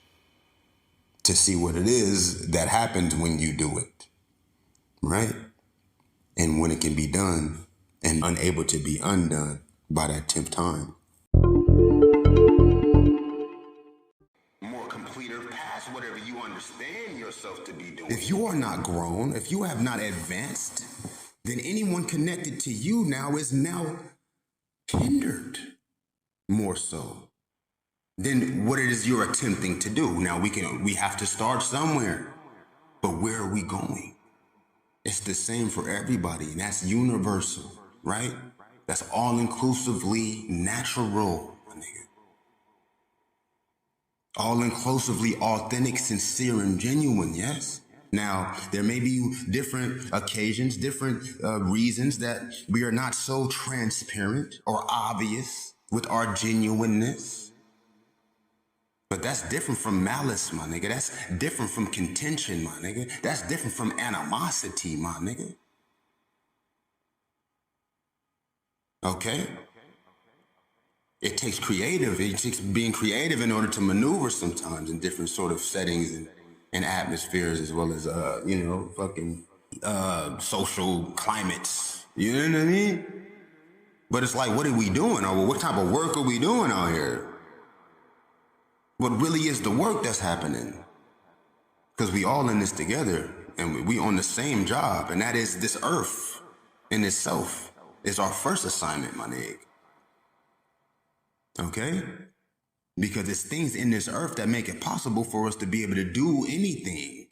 To see what it is that happens when you do it. Right? And when it can be done and unable to be undone by that 10th time. More complete or past whatever you understand yourself to be doing. If you are not grown, if you have not advanced, then anyone connected to you now is now hindered more so than what it is you're attempting to do. Now we have to start somewhere, but where are we going? It's the same for everybody, and that's universal, right? That's all-inclusively natural, my nigga. All-inclusively authentic, sincere, and genuine, yes? Now, there may be different occasions, different reasons that we are not so transparent or obvious with our genuineness. But that's different from malice, my nigga. That's different from contention, my nigga. That's different from animosity, my nigga. Okay? It takes being creative in order to maneuver sometimes in different sort of settings and atmospheres, as well as, fucking social climates. You know what I mean? But it's like, what are we doing? Or what type of work are we doing out here? What really is the work that's happening? Because we all in this together, and we on the same job, and that is this earth in itself is our first assignment, my nigga. Okay? Because it's things in this earth that make it possible for us to be able to do anything.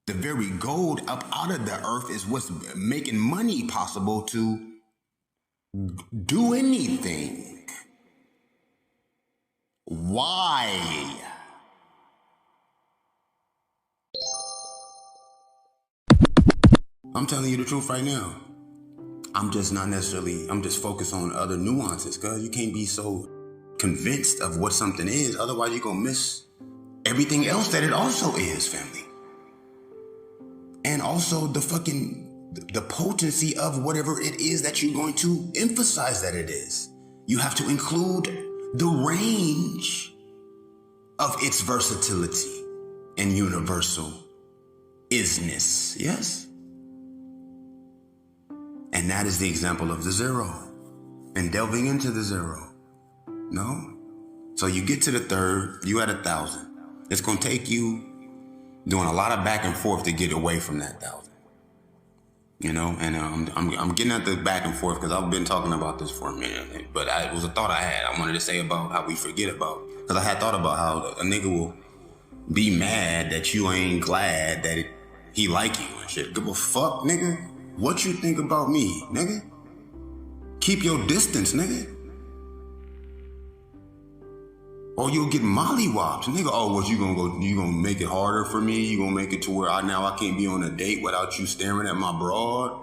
The very gold up out of the earth is what's making money possible to do anything. Why? I'm telling you the truth right now. I'm just focused on other nuances, cuz you can't be so convinced of what something is, otherwise you're gonna miss everything else that it also is, family. And also the potency of whatever it is that you're going to emphasize that it is. You have to include the range of its versatility and universal isness, yes? And that is the example of the zero and delving into the zero. No? So you get to the third, you at 1,000. It's gonna take you doing a lot of back and forth to get away from that 1,000. You know, and I'm getting at the back and forth because I've been talking about this for a minute. But it was a thought I had. I wanted to say about how we forget about, because I had thought about how a nigga will be mad that you ain't glad that he like you and shit. Give a fuck, nigga. What you think about me, nigga? Keep your distance, nigga. Or you'll get mollywopped, nigga. Oh, what you gonna make it harder for me? You gonna make it to where I can't be on a date without you staring at my broad?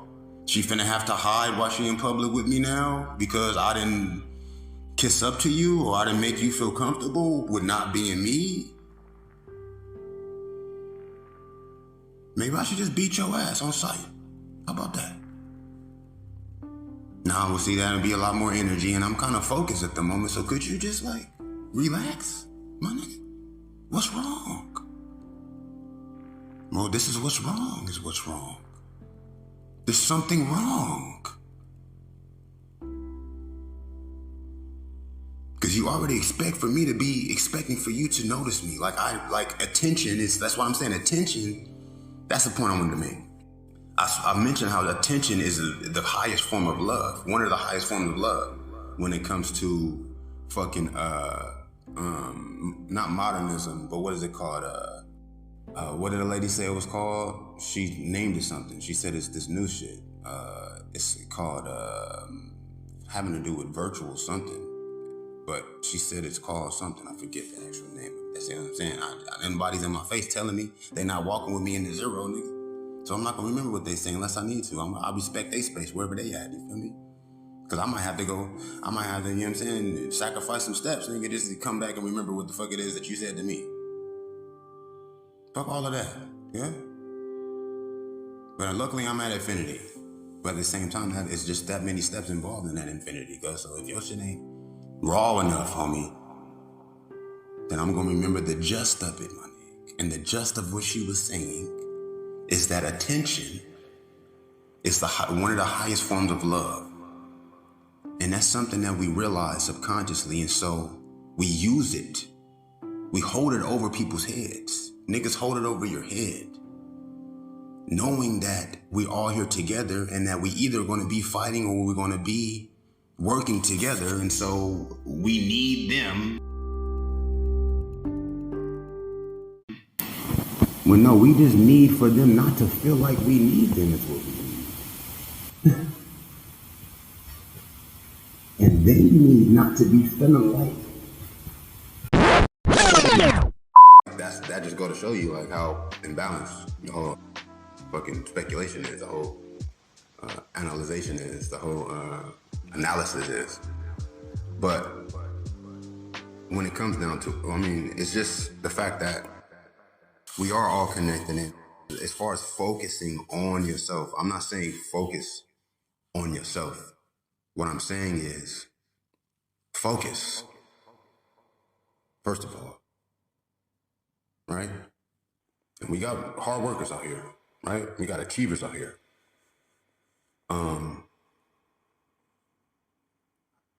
She finna have to hide while she in public with me now because I didn't kiss up to you or I didn't make you feel comfortable with not being me? Maybe I should just beat your ass on sight. How about that? Now we'll see that'll be a lot more energy and I'm kind of focused at the moment. So could you just like relax, my nigga? What's wrong? Well, this is what's wrong, is what's wrong. There's something wrong. Because you already expect for me to be expecting for you to notice me. Like attention is, that's why I'm saying attention, that's the point I wanted to make. I mentioned how attention is the highest form of love, one of the highest forms of love when it comes to fucking, not modernism, but what is it called? What did the lady say it was called? She named it something. She said it's this new shit. It's called, having to do with virtual something. But she said it's called something. I forget the actual name. That's what I'm saying. Anybody's in my face telling me they not walking with me in the zero, nigga. So I'm not gonna remember what they say unless I need to. I respect their space wherever they at, you feel me? Cause I might have to, you know what I'm saying, sacrifice some steps, nigga, just to come back and remember what the fuck it is that you said to me. Fuck all of that, yeah? But luckily I'm at infinity. But at the same time, it's just that many steps involved in that infinity, cuz. So if your shit ain't raw enough, homie, then I'm gonna remember the just of it, my nigga. And the just of what she was saying is that attention is one of the highest forms of love. And that's something that we realize subconsciously, and so we use it. We hold it over people's heads. Niggas hold it over your head, knowing that we're all here together and that we either going to be fighting or we're going to be working together, and so we need them. Well, no, we just need for them not to feel like we need them is what we need. And they need not to be feeling like. That just go to show you like how imbalanced the whole fucking speculation is, the whole analyzation is, the whole analysis is. But when it comes down to, I mean, it's just the fact that we are all connected. And as far as focusing on yourself, I'm not saying focus on yourself. What I'm saying is focus, first of all, right? And we got hard workers out here, right? We got achievers out here.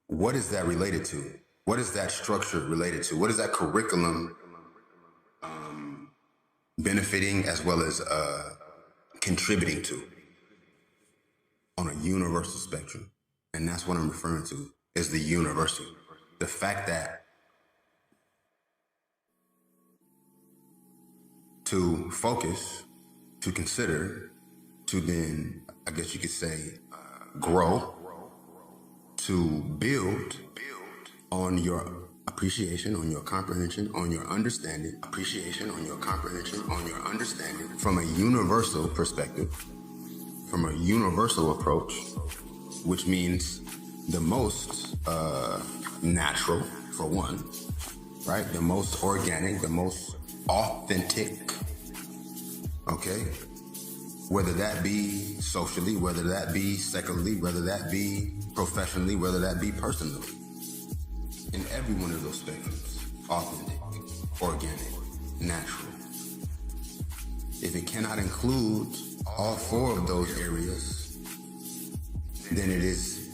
What is that related to? What is that structure related to? What is that curriculum benefiting as well as contributing to on a universal spectrum? And that's what I'm referring to, is the universal. The fact that to focus, to consider, to then, I guess you could say, grow, to build on your appreciation, on your comprehension, on your understanding, appreciation, on your comprehension, on your understanding, from a universal perspective, from a universal approach, which means the most natural, for one, right? The most organic, the most authentic, okay? Whether that be socially, whether that be secularly, whether that be professionally, whether that be personally. In every one of those spectrums, authentic, organic, natural. If it cannot include all 4 of those areas, then it is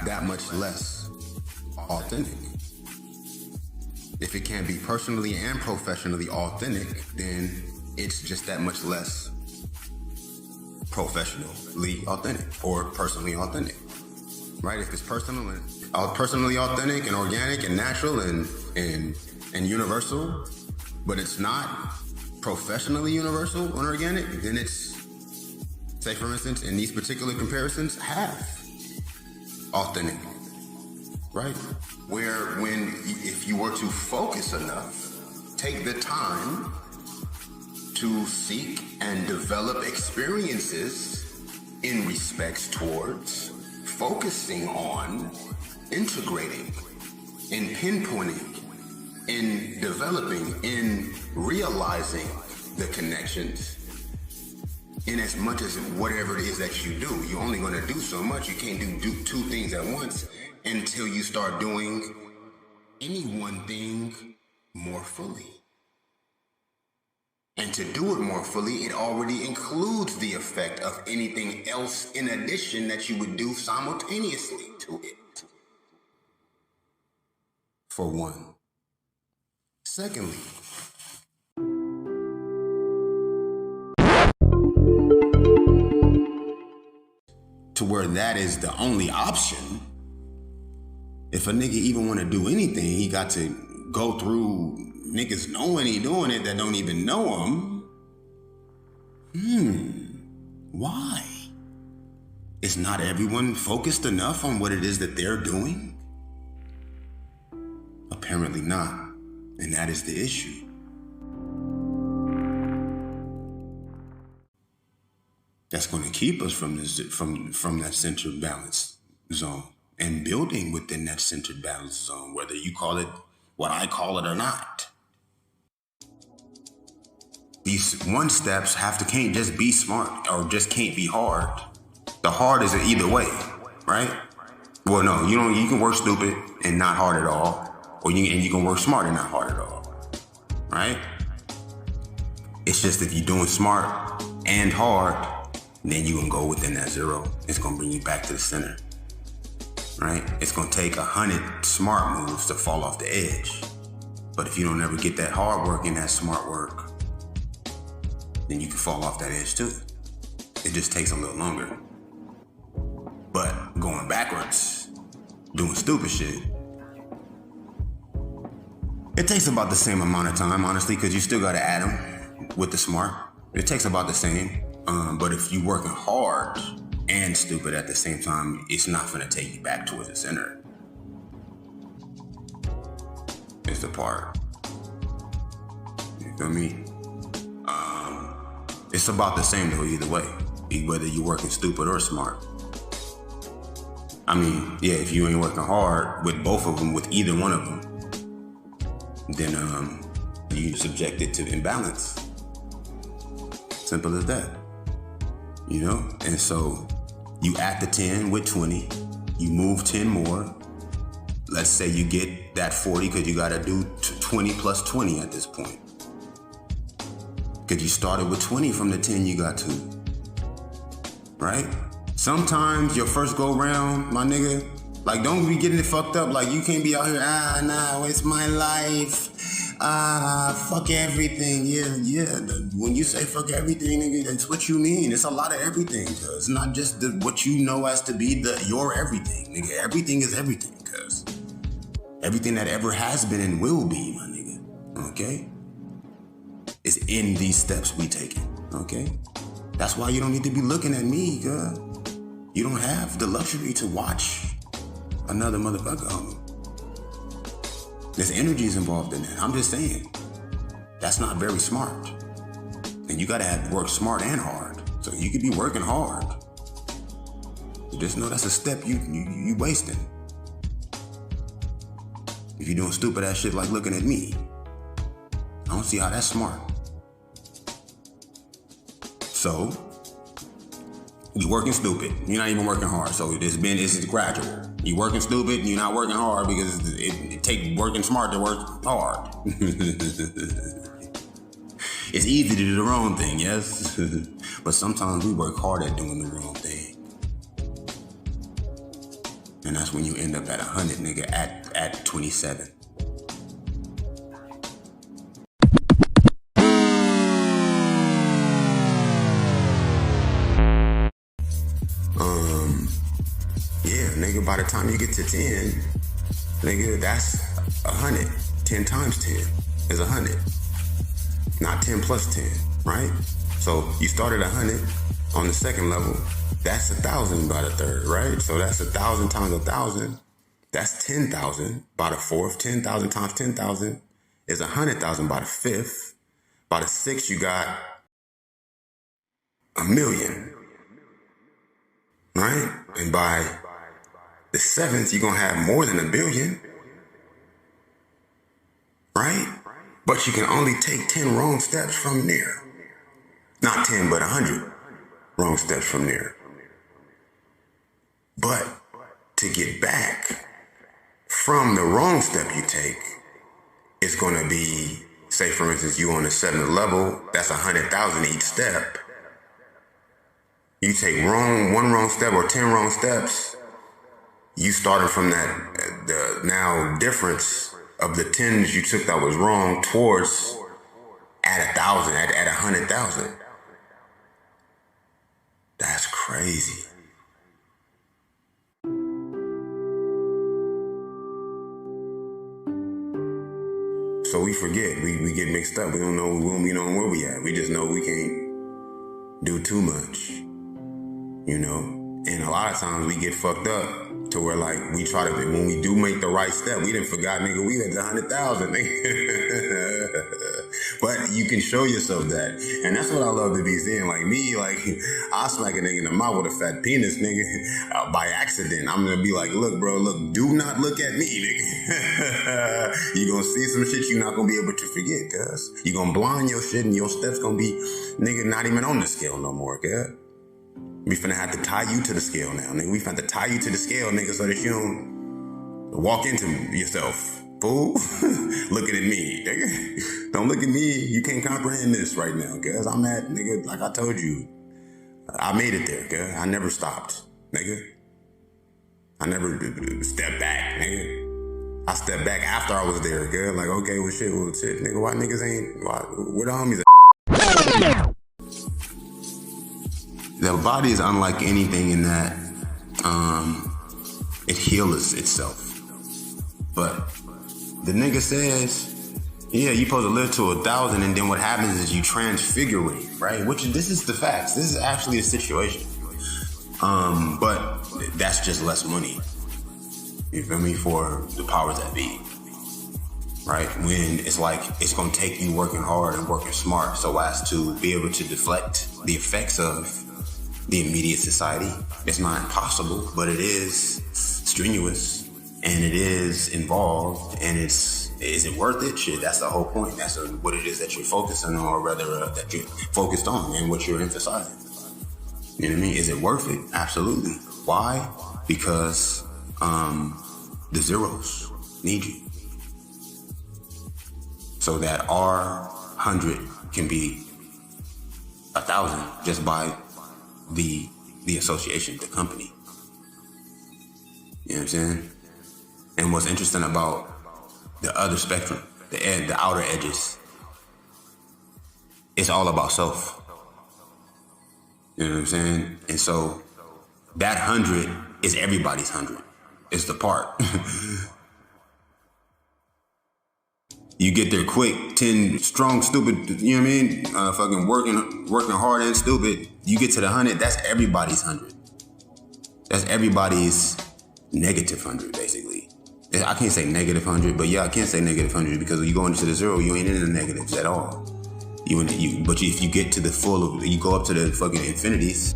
that much less authentic. If it can't be personally and professionally authentic, then it's just that much less professionally authentic or personally authentic, right? If it's personally authentic and organic and natural and universal, but it's not professionally universal and organic, then it's, say for instance, in these particular comparisons, half authentic, right? If you were to focus enough, take the time to seek and develop experiences in respects towards focusing on integrating, in pinpointing, in developing, in realizing the connections, in as much as whatever it is that you do. You're only going to do so much. You can't do 2 things at once until you start doing any one thing more fully. And to do it more fully, it already includes the effect of anything else in addition that you would do simultaneously to it. For one. Secondly, to where that is the only option, if a nigga even want to do anything, he got to go through niggas knowing he doing it that don't even know him. Why? Is not everyone focused enough on what it is that they're doing? Apparently not, and that is the issue. That's going to keep us from that centered balance zone and building within that centered balance zone, whether you call it what I call it or not. These 1 steps can't just be smart or just can't be hard. The hard is either way, right? Well, no, you can work stupid and not hard at all, or you can work smart and not hard at all, right? It's just if you're doing smart and hard, then you can go within that 0. It's gonna bring you back to the center, right? It's gonna take 100 smart moves to fall off the edge. But if you don't ever get that hard work and that smart work, then you can fall off that edge too. It just takes a little longer. But going backwards, doing stupid shit, it takes about the same amount of time, honestly, because you still gotta add them with the smart. It takes about the same. But if you're working hard and stupid at the same time, it's not gonna take you back towards the center. It's the part. You feel me? It's about the same though either way, whether you're working stupid or smart. I mean, yeah, if you ain't working hard with both of them, with either one of them, then you subject it to imbalance. Simple as that. You know? And so you add the 10 with 20, you move 10 more. Let's say you get that 40 because you got to do 20 plus 20 at this point. Because you started with 20 from the 10 you got to. Right? Sometimes your first go round, my nigga, like don't be getting it fucked up. Like you can't be out here, nah, it's my life. Fuck everything. Yeah. When you say fuck everything, nigga, that's what you mean. It's a lot of everything, cuz. It's not just what you know as to be your everything, nigga. Everything is everything, cuz. Everything that ever has been and will be, my nigga. Okay? Is in these steps we taking. Okay? That's why you don't need to be looking at me, cuz. You don't have the luxury to watch another motherfucker. There's energies involved in that. I'm just saying. That's not very smart. And you gotta work smart and hard. So you could be working hard. So just know that's a step you wasting. If you're doing stupid ass shit like looking at me, I don't see how that's smart. So, you're working stupid. You're not even working hard. So it's gradual. You're working stupid, you're not working hard because it takes working smart to work hard. It's easy to do the wrong thing, yes? But sometimes we work hard at doing the wrong thing. And that's when you end up at 100, nigga, at 27. Yeah, nigga, by the time you get to 10, nigga, that's 100. 10 times 10 is 100. Not 10 plus 10, right? So you started 100 on the second level. That's 1,000 by the third, right? So that's 1,000 times 1,000. That's 10,000 by the fourth. 10,000 times 10,000 is 100,000 by the fifth. By the sixth, you got 1,000,000, right? And by the seventh, you're going to have more than 1,000,000,000, right? But you can only take 10 wrong steps from there. Not 10, but 100 wrong steps from there. But to get back from the wrong step you take, it's going to be, say for instance, you on the 7th level, that's 100,000 each step. You take one wrong step or 10 wrong steps, you started from that, the now difference of the 10s you took that was wrong towards at 1,000, at 100,000. That's crazy. So we forget, we get mixed up. We don't know where we at. We just know we can't do too much, you know? And a lot of times we get fucked up to where like we try to, when we do make the right step, we done forgot, nigga, we had 100,000, nigga. But you can show yourself that. And that's what I love to be seeing. Like me, like I smack a nigga in the mouth with a fat penis, nigga, by accident. I'm gonna be like, look, bro, look, do not look at me, nigga. You gonna see some shit you're not gonna be able to forget, cuz. You gonna blind your shit and your steps gonna be, nigga, not even on the scale no more, cuz. We finna have to tie you to the scale now, nigga. We finna tie you to the scale, nigga, so that you don't walk into yourself, fool. Looking at me, nigga. Don't look at me. You can't comprehend this right now, cuz. I'm at, nigga, like I told you, I made it there, cuz. I never stopped, nigga. I never stepped back, nigga. I stepped back after I was there, cuz. Like, okay, well, shit, nigga, why niggas ain't, where the homies at? The body is unlike anything in that it heals itself. But the nigga says, yeah, you supposed to live to 1,000, and then what happens is you transfigurate, right? This is the facts. This is actually a situation. But that's just less money. You feel me? For the powers that be. Right? When it's like, it's going to take you working hard and working smart so as to be able to deflect the effects of the immediate society. It's not impossible, but it is strenuous and it is involved, and is it worth it? Shit, that's the whole point. That's what it is that you're focusing on, or rather that you're focused on and what you're emphasizing. You know what I mean? Is it worth it? Absolutely. Why? Because the zeros need you. So that our 100 can be 1,000 just by the association, the company. You know what I'm saying? And what's interesting about the other spectrum, the outer edges, it's all about self. You know what I'm saying? And so that 100 is everybody's 100. It's the part. You get there quick, 10 strong, stupid, you know what I mean? Fucking working hard and stupid. You get to the 100, that's everybody's 100. That's everybody's negative 100, basically. I can't say negative 100, but yeah, I can say negative 100 because when you go into the zero, you ain't in the negatives at all. But if you get to the full, you go up to the fucking infinities,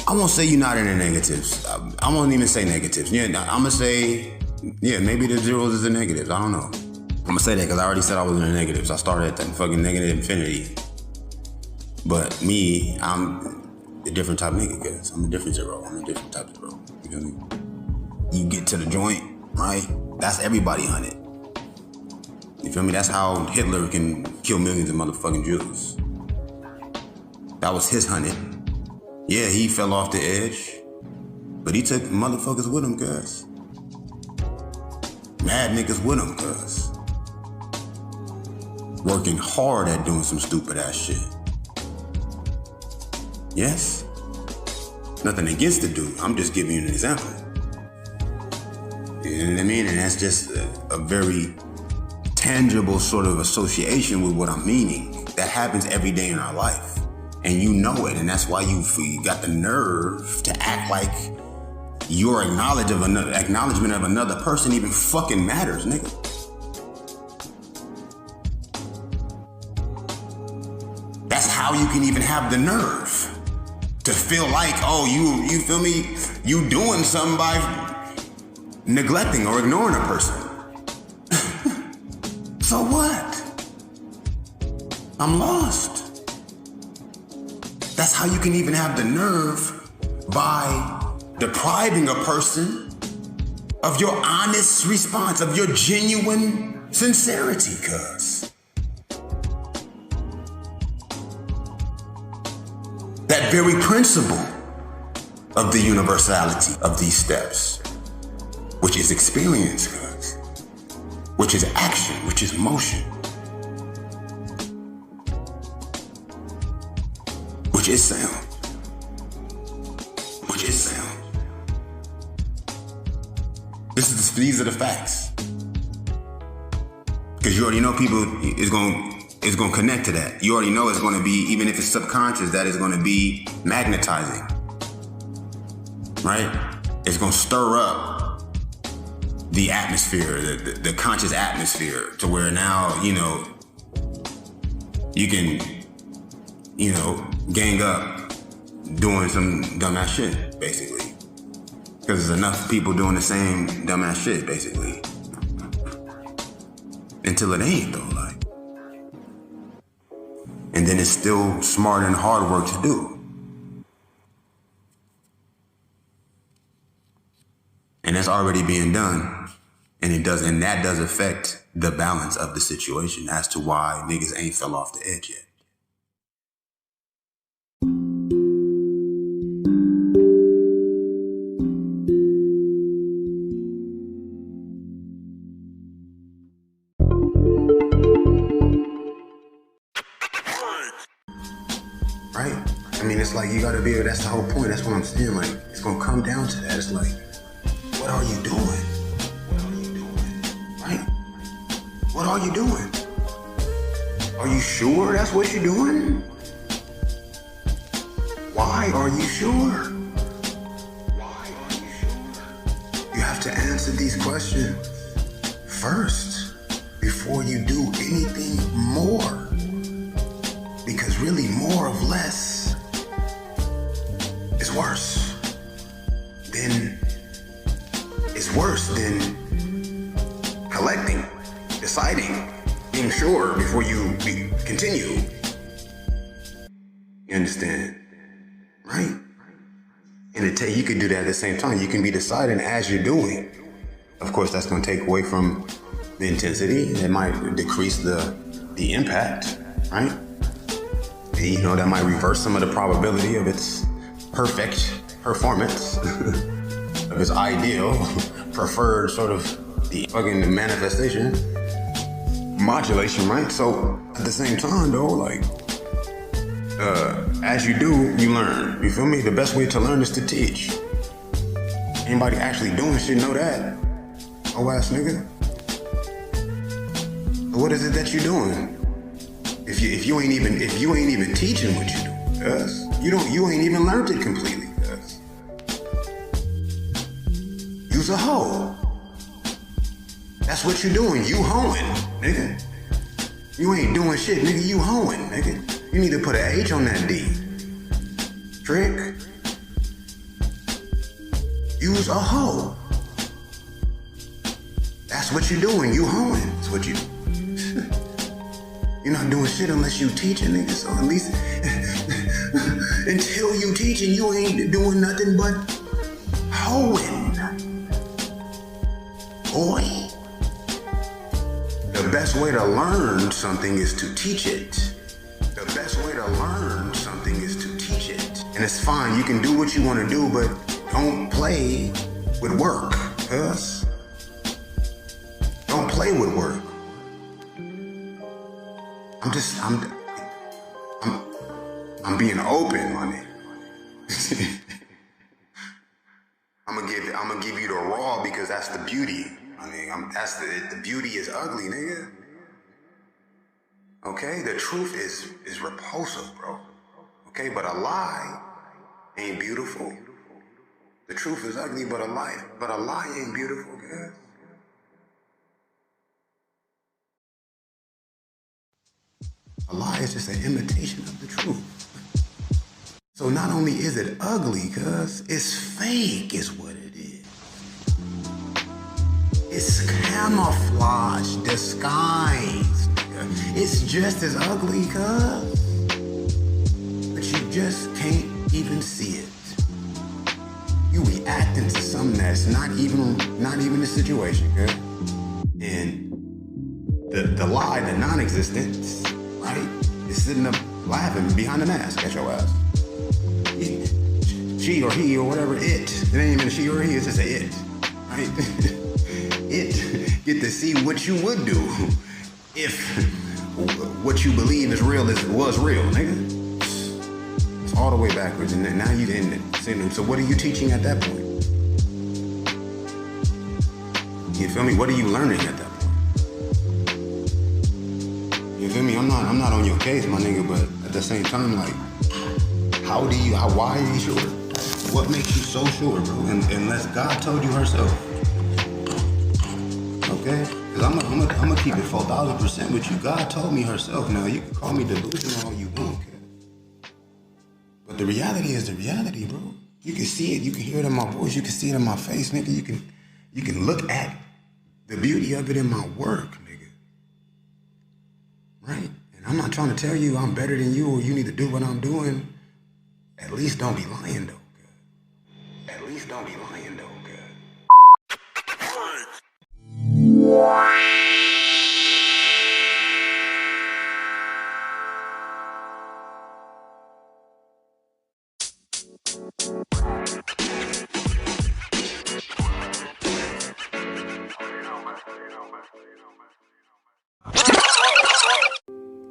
I won't say you're not in the negatives. I won't even say negatives. Yeah, I'm gonna say, yeah, maybe the zeros is the negatives. I don't know. I'm gonna say that because I already said I was in the negatives. I started at the fucking negative infinity. But me, I'm a different type of nigga, cause I'm a different zero. I'm a different type of zero. You feel me? You get to the joint, right? That's everybody 100. You feel me? That's how Hitler can kill millions of motherfucking Jews. That was his hunted. Yeah, he fell off the edge, but he took motherfuckers with him, cuz. Mad niggas with him, cuz. Working hard at doing some stupid ass shit. Yes? Nothing against the dude, I'm just giving you an example. You know what I mean? And that's just a very tangible sort of association with what I'm meaning. That happens every day in our life. And you know it, and that's why you got the nerve to act like your acknowledgement of another person even fucking matters, nigga. That's how you can even have the nerve to feel like, oh, you feel me? You doing something by neglecting or ignoring a person. So what? I'm lost. That's how you can even have the nerve by depriving a person of your honest response, of your genuine sincerity, cuz. That very principle of the universality of these steps, which is experience, cuz, which is action, which is motion, which is sound, which is sound. These are the facts. Because you already know people is going to connect to that. You already know it's going to be, even if it's subconscious, that is going to be magnetizing. Right? It's going to stir up the atmosphere, the conscious atmosphere, to where now, you know, you can, you know, gang up doing some dumbass shit, basically. Because there's enough people doing the same dumbass shit, basically. Until it ain't, though, like. And then it's still smart and hard work to do. And that's already being done. And that does affect the balance of the situation as to why niggas ain't fell off the edge yet. It's like you gotta be able, that's the whole point, that's what I'm saying, like, it's gonna come down to that. It's like, what are you doing? What are you doing? Right? What are you doing? Are you sure that's what you're doing? Why are you sure? Why are you sure? You have to answer these questions first before you do anything more. Because really, more of less is worse than collecting, deciding, being sure before you continue. You understand? Right? And you could do that at the same time. You can be deciding as you're doing. Of course, that's going to take away from the intensity. It might decrease the impact, right? You know, that might reverse some of the probability of its perfect performance, of its ideal, preferred sort of the fucking manifestation, modulation, right? So at the same time, though, like, as you do, you learn. You feel me? The best way to learn is to teach. Anybody actually doing shit know that. Oh ass nigga. What is it that you're doing? If you ain't even teaching what you do, cuz you ain't even learned it completely, cuz. You's a hoe. That's what you doing. You hoeing, nigga. You ain't doing shit, nigga. You hoeing, nigga. You need to put an H on that D. Trick. You's a hoe. That's what you doing. You hoeing. That's what you. You're not doing shit unless you teaching, nigga. So at least until you teaching, you ain't doing nothing but hoeing. Boy. The best way to learn something is to teach it. The best way to learn something is And it's fine, you can do what you want to do, but don't play with work, cuz. Don't play with work. I'm being open, my nigga. I'm gonna give you the raw because that's the beauty. I mean, the beauty is ugly, nigga. Okay, the truth is repulsive, bro. Okay, but a lie ain't beautiful. The truth is ugly, but a lie ain't beautiful, guys. A lie is just an imitation of the truth. So not only is it ugly, cuz it's fake is what it is. It's camouflage, disguise. It's just as ugly, cuz. But you just can't even see it. You reacting to something that's not even the situation, cuz. And the lie, the non-existent, right, is sitting up laughing behind the mask at your ass. She or he or whatever, it ain't even she or he, it's just a it, right? It get to see what you would do if what you believe is real was real, nigga. It's all the way backwards, and now you in it. So what are you teaching at that point? You feel me? What are you learning at that point? You feel me? I'm not on your case, my nigga, but at the same time, like, why are you sure? What makes you so sure, bro? Unless God told you herself. Okay? Because I'm gonna keep it 4,000% with you. God told me herself. Now, you can call me delusional all you want, okay? But the reality is the reality, bro. You can see it. You can hear it in my voice. You can see it in my face, nigga. You can look at the beauty of it in my work, nigga. Right? And I'm not trying to tell you I'm better than you or you need to do what I'm doing. At least don't be lying, though, God. At least don't be lying, though, God.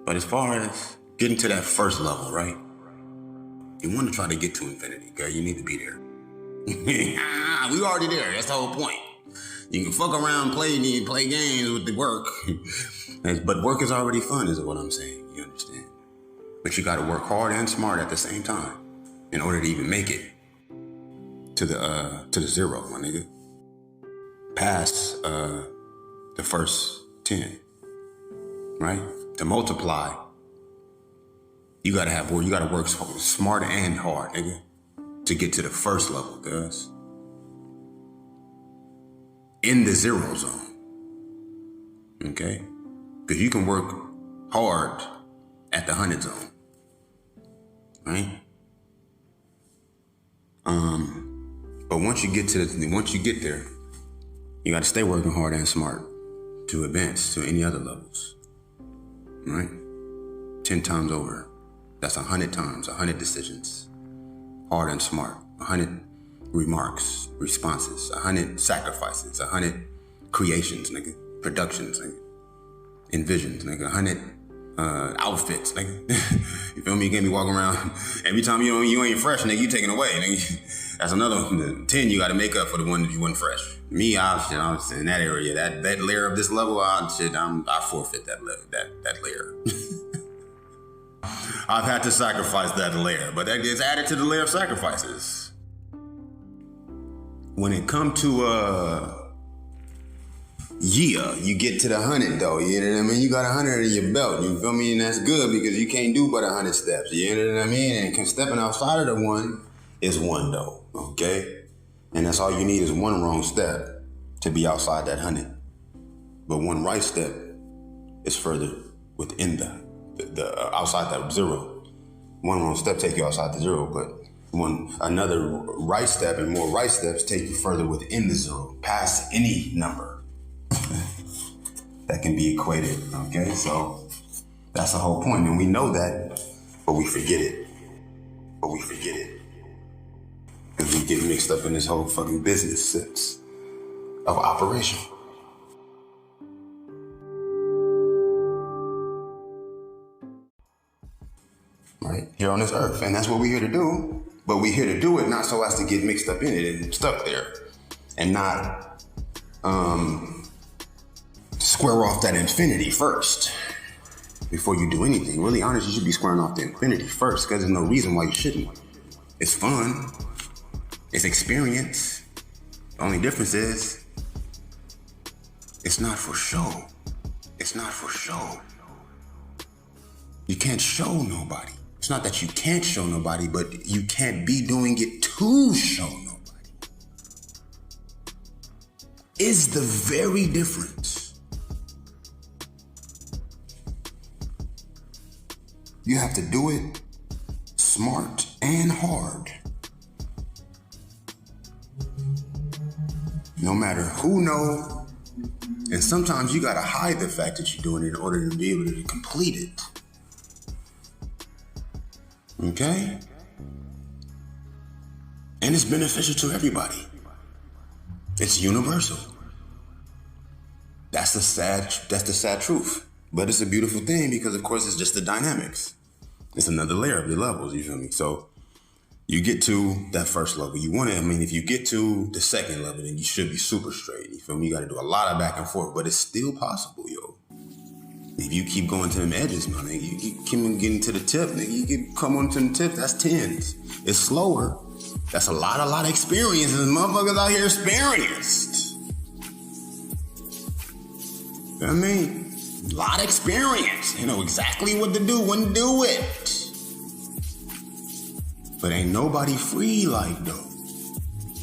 But as far as getting to that first level, right? You want to try to get to infinity, girl. You need to be there. We already there. That's the whole point. You can fuck around, play games with the work. But work is already fun, is what I'm saying. You understand? But you got to work hard and smart at the same time in order to even make it to the zero, my nigga. Past the first 10, right? To multiply, you gotta work smart and hard, nigga, to get to the first level, cuz. In the zero zone, okay? Because you can work hard at the 100 zone, right? But once you get there, you gotta stay working hard and smart to advance to any other levels, right? 10 times over. That's 100 times, 100 decisions. Hard and smart. 100 remarks, responses, 100 sacrifices, 100 creations, nigga. Productions, nigga. Envisions, nigga. 100 outfits, nigga. You feel me? You can't be walking around. Every time you ain't fresh, nigga, you taking away, nigga. That's another 10 you gotta make up for the one that you wasn't fresh. Me, I was in that area. That layer of this level, I forfeit that layer. I've had to sacrifice that layer, but that gets added to the layer of sacrifices. When it come to you get to the 100 though, you know what I mean? You got 100 in your belt, you feel me? And that's good because you can't do but 100 steps, you know what I mean? And stepping outside of the one is one though, okay? And that's all you need is one wrong step to be outside that 100. But one right step is further within the outside that zero. One wrong step take you outside the zero, but another right step and more right steps take you further within the zero, past any number that can be equated, okay? So that's the whole point, and we know that, but we forget it. you get mixed up in this whole fucking business sense of operation. Right? Here on this earth. And that's what we're here to do. But we're here to do it not so as to get mixed up in it and stuck there. And not square off that infinity first. Before you do anything. Really honest, you should be squaring off the infinity first, because there's no reason why you shouldn't. It's fun. It's experience. The only difference is it's not for show. It's not for show. You can't show nobody. It's not that you can't show nobody, but you can't be doing it to show nobody. Is the very difference. You have to do it smart and hard. No matter who knows. And sometimes you gotta hide the fact that you're doing it in order to be able to complete it. Okay? And it's beneficial to everybody. It's universal. That's the sad truth. But it's a beautiful thing because, of course, it's just the dynamics. It's another layer of the levels, you feel me? So you get to that first level. If you get to the second level, then you should be super straight. You feel me? You got to do a lot of back and forth, but it's still possible, yo. If you keep going to them edges, man, nigga, you keep getting to the tip, nigga, you keep come on to the tip, that's 10s. It's slower. That's a lot of experiences. Motherfuckers out here experienced. You know what I mean? A lot of experience. You know exactly what to do, when to do it. But ain't nobody free like though.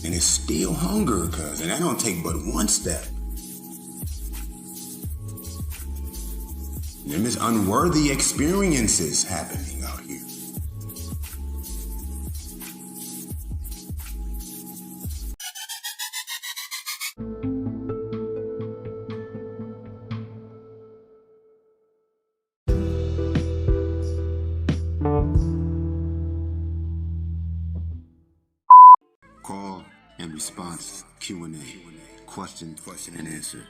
And it's still hunger, cuz. And that don't take but one step. And there's unworthy experiences happening out here. Call and response Q&A. Question and answer.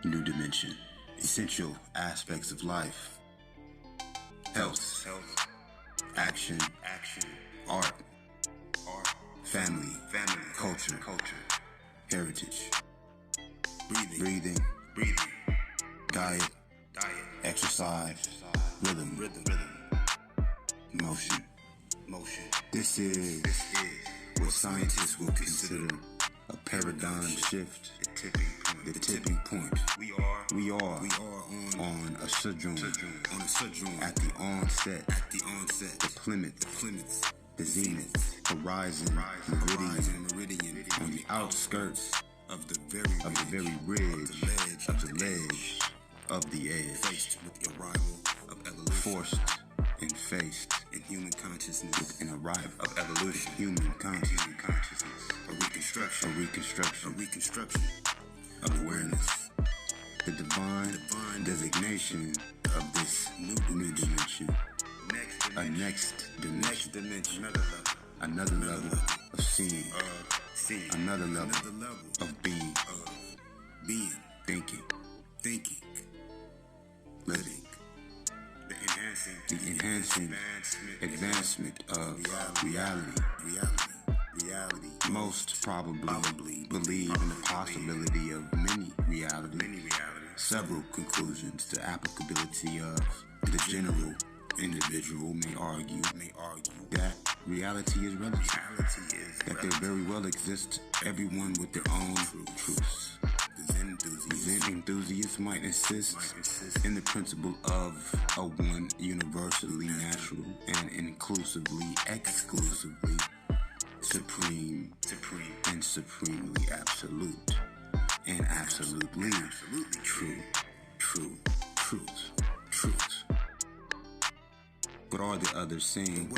New dimension. Essential aspects of life. Health. Action. Art. Family. Culture. Heritage. Breathing. Diet. Exercise. Rhythm. Motion. This is what scientists will consider a paradigm shift, the tipping point. We are on a sojourn, at the onset, the plinth, the zenith, horizon, meridian, on the outskirts of the very ridge, of the ledge, of the edge, faced with the arrival of evolution, forced and faced in human consciousness with an arrival of evolution, human consciousness, a reconstruction of awareness, the divine designation of this new dimension, a next dimension, another level of seeing, another level of being, thinking, living. The enhancing advancement of reality. Most probably believe in the possibility of many realities. Several conclusions. The applicability of the general individual may argue that reality is relative. That there very well exists everyone with their own truths. Zen enthusiasts might insist in the principle of a one universally natural and exclusively supreme and supremely absolute and absolutely truth. What are the others saying?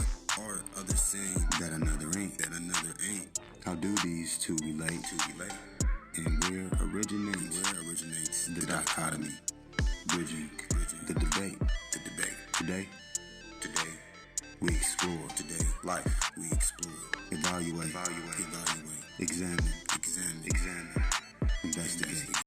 That another ain't? How do these two relate? And where originates the dichotomy, bridging the debate. Today we explore. Life we explore. Evaluate. examine.